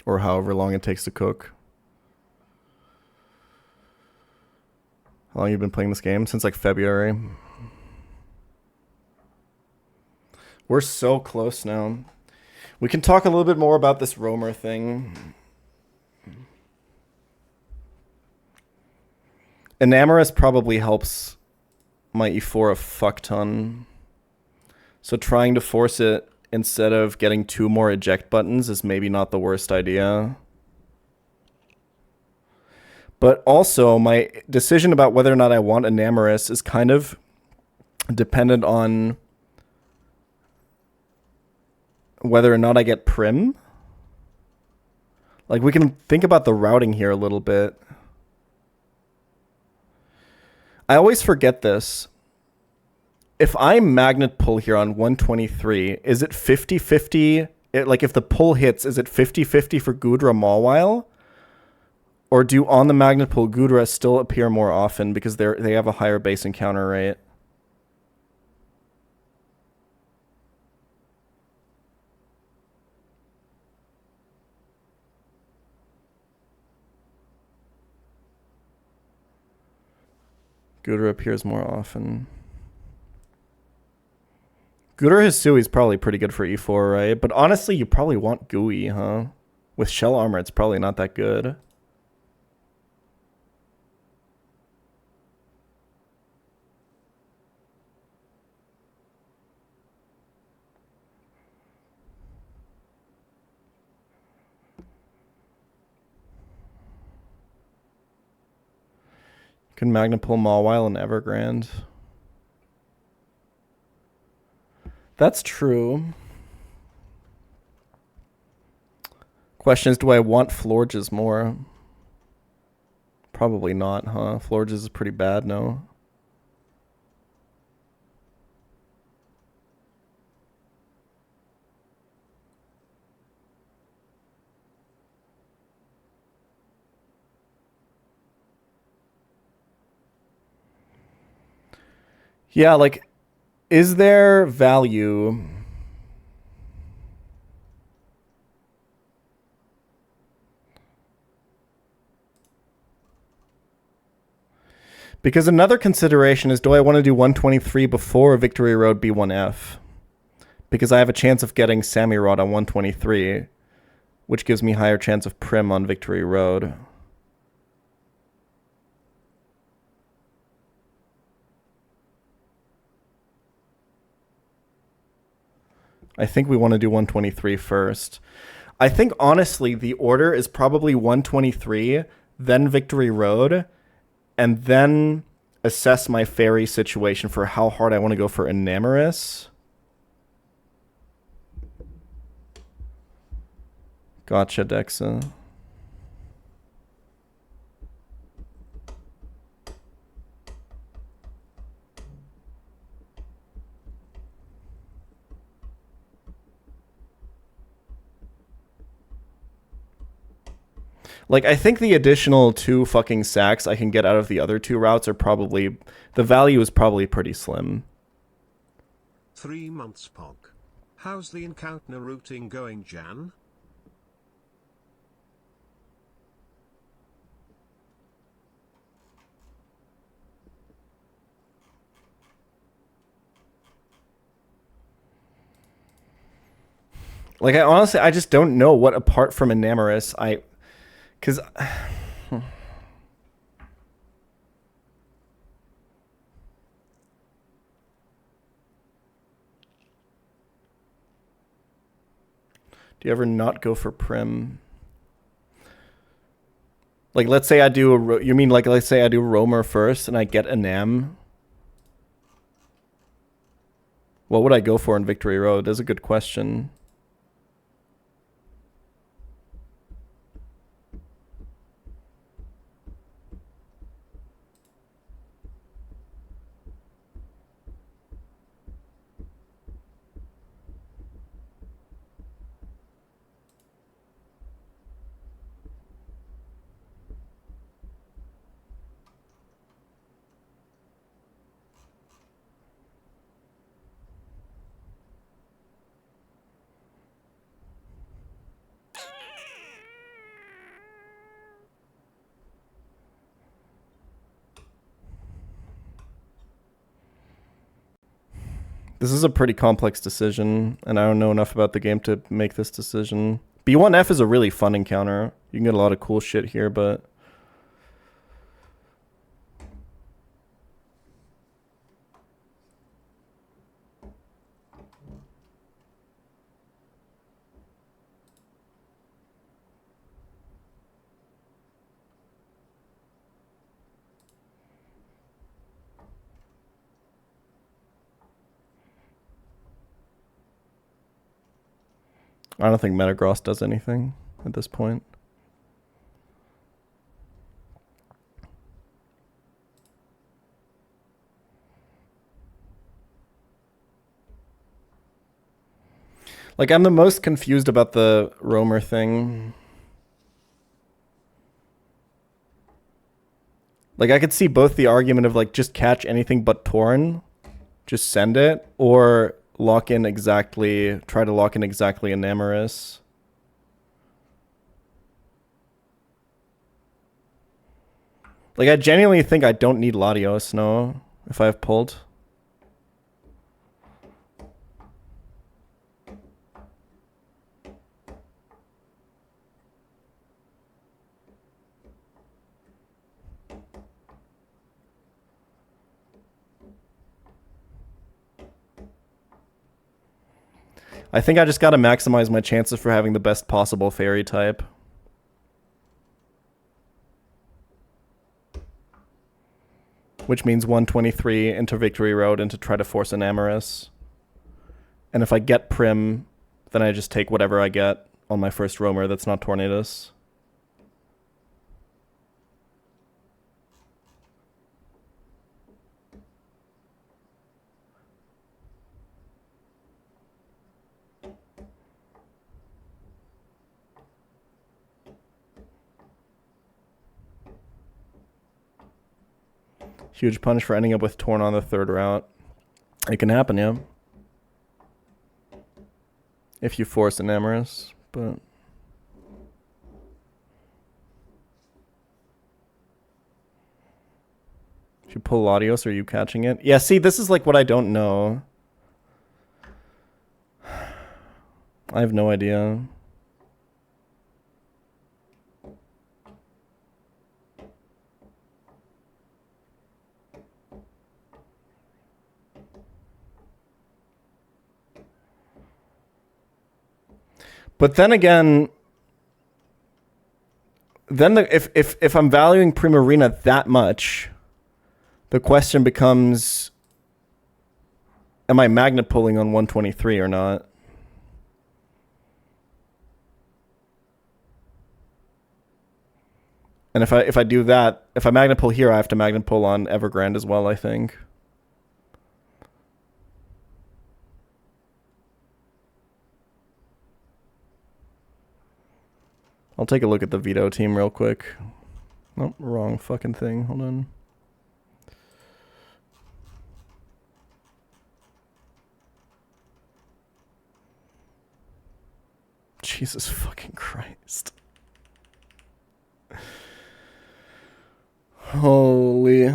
Or however long it takes to cook. How long have you been playing this game? Since like February. We're so close now. We can talk a little bit more about this roamer thing. Enamorous probably helps my E4 a fuck ton. So trying to force it instead of getting 2 more eject buttons is maybe not the worst idea. But also, my decision about whether or not I want Enamorous is kind of dependent on whether or not I get Prim. Like, we can think about the routing here a little bit. I always forget this. If I magnet pull here on 123, is it 50-50? Like, if the pull hits, is it 50-50 for Gudra Mawile? Or do on the magnet pull Gudra still appear more often because they have a higher base encounter rate? Gudra appears more often. Gudra Hisui is probably pretty good for E4, right? But honestly, you probably want Gui, huh? With shell armor, it's probably not that good. Can Magna pull Mawile and Evergrande? That's true. Question is, do I want Florges more? Probably not, huh? Florges is pretty bad, no? Yeah, like, is there value? Because another consideration is, do I want to do 123 before Victory Road B1F? Because I have a chance of getting Samurott on 123, which gives me higher chance of Prim on Victory Road. I think we want to do 123 first. I think, honestly, the order is probably 123, then Victory Road, and then assess my fairy situation for how hard I want to go for Enamorous. Gotcha, Dexa. Like, I think the additional 2 fucking sacks I can get out of the other 2 routes are probably... The value is probably pretty slim. 3 months Pog. How's the encounter routing going, Jan? Like, I honestly, I just don't know what, apart from Enamorous, Because... Do you ever not go for Prim? Like, let's say I do you mean like, let's say I do Roamer first and I get Enam? What would I go for in Victory Road? That's a good question. This is a pretty complex decision, and I don't know enough about the game to make this decision. B1F is a really fun encounter. You can get a lot of cool shit here, but... I don't think Metagross does anything at this point. Like, I'm the most confused about the Roamer thing. Like, I could see both the argument of, like, just catch anything but Torn, just send it, or lock in exactly, try to lock in exactly Enamorous. Like, I genuinely think I don't need Latios, no, if I have pulled. I think I just gotta maximize my chances for having the best possible fairy type. Which means 123 into Victory Road and to try to force Enamorous. And if I get Prim, then I just take whatever I get on my first Roamer that's not Tornadus. Huge punish for ending up with Torn on the third route. It can happen, yeah. If you force Enamorous, but... If you pull Latios, are you catching it? Yeah, see, this is like what I don't know. I have no idea. But then again, then if I'm valuing Primarina that much, the question becomes, am I magnet pulling on 123 or not? And if I do that, if I magnet pull here, I have to magnet pull on Evergrande as well, I think. I'll take a look at the veto team real quick. Nope, wrong fucking thing. Hold on. Jesus fucking Christ. Holy.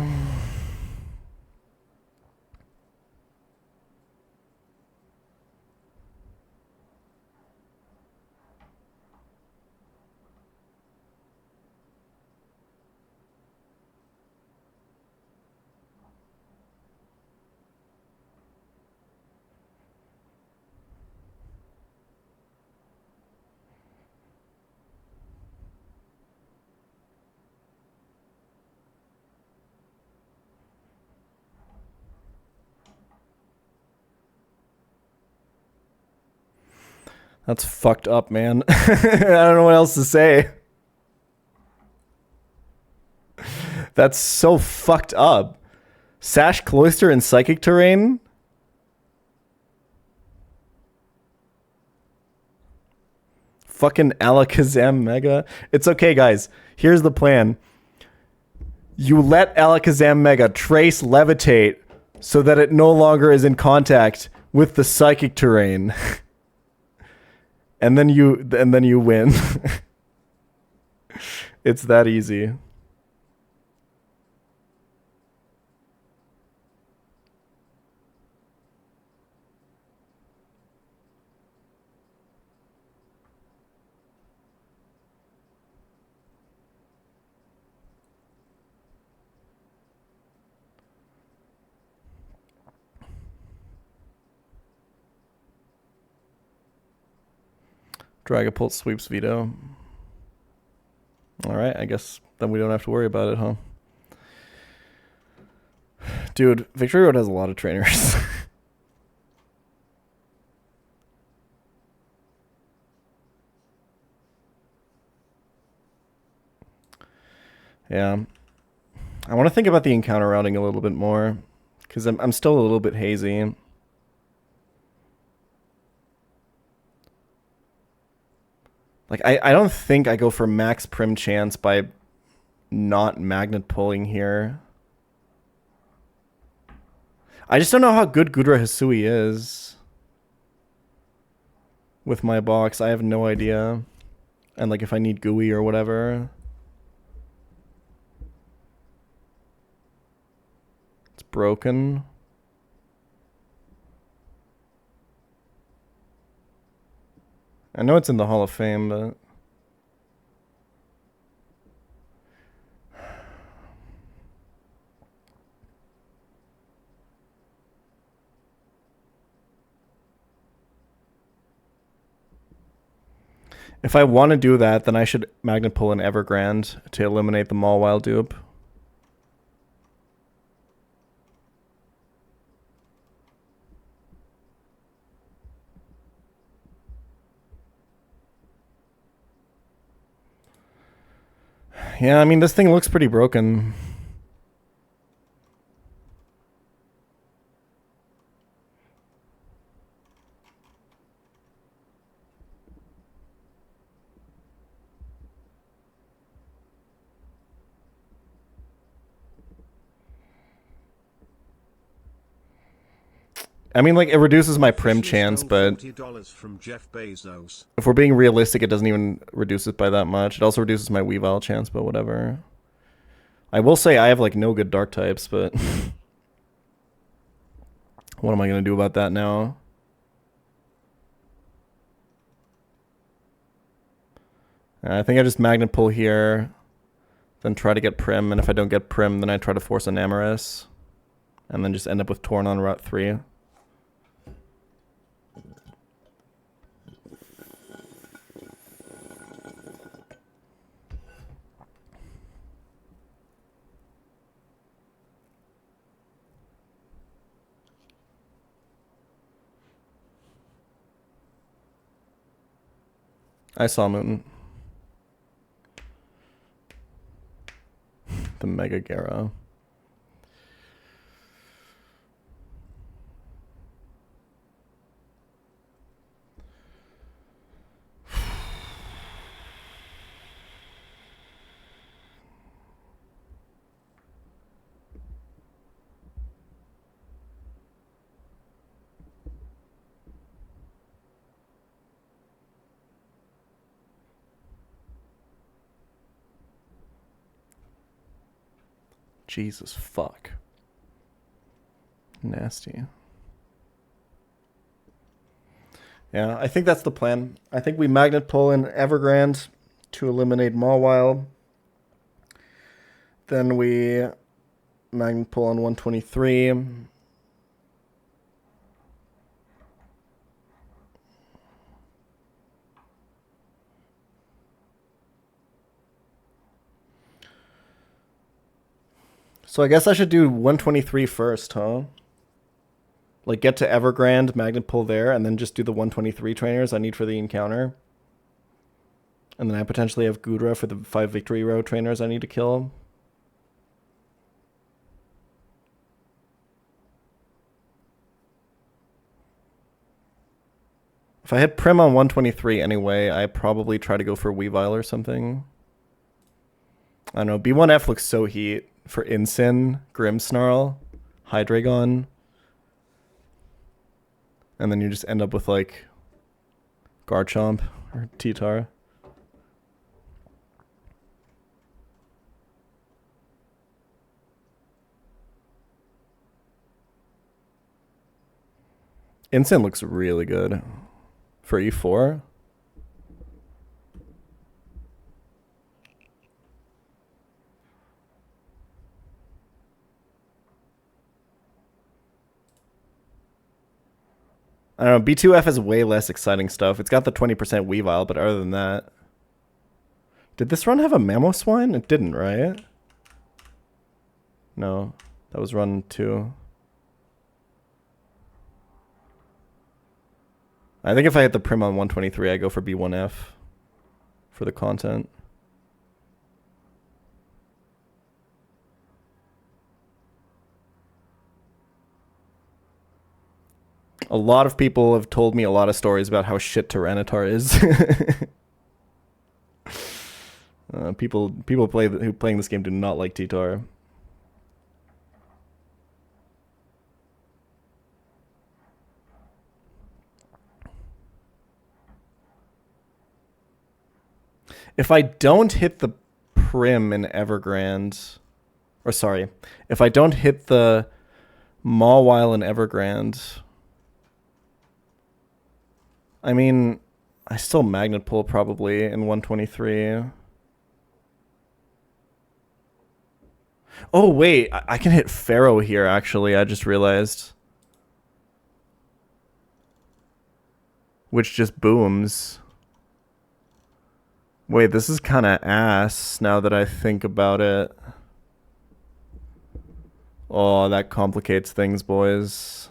That's fucked up, man. I don't know what else to say. That's so fucked up. Sash Cloister and Psychic Terrain? Fucking Alakazam Mega. It's okay, guys. Here's the plan. You let Alakazam Mega trace levitate so that it no longer is in contact with the Psychic Terrain. And then you win. It's that easy. Dragapult sweeps veto. Alright, I guess then we don't have to worry about it, huh? Dude, Victory Road has a lot of trainers. Yeah. I want to think about the encounter routing a little bit more, because I'm still a little bit hazy. Like, I don't think I go for max prim chance by not magnet pulling here. I just don't know how good Gudra Hisui is with my box. I have no idea. And, like, if I need GUI or whatever. It's broken. I know it's in the Hall of Fame, but... If I want to do that, then I should magnet pull an Evergrande to eliminate the Mawile dupe. Yeah, I mean, this thing looks pretty broken. I mean, like, it reduces my prim chance, but from Jeff Bezos. If we're being realistic, it doesn't even reduce it by that much. It also reduces my Weavile chance, but whatever. I will say I have, like, no good dark types, but... what am I going to do about that now? I think I just magnet pull here, then try to get prim, and if I don't get prim, then I try to force an Amoris, and then just end up with Torn on Route 3. I saw Mutant. Mega Gera. Jesus fuck. Nasty. Yeah, I think that's the plan. I think we magnet pull in Evergrande to eliminate Mawile. Then we magnet pull on 123. So I guess I should do 123 first, huh? Like get to Evergrande, magnet pull there, and then just do the 123 trainers I need for the encounter. And then I potentially have Gudra for the 5 Victory Row trainers I need to kill. If I hit Prim on 123 anyway, I probably try to go for Weavile or something. I don't know, B1F looks so heat for Incin, Grimmsnarl, Hydreigon. And then you just end up with like Garchomp or T-Tar. Incin looks really good for E4. I don't know, B2F has way less exciting stuff. It's got the 20% Weavile, but other than that... Did this run have a Mamoswine? It didn't, right? No, that was run 2. I think if I hit the Prim on 123, I go for B1F for the content. A lot of people have told me a lot of stories about how shit Tyranitar is. People who playing this game do not like T-Tar. If I don't hit the Prim in Evergrande, or sorry, if I don't hit the Mawile in Evergrande, I mean, I still magnet pull probably in 123. Oh, wait, I can hit Pharaoh here, actually, I just realized. Which just booms. Wait, this is kind of ass now that I think about it. Oh, that complicates things, boys.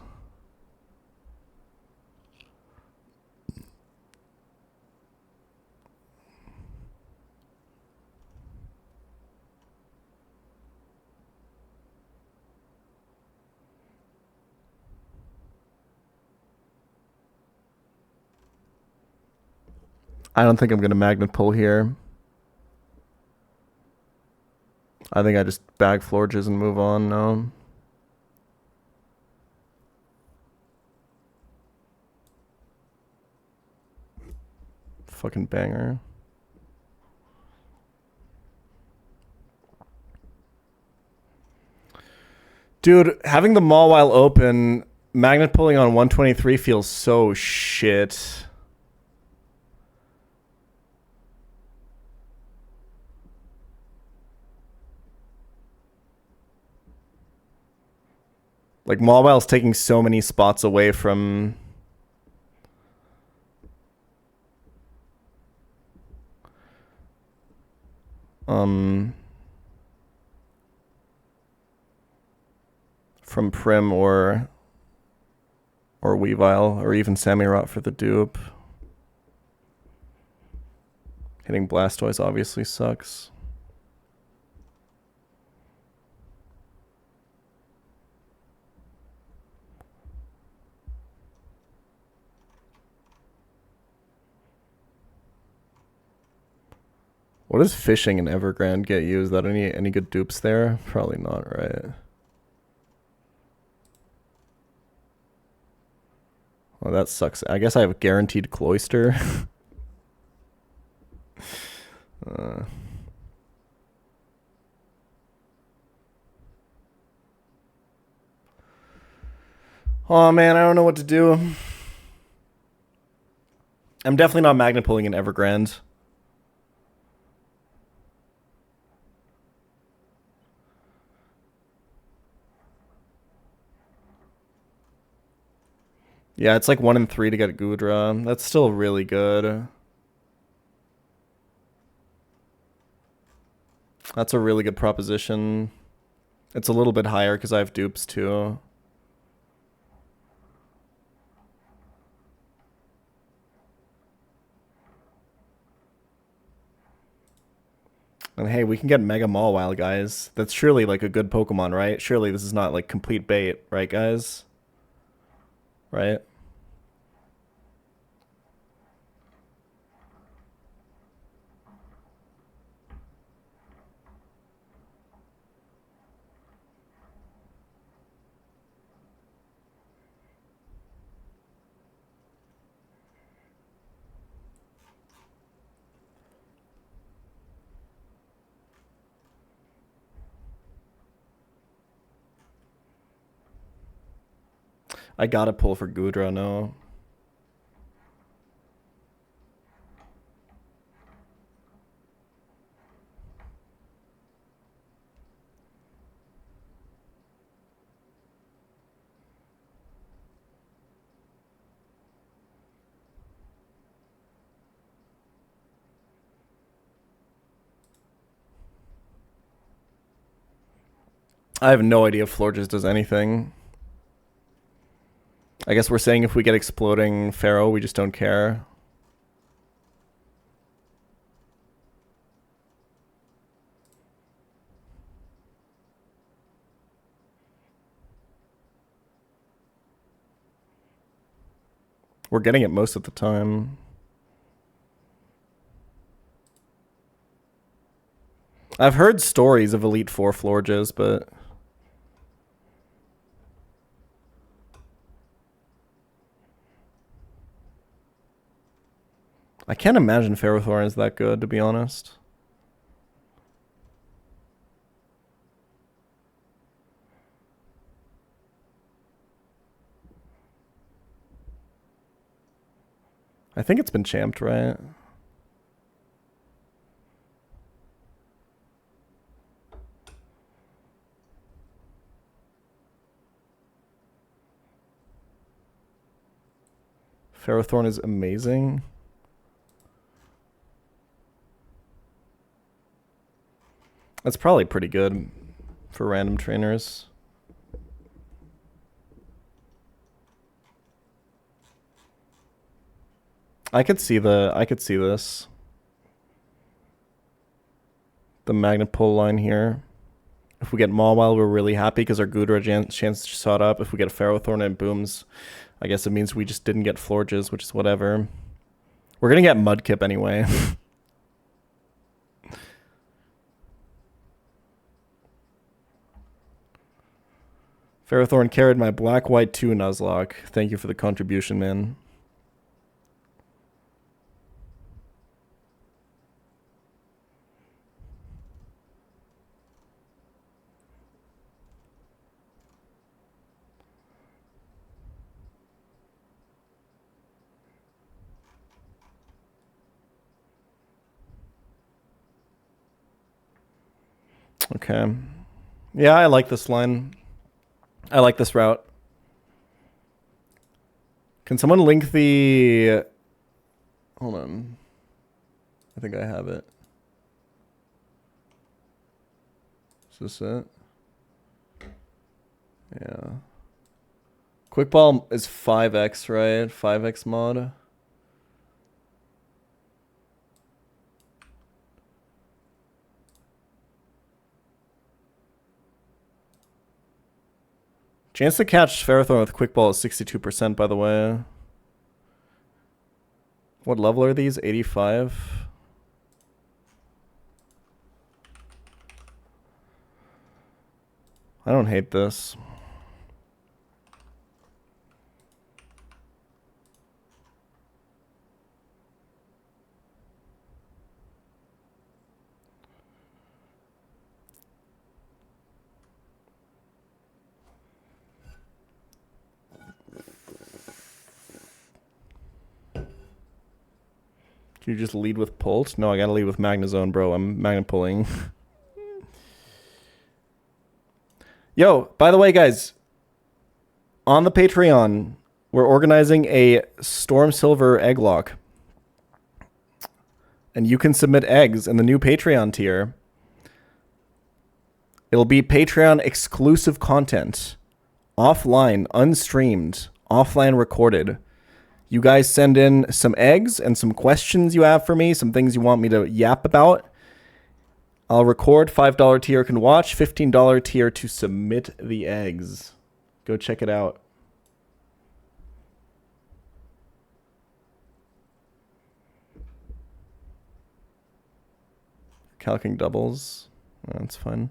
I don't think I'm going to magnet pull here. I think I just bag Florges and move on now. Fucking banger. Dude, having the Mawile open, magnet pulling on 123 feels so shit. Like, Mawile's taking so many spots away from... from Prim or Weavile, or even Samurott for the dupe. Hitting Blastoise obviously sucks. What does fishing in Evergrande get you? Is that any good dupes there? Probably not, right? Well, that sucks. I guess I have a guaranteed cloister. Oh man, I don't know what to do. I'm definitely not magnet pulling in Evergrande. Yeah, it's like 1 in 3 to get Gudra. That's still really good. That's a really good proposition. It's a little bit higher because I have dupes too. And hey, we can get Mega Mawile, guys. That's surely like a good Pokemon, right? Surely this is not like complete bait, right, guys? Right? I gotta pull for Gudra, no. I have no idea if Florges does anything. I guess we're saying if we get exploding Pharaoh, we just don't care. We're getting it most of the time. I've heard stories of Elite Four Florges, but I can't imagine Ferrothorn is that good, to be honest. I think it's been champed, right? Ferrothorn is amazing. That's probably pretty good for random trainers. I could see this. The magnet pull line here. If we get Mawile, we're really happy because our Gudra chance shot up. If we get a Ferrothorn and booms, I guess it means we just didn't get Florges, which is whatever. We're gonna get Mudkip anyway. Ferrothorn carried my Black-White 2 Nuzlocke. Thank you for the contribution, man. Okay. Yeah, I like this line. I like this route. Can someone link the... Hold on. I think I have it. Is this it? Yeah. Quick Ball is 5x, right? 5x mod. Chance to catch Ferrothorn with Quick Ball is 62%, by the way. What level are these? 85? I don't hate this. Can you just lead with Pulse? No, I gotta lead with Magnezone, bro. I'm magnet pulling. Yo, by the way, guys, on the Patreon, we're organizing a Storm Silver egg lock. And you can submit eggs in the new Patreon tier. It'll be Patreon exclusive content. Offline, unstreamed, offline recorded. You guys send in some eggs and some questions you have for me, some things you want me to yap about. I'll record. $5 tier can watch. $15 tier to submit the eggs. Go check it out. Calcing doubles. That's fine.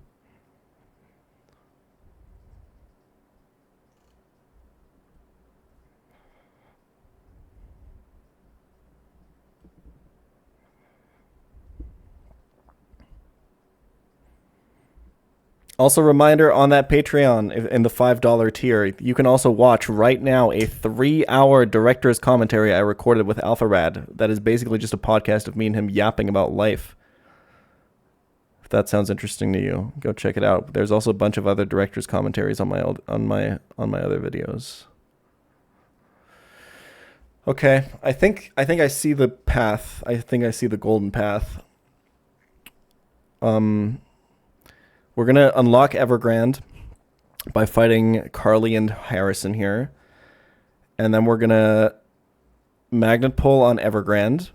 Also, reminder on that Patreon in the $5 tier, you can also watch right now a 3-hour director's commentary I recorded with AlphaRad. That is basically just a podcast of me and him yapping about life. If that sounds interesting to you, go check it out. There's also a bunch of other director's commentaries on my other videos. Okay, I think I see the path. I think I see the golden path. We're going to unlock Evergrande by fighting Carly and Harrison here. And then we're going to magnet pull on Evergrande.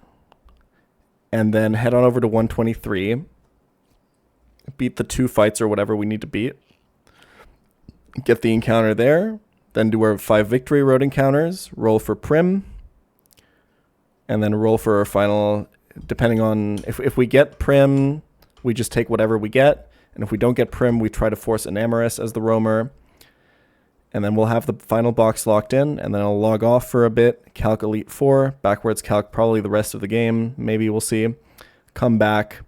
And then head on over to 123. Beat the 2 fights or whatever we need to beat. Get the encounter there. Then do our 5 victory road encounters. Roll for Prim. And then roll for our final, depending on, if we get Prim, we just take whatever we get. And if we don't get Prim, we try to force Enamorus as the roamer. And then we'll have the final box locked in. And then I'll log off for a bit. Calc Elite 4. Backwards calc probably the rest of the game. Maybe we'll see. Come back.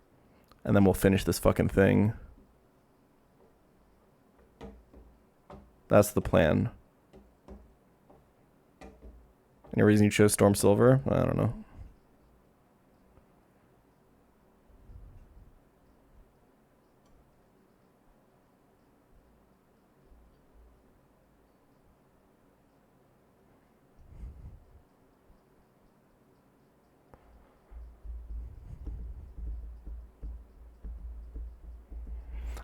And then we'll finish this fucking thing. That's the plan. Any reason you chose Storm Silver? I don't know.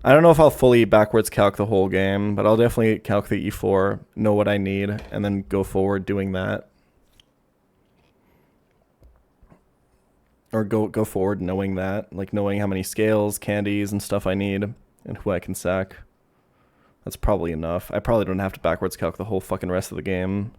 I don't know if I'll fully backwards calc the whole game, but I'll definitely calc the E4, know what I need, and then go forward doing that. Or go forward knowing that, like knowing how many scales, candies, and stuff I need, and who I can sack. That's probably enough. I probably don't have to backwards calc the whole fucking rest of the game.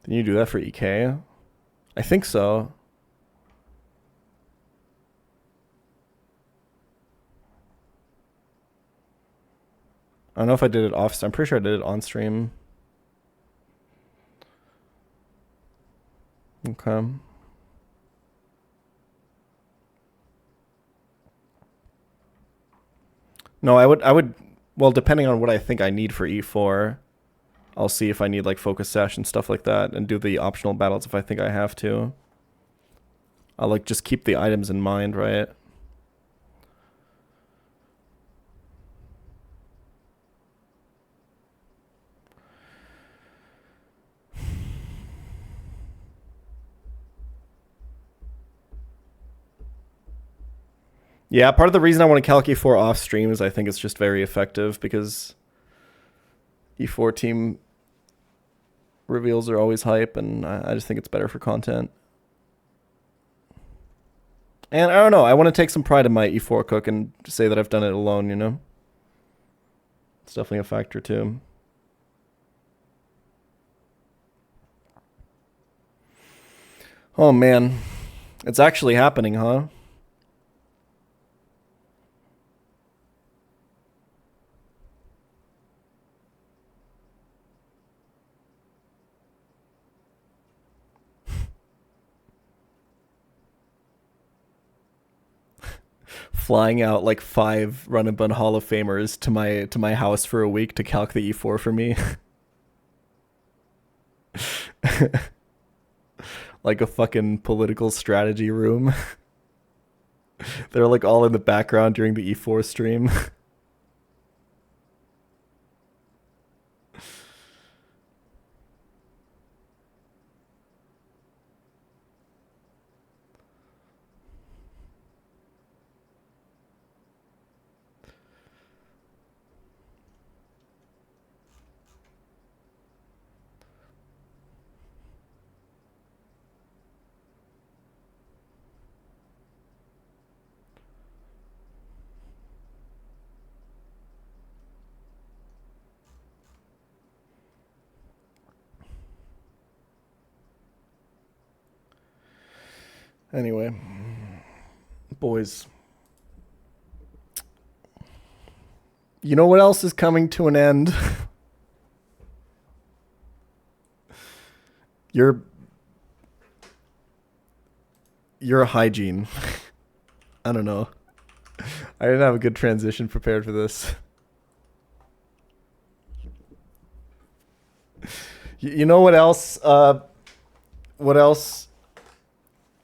Can you do that for EK? I think so. I don't know if I did it off. I'm pretty sure I did it on stream. Okay. No, I would, well, depending on what I think I need for E4, I'll see if I need like focus sash and stuff like that and do the optional battles if I think I have to. I'll like just keep the items in mind, right? Yeah, part of the reason I want to calc E4 off stream is I think it's just very effective because E4 team reveals are always hype, and I just think it's better for content. And I don't know, I want to take some pride in my E4 cook and say that I've done it alone, you know? It's definitely a factor too. Oh man, it's actually happening, huh? Flying out like 5 Run Bun Hall of Famers to my house for a week to calc the E4 for me. Like a fucking political strategy room. They're like all in the background during the E4 stream. Anyway, boys. You know what else is coming to an end? Your hygiene. I don't know. I didn't have a good transition prepared for this. You know what else? What else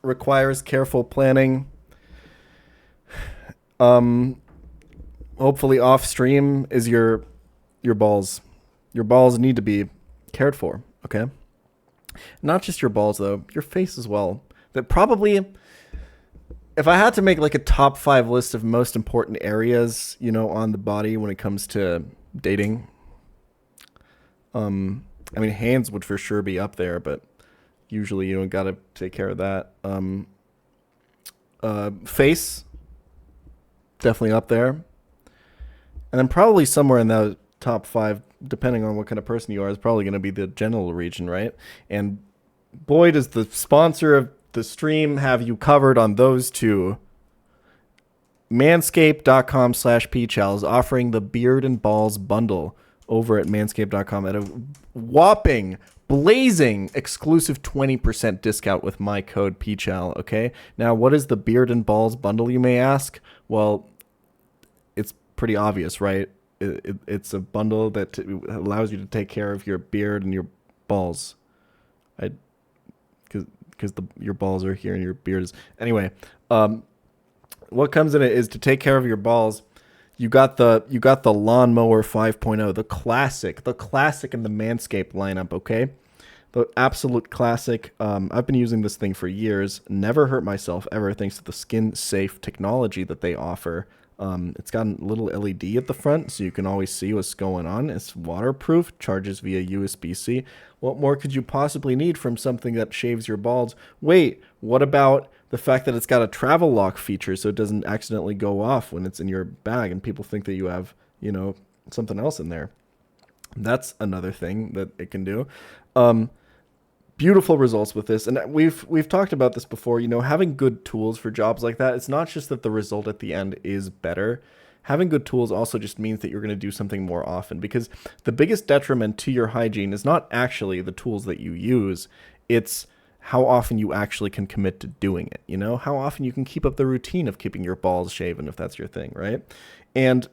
requires careful planning? Hopefully off stream is your balls. Your balls need to be cared for, okay? Not just your balls though, your face as well. That probably, if I had to make like a top 5 list of most important areas, you know, on the body when it comes to dating, I mean, hands would for sure be up there, but usually you don't gotta take care of that. Face, definitely up there. And then probably somewhere in that top 5, depending on what kind of person you are, is probably going to be the genital region, right? And boy, does the sponsor of the stream have you covered on those two. Manscaped.com/pChal is offering the Beard and Balls bundle over at manscaped.com at a whopping, blazing exclusive 20% discount with my code pChal, okay? Now, what is the Beard and Balls bundle, you may ask? Well, it's pretty obvious, right? It's a bundle that allows you to take care of your beard and your balls. Because your balls are here and your beard is... Anyway, what comes in it is to take care of your balls. You got the Lawnmower 5.0, the classic in the Manscaped lineup, okay? The absolute classic. I've been using this thing for years. Never hurt myself ever thanks to the skin-safe technology that they offer. It's got a little LED at the front, so you can always see what's going on. It's waterproof, charges via USB-C. What more could you possibly need from something that shaves your balls? Wait, what about the fact that it's got a travel lock feature so it doesn't accidentally go off when it's in your bag and people think that you have, you know, something else in there? That's another thing that it can do. Beautiful results with this, and we've talked about this before. You know, having good tools for jobs like that, it's not just that the result at the end is better. Having good tools also just means that you're going to do something more often, because the biggest detriment to your hygiene is not actually the tools that you use, it's how often you actually can commit to doing it. You know, how often you can keep up the routine of keeping your balls shaven if that's your thing, right? And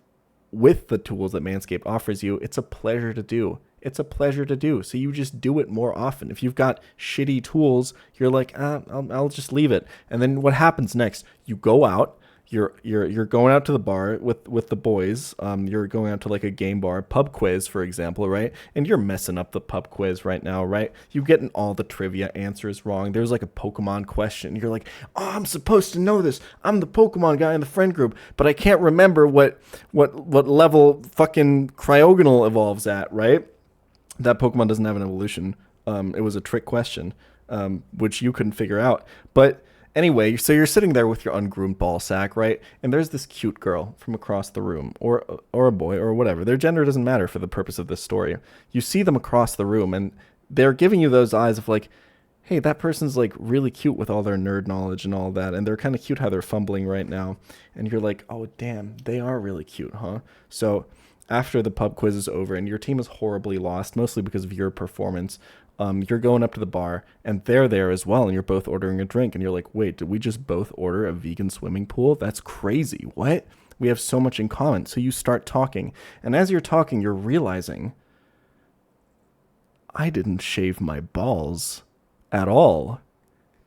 with the tools that Manscaped offers you, it's a pleasure to do. It's a pleasure to do. So you just do it more often. If you've got shitty tools, you're like, I'll just leave it. And then what happens next? You go out, You're going out to the bar with the boys. You're going out to like a game bar, pub quiz, for example, right? And you're messing up the pub quiz right now, right? You're getting all the trivia answers wrong. There's like a Pokemon question. You're like, oh, I'm supposed to know this. I'm the Pokemon guy in the friend group, but I can't remember what level fucking Cryogonal evolves at, right? That Pokemon doesn't have an evolution. It was a trick question, which you couldn't figure out, but. Anyway, so you're sitting there with your ungroomed ball sack, right? And there's this cute girl from across the room, or a boy, or whatever. Their gender doesn't matter for the purpose of this story. You see them across the room, and they're giving you those eyes of like, hey, that person's like really cute with all their nerd knowledge and all that, and they're kind of cute how they're fumbling right now. And you're like, oh, damn, they are really cute, huh? So after the pub quiz is over and your team is horribly lost, mostly because of your performance, you're going up to the bar and they're there as well, and you're both ordering a drink, and you're like, wait, did we just both order a vegan swimming pool? That's crazy. What? We have so much in common. So you start talking, and as you're talking, you're realizing I didn't shave my balls at all.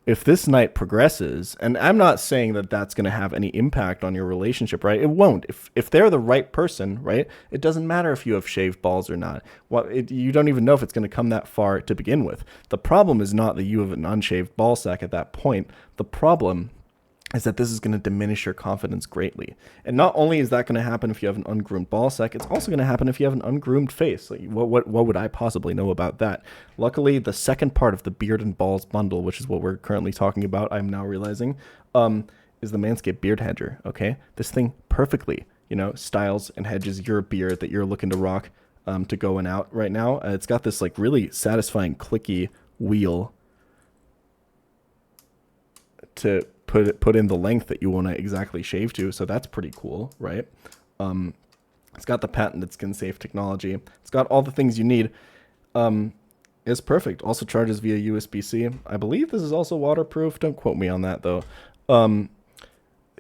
If this night progresses, and I'm not saying that that's going to have any impact on your relationship, right? It won't. If they're the right person, right? It doesn't matter if you have shaved balls or not. You don't even know if it's going to come that far to begin with. The problem is not that you have an unshaved ball sack at that point. The problem is that this is going to diminish your confidence greatly. And not only is that going to happen if you have an ungroomed ball sack, it's also going to happen if you have an ungroomed face. Like, what would I possibly know about that? Luckily, the second part of the beard and balls bundle, which is what we're currently talking about, I'm now realizing, is the Manscaped beard hedger, okay? This thing perfectly, styles and hedges your beard that you're looking to rock to going out right now. It's got this like really satisfying clicky wheel to put in the length that you want to exactly shave to, so that's pretty cool, right? It's got the patented skin safe technology. It's got all the things you need. It's perfect. Also charges via USB-C. I believe this is also waterproof. Don't quote me on that though.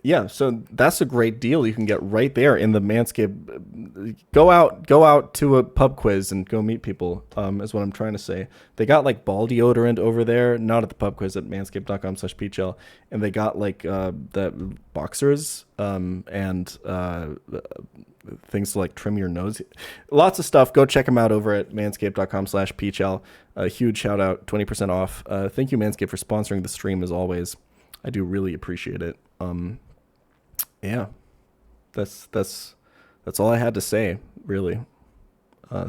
Yeah, so that's a great deal you can get right there in the Manscaped. Go out to a pub quiz and go meet people, is what I'm trying to say. They got like ball deodorant over there, not at the pub quiz, at manscaped.com/pChal. And they got like the boxers and things to like trim your nose. Lots of stuff. Go check them out over at manscaped.com/pChal. A huge shout out, 20% off. Thank you, Manscaped, for sponsoring the stream as always. I do really appreciate it. Yeah, that's all I had to say, really.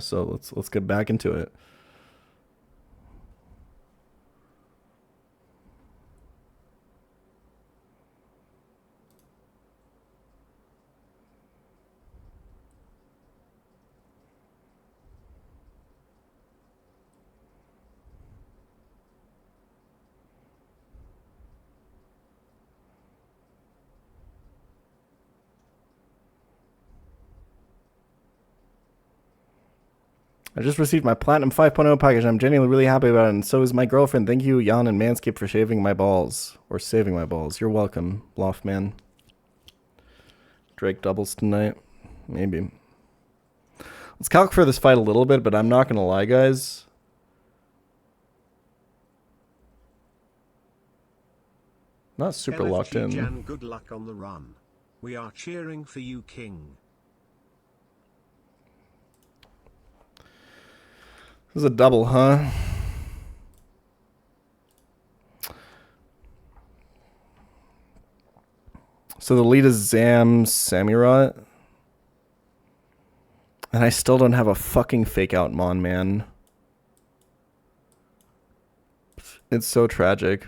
So let's get back into it. I just received my Platinum 5.0 package. I'm genuinely really happy about it, and so is my girlfriend. Thank you, Jan and Manscaped, for shaving my balls. Or saving my balls. You're welcome, Loftman. Drake doubles tonight. Maybe. Let's calc for this fight a little bit, but I'm not going to lie, guys. Not super LFG locked in. Jan, good luck on the run. We are cheering for you, King. This is a double, huh? So the lead is Zam Samurott. And I still don't have a fucking fake out Mon, man. It's so tragic.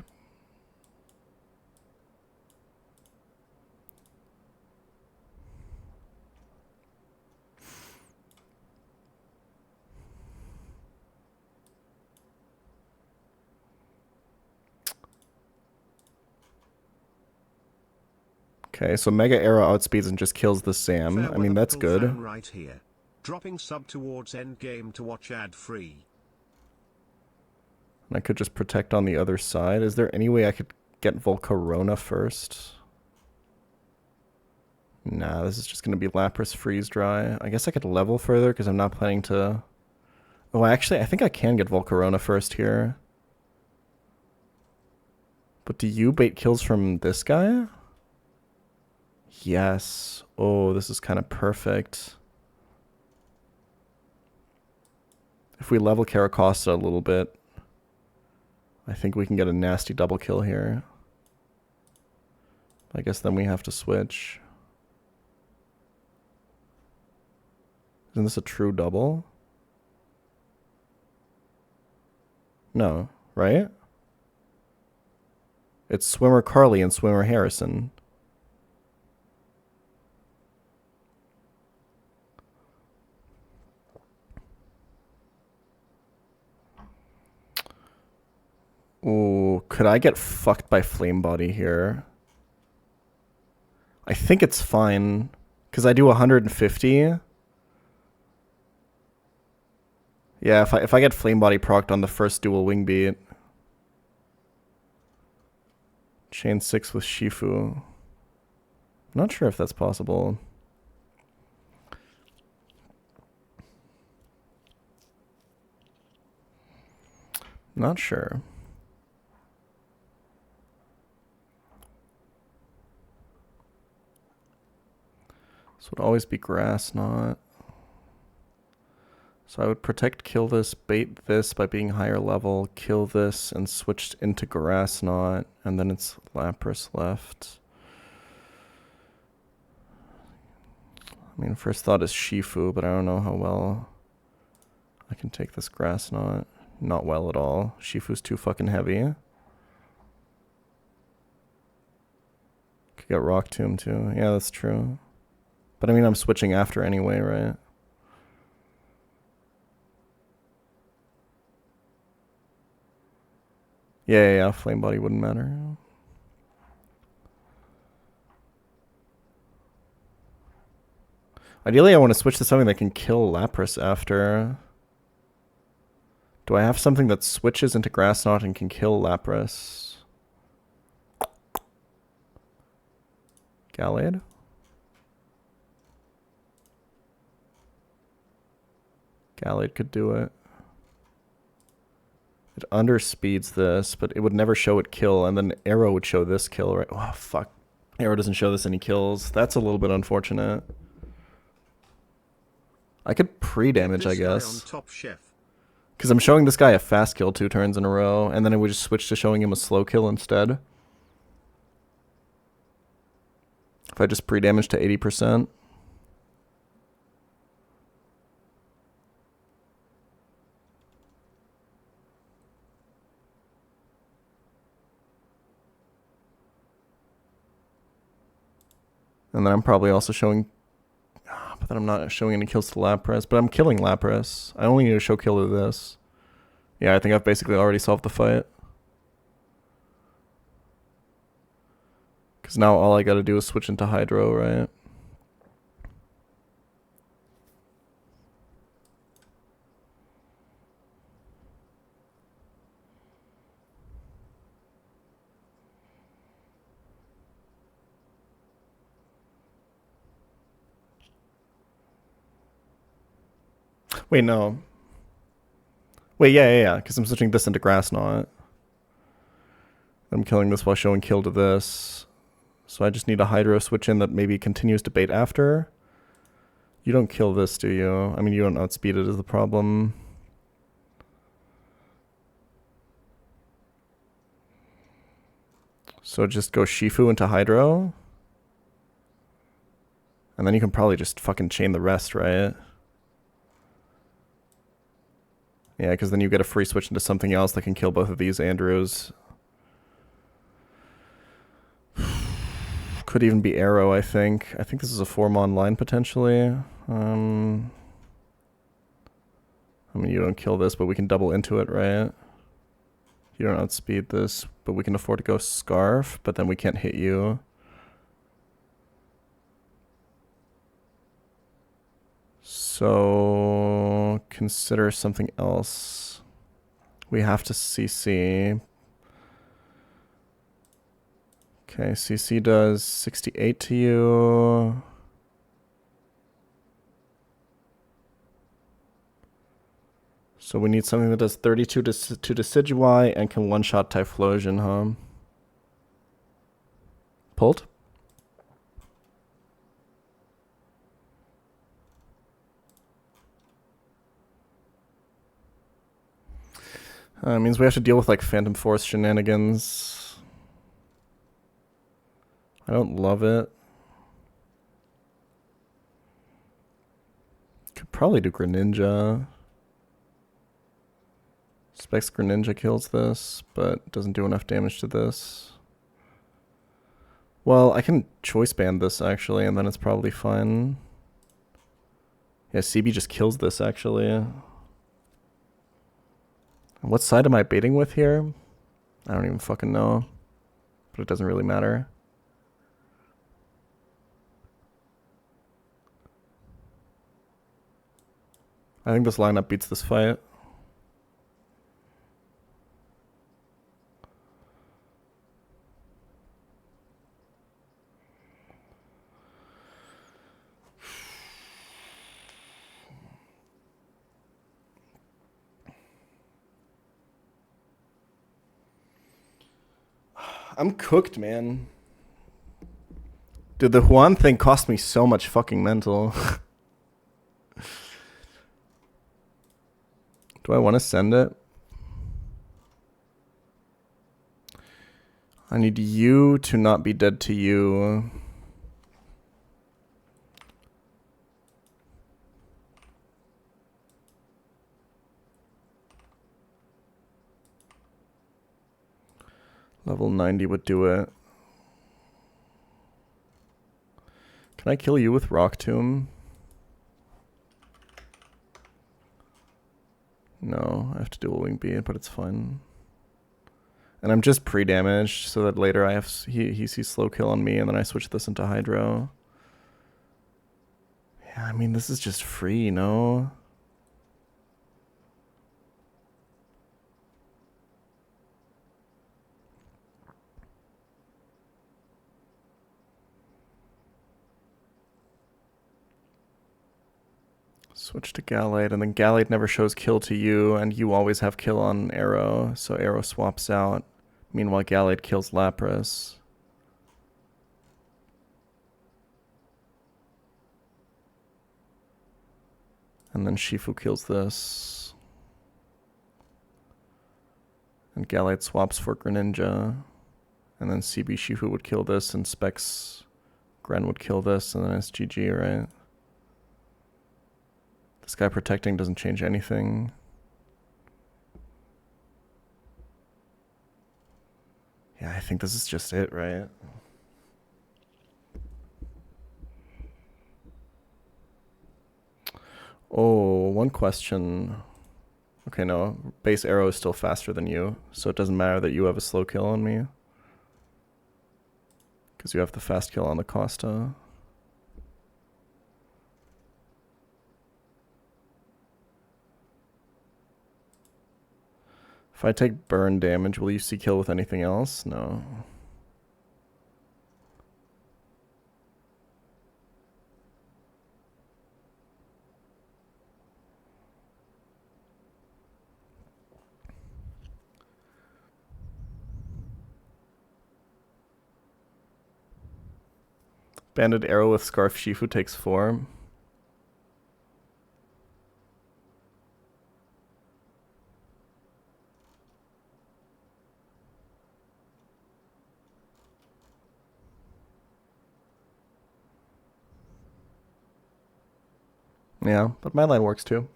Okay, so Mega Arrow outspeeds and just kills the Sam. I mean, that's good. Right here. Dropping sub towards endgame to watch ad-free. And I could just protect on the other side. Is there any way I could get Volcarona first? Nah, this is just going to be Lapras Freeze Dry. I guess I could level further because I'm not planning to... Oh, actually, I think I can get Volcarona first here. But do you bait kills from this guy? Yes. Oh, this is kind of perfect. If we level Caracosta a little bit, I think we can get a nasty double kill here. I guess then we have to switch. Isn't this a true double? No, right? It's Swimmer Carly and Swimmer Harrison. Ooh, could I get fucked by Flame Body here? I think it's fine, because I do 150. Yeah, if I get Flame Body procced on the first dual wing beat. Chain 6 with Shifu. I'm not sure if that's possible. Not sure. This would always be Grass Knot. So I would protect, kill this, bait this by being higher level, kill this, and switch into Grass Knot, and then it's Lapras left. I mean, first thought is Shifu, but I don't know how well I can take this Grass Knot. Not well at all. Shifu's too fucking heavy. Could get Rock Tomb too. Yeah, that's true. But I mean, I'm switching after anyway, right? Yeah, Flame Body wouldn't matter. Ideally, I want to switch to something that can kill Lapras after. Do I have something that switches into Grass Knot and can kill Lapras? Gallade? Gallade could do it. It underspeeds this, but it would never show it kill, and then Arrow would show this kill, right? Oh, fuck. Arrow doesn't show this any kills. That's a little bit unfortunate. I could pre-damage, I guess. Because I'm showing this guy a fast kill 2 turns in a row, and then I would just switch to showing him a slow kill instead. If I just pre-damage to 80%. And then I'm probably also showing... But then I'm not showing any kills to Lapras. But I'm killing Lapras. I only need to show kill to this. Yeah, I think I've basically already solved the fight. Because now all I gotta do is switch into Hydro, right? Wait, no. Wait, yeah, because I'm switching this into Grass Knot. I'm killing this while showing kill to this. So I just need a Hydro switch in that maybe continues to bait after. You don't kill this, do you? I mean, you don't outspeed it is the problem. So just go Shifu into Hydro. And then you can probably just fucking chain the rest, right? Yeah, because then you get a free switch into something else that can kill both of these Andrews. Could even be Arrow, I think. I think this is a 4-mon line, potentially. I mean, you don't kill this, but we can double into it, right? You don't outspeed this, but we can afford to go Scarf, but then we can't hit you. So consider something else. We have to CC. Okay, CC does 68 to you. So we need something that does 32 to Decidueye and can one-shot Typhlosion, huh? Pulled? It means we have to deal with like Phantom Force shenanigans. I don't love it. Could probably do Greninja. Specs Greninja kills this, but doesn't do enough damage to this. Well, I can choice band this actually, and then it's probably fine. Yeah, CB just kills this actually. What side am I baiting with here? I don't even fucking know, but it doesn't really matter. I think this lineup beats this fight. I'm cooked, man. Dude, the Juan thing cost me so much fucking mental. Do I want to send it? I need you to not be dead to you. Level 90 would do it. Can I kill you with Rock Tomb? No, I have to do a Wing Beat, but it's fine. And I'm just pre-damaged so that later I have he sees slow kill on me and then I switch this into Hydro. Yeah, I mean, this is just free, no? Switch to Gallade, and then Gallade never shows kill to you, and you always have kill on Arrow, so Arrow swaps out. Meanwhile, Gallade kills Lapras. And then Shifu kills this. And Gallade swaps for Greninja. And then CB Shifu would kill this, and Specs Gren would kill this, and then it's GG, right? This guy protecting doesn't change anything. Yeah, I think this is just it, right? Oh, one question. Okay, no. Base Arrow is still faster than you, so it doesn't matter that you have a slow kill on me. Because you have the fast kill on the Costa. If I take burn damage, will you see kill with anything else? No. Banded Arrow with Scarf Shifu takes 4. Yeah, but my line works too.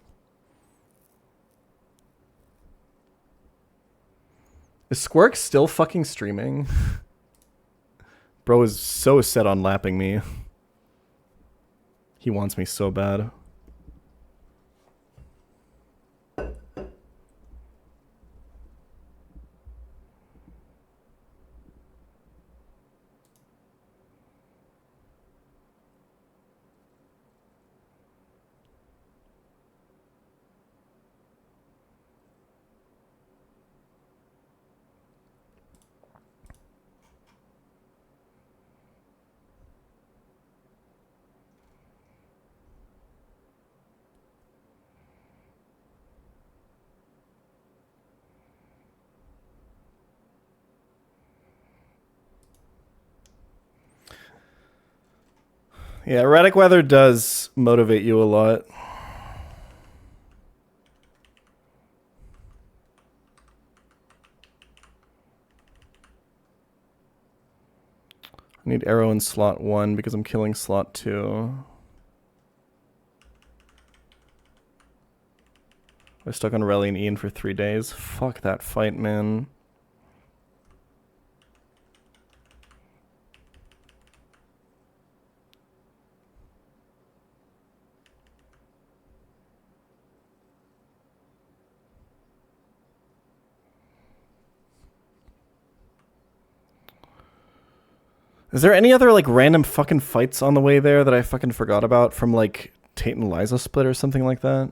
Is Squirk still fucking streaming? Bro is so set on lapping me. He wants me so bad. Yeah, erratic weather does motivate you a lot. I need arrow in slot 1 because I'm killing slot 2. I was stuck on Rally and Ian for 3 days. Fuck that fight, man. Is there any other, like, random fucking fights on the way there that I fucking forgot about from, like, Tate and Liza split or something like that?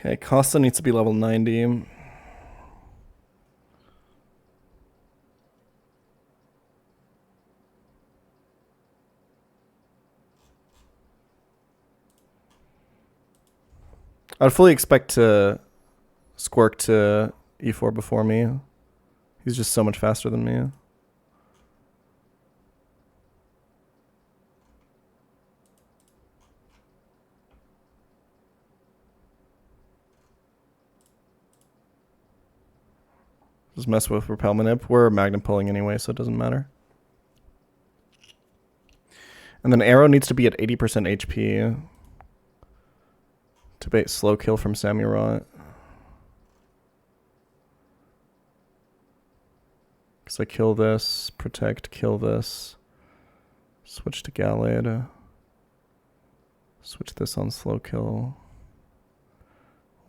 Okay, Costa needs to be level 90. I'd fully expect to Squirk to E4 before me. He's just so much faster than me. Just mess with Repel Manip. We're Magnum pulling anyway, so it doesn't matter. And then Arrow needs to be at 80% HP to bait slow kill from Samurott. Because I kill this, protect, kill this. Switch to Gallade. Switch this on slow kill.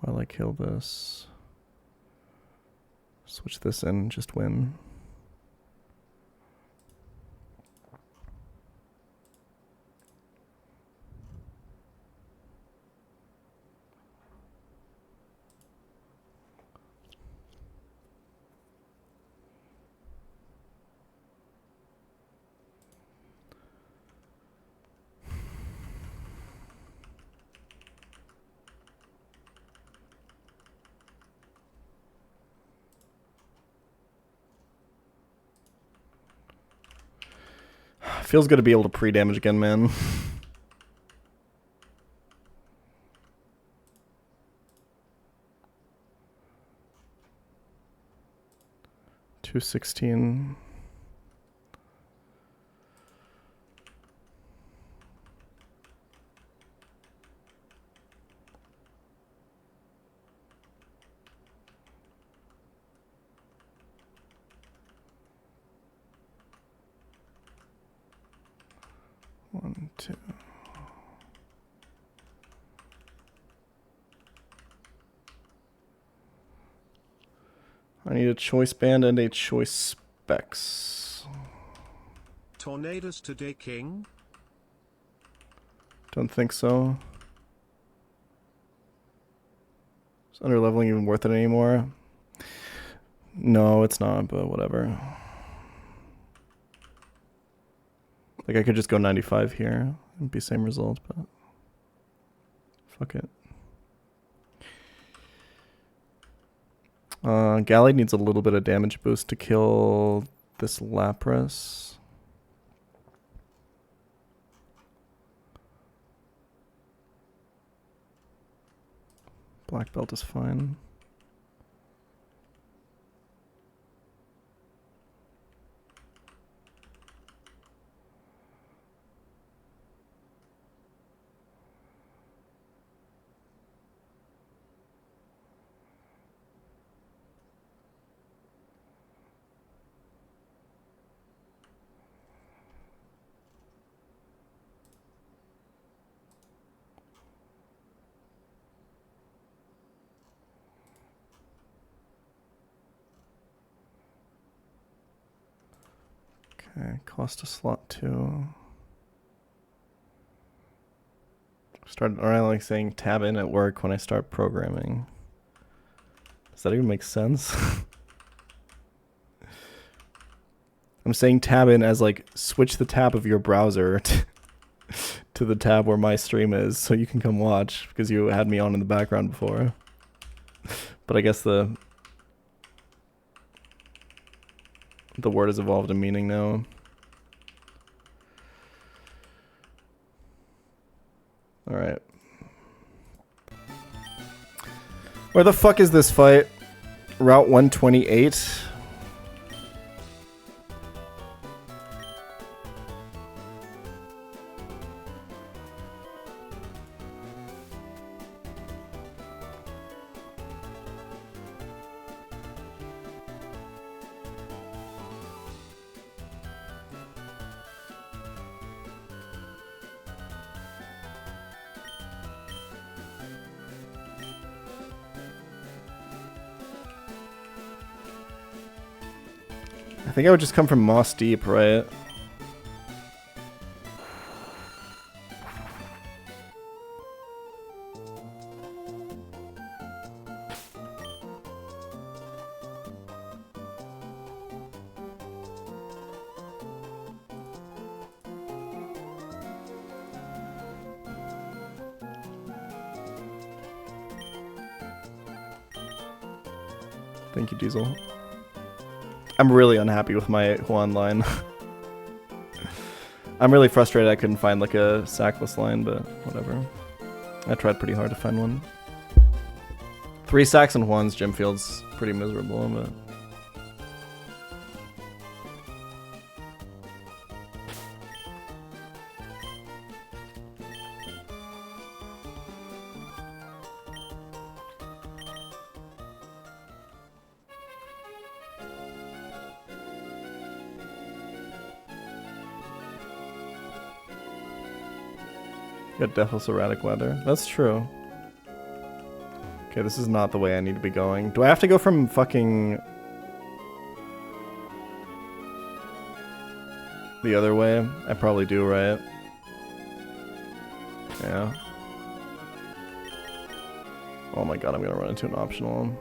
While I kill this. Switch this in, just win. Feels good to be able to pre-damage again, man. $216. One, two. I need a choice band and a choice specs. Tornadoes today, King? Don't think so. Is underleveling even worth it anymore? No, it's not, but whatever. Like, I could just go 95 here and be same result, but fuck it. Gallade needs a little bit of damage boost to kill this Lapras. Black belt is fine. Okay, cost a slot 2. I like saying tab in at work when I start programming. Does that even make sense? I'm saying tab in as like switch the tab of your browser to the tab where my stream is so you can come watch because you had me on in the background before. But I guess the word has evolved in meaning now. Alright. Where the fuck is this fight? Route 128? I think I would just come from Moss Deep, right? Thank you, Diesel. I'm really unhappy with my Huan line. I'm really frustrated I couldn't find like a sackless line, but whatever. I tried pretty hard to find one. 3 sacks and Juan's gym field's pretty miserable, but... Got deathless erratic weather. That's true. Okay, this is not the way I need to be going. Do I have to go from fucking... the other way? I probably do, right? Yeah. Oh my god, I'm gonna run into an optional.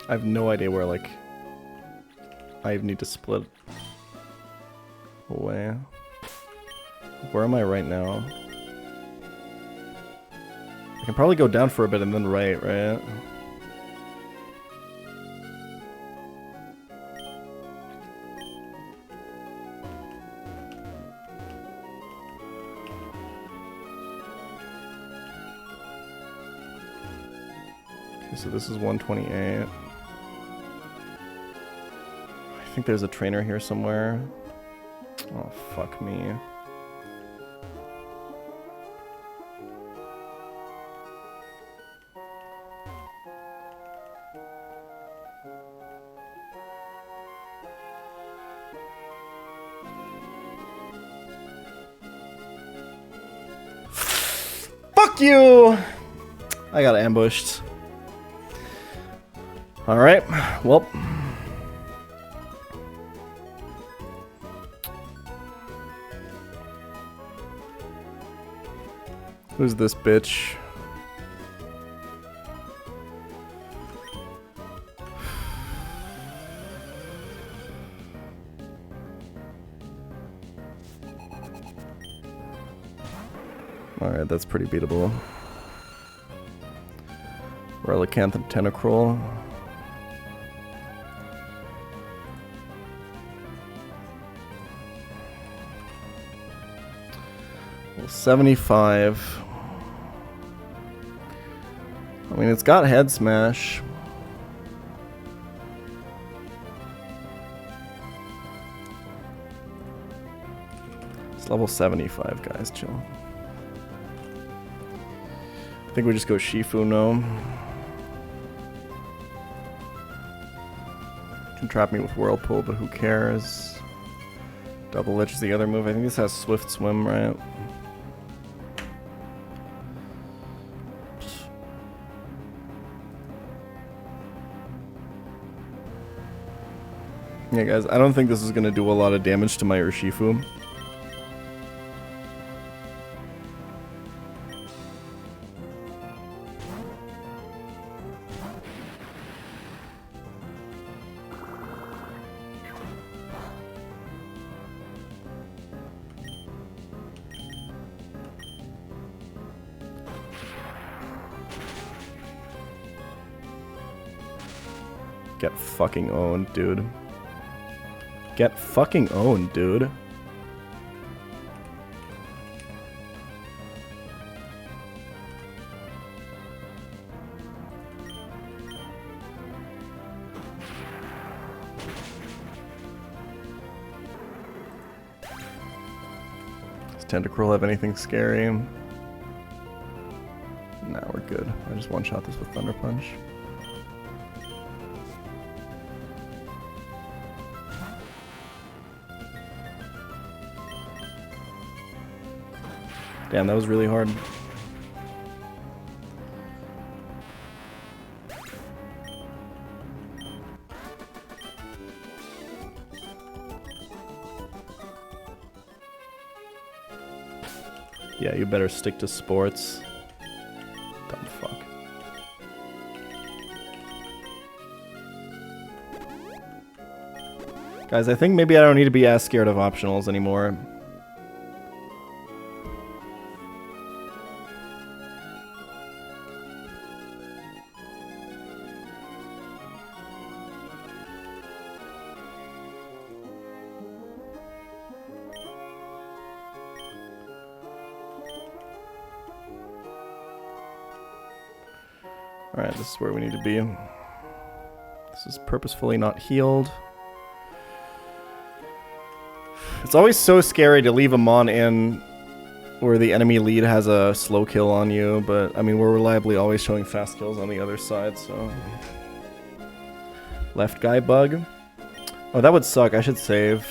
I have no idea where, like, I need to split away. Where am I right now? I can probably go down for a bit and then right? Okay, so this is 128. I think there's a trainer here somewhere. Oh, fuck me. Fuck you! I got ambushed. Alright, well. Who's this bitch? Alright, that's pretty beatable. Relicanth Tentacruel. Well, 75. I mean, it's got Head Smash. level 75, guys. Chill. I think we just go Shifu now. Can trap me with Whirlpool, but who cares? Double Lich is the other move. I think this has Swift Swim, right? Yeah, guys, I don't think this is going to do a lot of damage to my Urshifu. Get fucking owned, dude. Get fucking owned, dude. Does Tentacruel have anything scary? Nah, we're good. I just one-shot this with Thunder Punch. Damn, that was really hard. Yeah, you better stick to sports. Dumb fuck. Guys, I think maybe I don't need to be as scared of optionals anymore. Alright, this is where we need to be. This is purposefully not healed. It's always so scary to leave a Mon in where the enemy lead has a slow kill on you, but I mean, we're reliably always showing fast kills on the other side, so... Left guy bug. Oh, that would suck. I should save.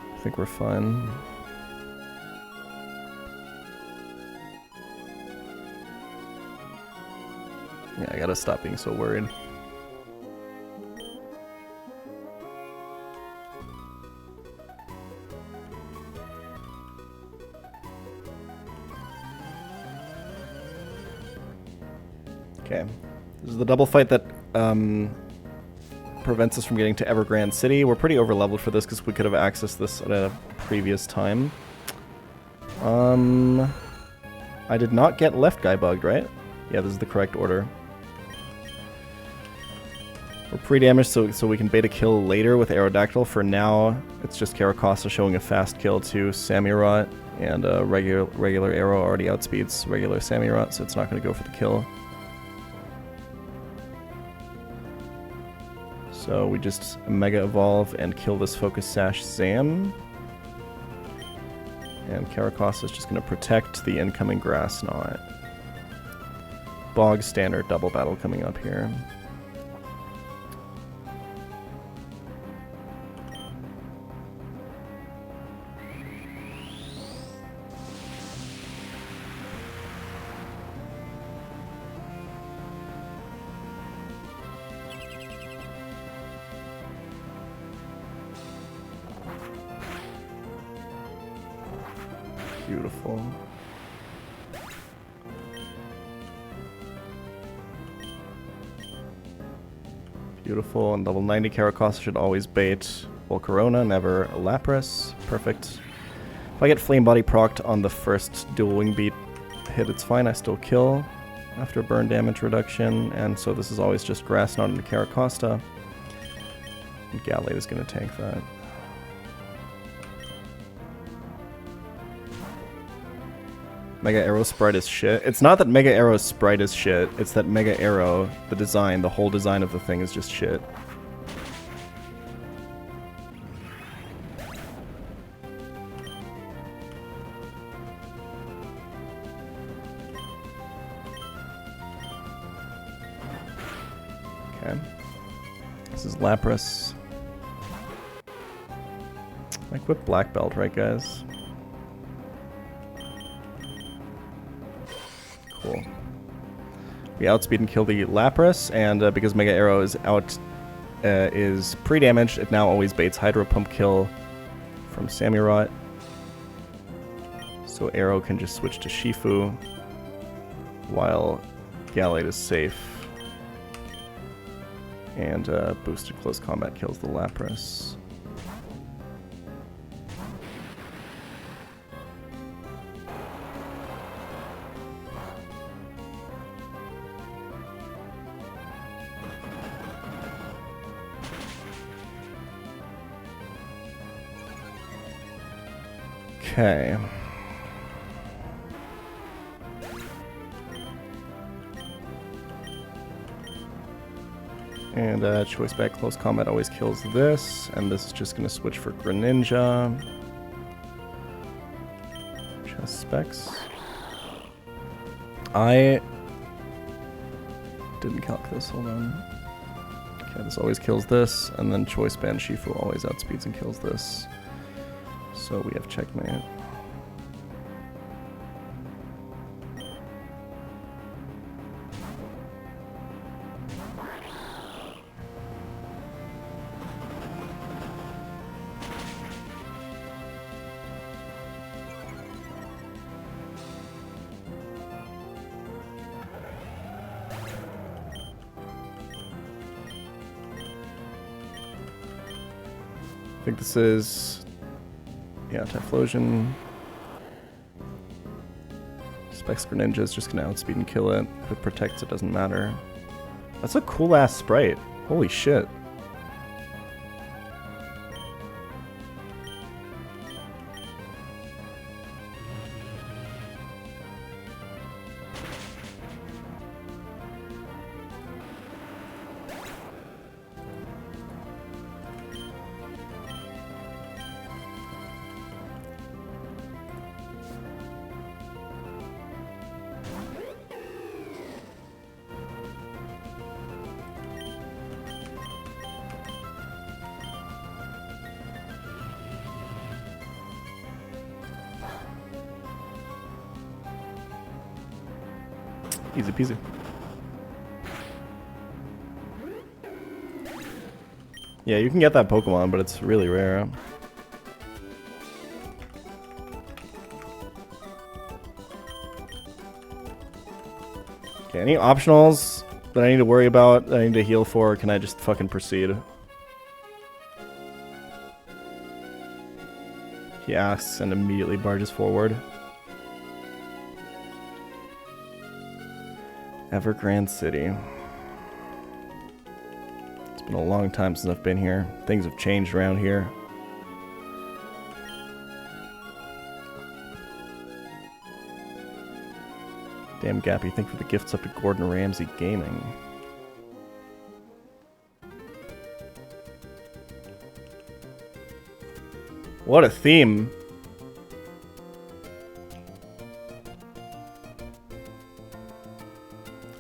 I think we're fine. Yeah, I gotta stop being so worried. Okay. This is the double fight that prevents us from getting to Evergrande City. We're pretty over-leveled for this because we could have accessed this at a previous time. I did not get left guy bugged, right? Yeah, this is the correct order. We're pre-damaged so we can bait a kill later with Aerodactyl. For now, it's just Caracasa showing a fast kill to Samurott, and regular arrow already outspeeds regular Samurott, so it's not going to go for the kill. So we just Mega Evolve and kill this Focus Sash Zam. And Caracasa is just going to protect the incoming Grass Knot. Bog Standard double battle coming up here. Beautiful. Beautiful, and level 90 Caracasa should always bait Volcarona, never Lapras. Perfect. If I get Flame Body procced on the first dual wing beat hit, it's fine. I still kill after burn damage reduction, and so this is always just grass, not into Caracosta. And Gallade is going to tank that. Mega Arrow sprite is shit. It's not that Mega Arrow's sprite is shit, it's that Mega Arrow, the design, the whole design of the thing is just shit. Okay. This is Lapras. I quit Black Belt, right guys? Cool. We outspeed and kill the Lapras, and because Mega Arrow is out, is pre-damaged, it now always baits Hydro Pump kill from Samurott. So Arrow can just switch to Shifu, while Gallade is safe. And boosted close combat kills the Lapras. Okay. And choice back close combat always kills this, and this is just going to switch for Greninja. Chest specs. I didn't calc this, hold on. Okay, this always kills this, and then choice band Shifu always outspeeds and kills this. So we have checkmate. I think this is, yeah, Typhlosion. Specs Greninja is just gonna outspeed and kill it. If it protects, it doesn't matter. That's a cool ass sprite. Holy shit. Easy peasy. Yeah, you can get that Pokemon, but it's really rare. Okay, any optionals that I need to worry about, that I need to heal for, or can I just fucking proceed? He asks and immediately barges forward. Evergrande City. It's been a long time since I've been here. Things have changed around here. Damn Gappy, thank you for the gifts up to Gordon Ramsay Gaming. What a theme.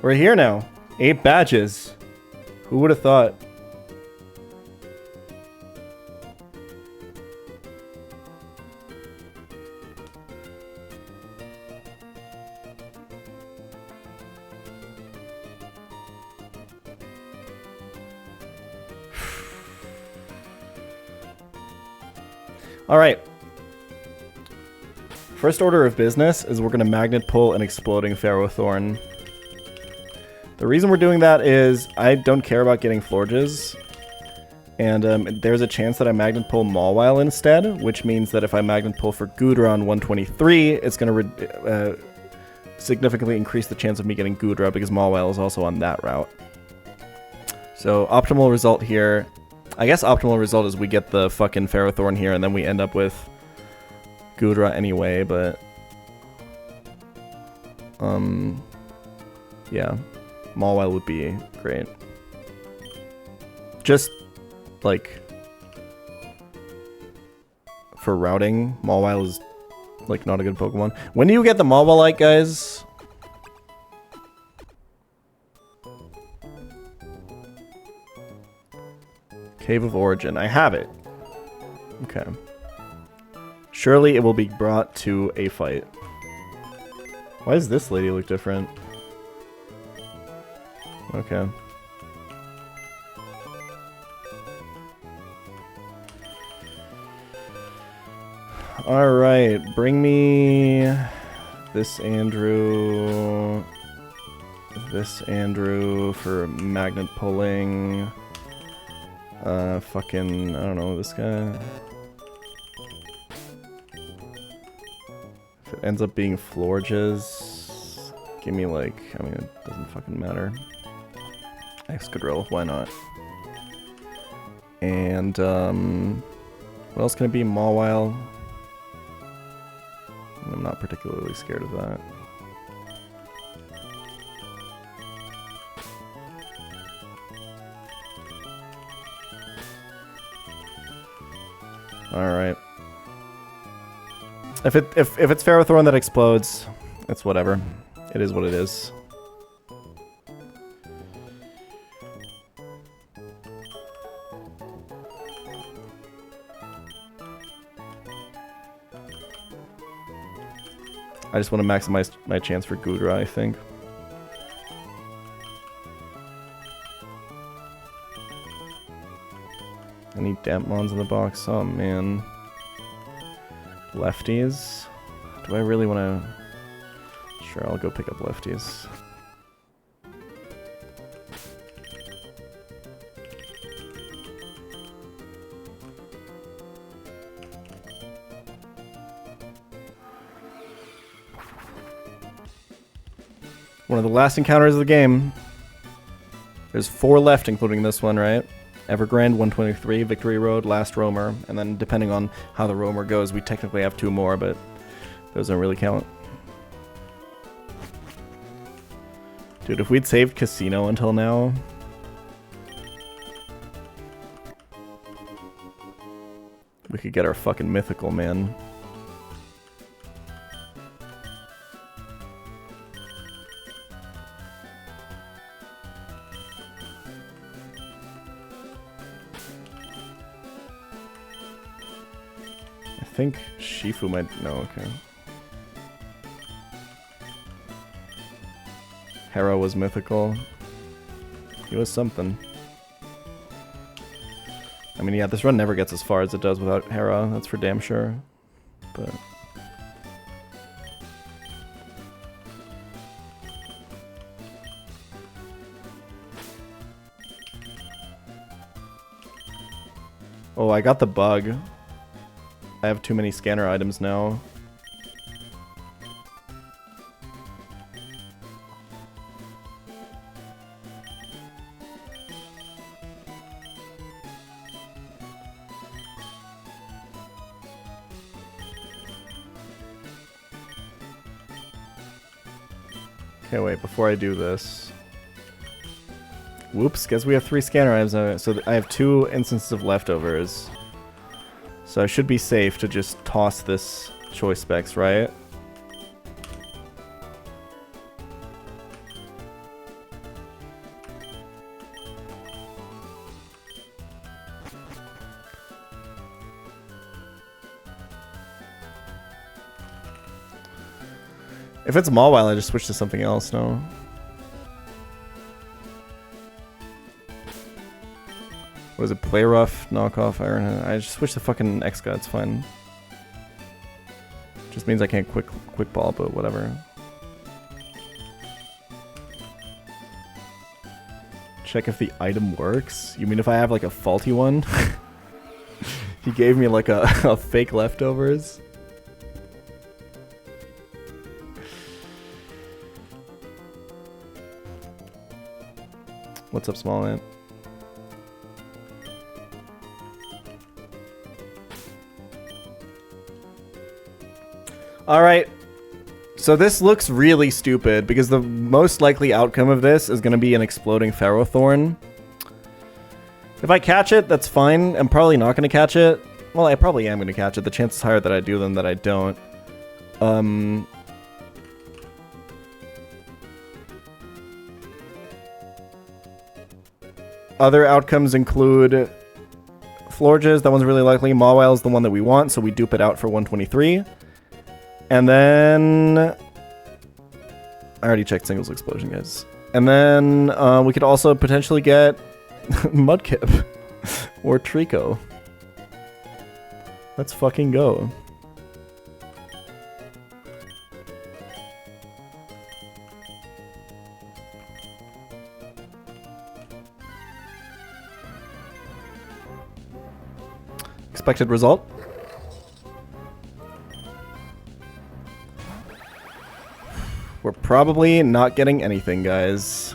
We're here now. 8 badges. Who would have thought? All right. First order of business is we're going to magnet pull an exploding Ferrothorn. The reason we're doing that is I don't care about getting Florges. And there's a chance that I magnet pull Mawile instead, which means that if I magnet pull for Goodra on 123, it's going to significantly increase the chance of me getting Goodra because Mawile is also on that route. So optimal result here. I guess optimal result is we get the fucking Ferrothorn here and then we end up with Goodra anyway, but... yeah. Mawile would be great. Just... like, for routing, Mawile is, like, not a good Pokemon. When do you get the Mawile, guys? Cave of Origin. I have it. Okay. Surely it will be brought to a fight. Why does this lady look different? Okay. Alright, bring me this Andrew for magnet pulling. Fucking, I don't know, this guy. If it ends up being Florges, give me like, I mean, it doesn't fucking matter. Excadrill, why not? And, what else can it be? Mawile. I'm not particularly scared of that. Alright. If it's Ferrothorn that explodes, it's whatever. It is what it is. I just want to maximize my chance for Goodra, I think. Any Dampmons in the box? Oh man. Lefties? Do I really want to... Sure, I'll go pick up lefties. One of the last encounters of the game. There's 4 left, including this one, right? Evergrande, 123, Victory Road, Last Roamer, and then depending on how the Roamer goes, we technically have 2 more, but those don't really count. Dude, if we'd saved Casino until now... we could get our fucking mythical, man. I think Shifu might... no, okay. Hera was mythical. He was something. I mean, yeah, this run never gets as far as it does without Hera, that's for damn sure. But... oh, I got the bug. I have too many scanner items now. Okay, wait, before I do this... whoops, guess we have 3 scanner items now, so I have 2 instances of leftovers. So I should be safe to just toss this choice specs, right? If it's Mawile, I just switch to something else, no? What is it? Play rough, knockoff, Iron. I just switch to fucking X-Guy, it's fine. Just means I can't quick ball, but whatever. Check if the item works. You mean if I have like a faulty one? He gave me like a fake leftovers. What's up, small man? Alright. So this looks really stupid because the most likely outcome of this is going to be an exploding Ferrothorn. If I catch it, that's fine. I'm probably not going to catch it. Well, I probably am going to catch it. The chance is higher that I do than that I don't. Other outcomes include Florges. That one's really likely. Mawile is the one that we want, so we dupe it out for 123. And then... I already checked singles explosion, guys. And then we could also potentially get Mudkip or Trico. Let's fucking go. Expected result. We're probably not getting anything, guys.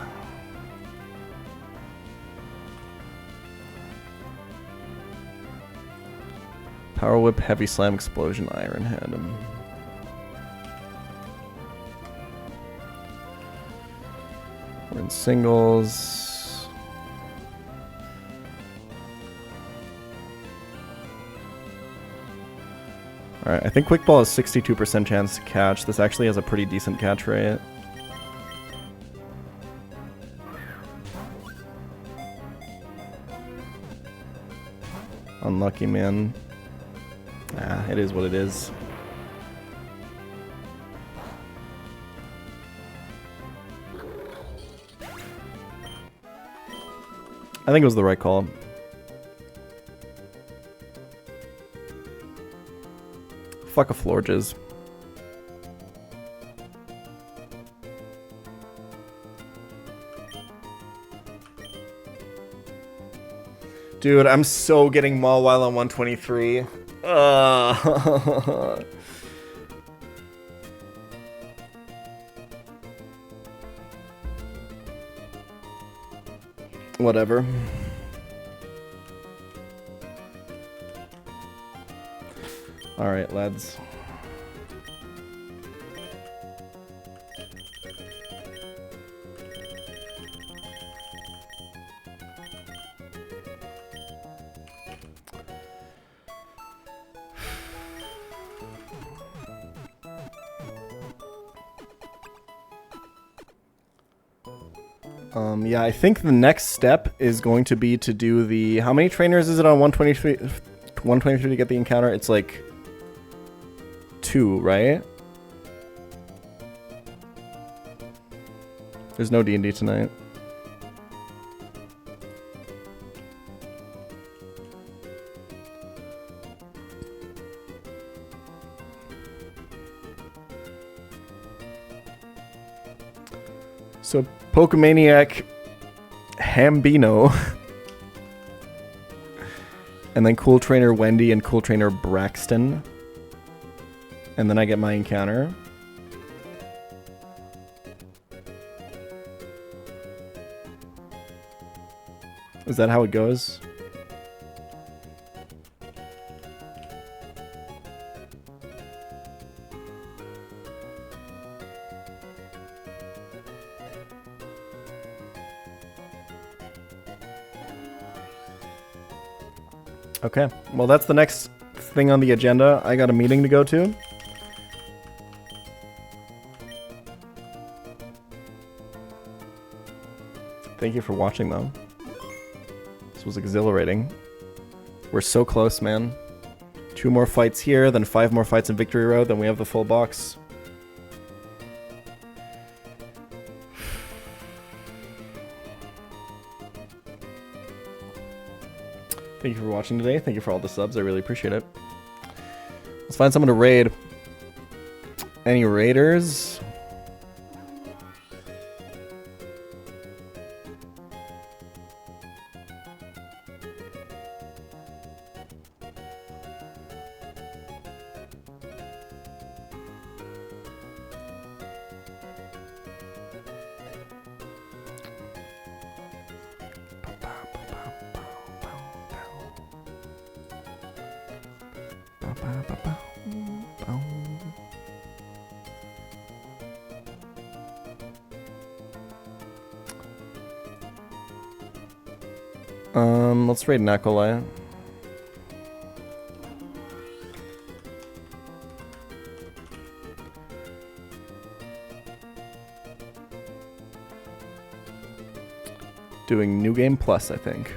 Power Whip, Heavy Slam, Explosion, Iron Head. We're in singles. Alright, I think Quick Ball has 62% chance to catch. This actually has a pretty decent catch rate. Unlucky, man. Ah, it is what it is. I think it was the right call. Fuck a Florges. Dude, I'm so getting Mawile on 123. Whatever. Alright, lads. Yeah, I think the next step is going to be to do the... How many trainers is it on 123, 123 to get the encounter? It's like... 2, right? There's no D&D tonight. So, Pokemaniac Hambino. And then Cool Trainer Wendy and Cool Trainer Braxton. And then I get my encounter. Is that how it goes? Okay, well that's the next thing on the agenda. I got a meeting to go to. Thank you for watching, though. This was exhilarating. We're so close, man. 2 more fights here, then 5 more fights in Victory Road, then we have the full box. Thank you for watching today. Thank you for all the subs. I really appreciate it. Let's find someone to raid. Any raiders? Let's raid Necoli. Doing New Game Plus, I think.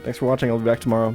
Thanks for watching. I'll be back tomorrow.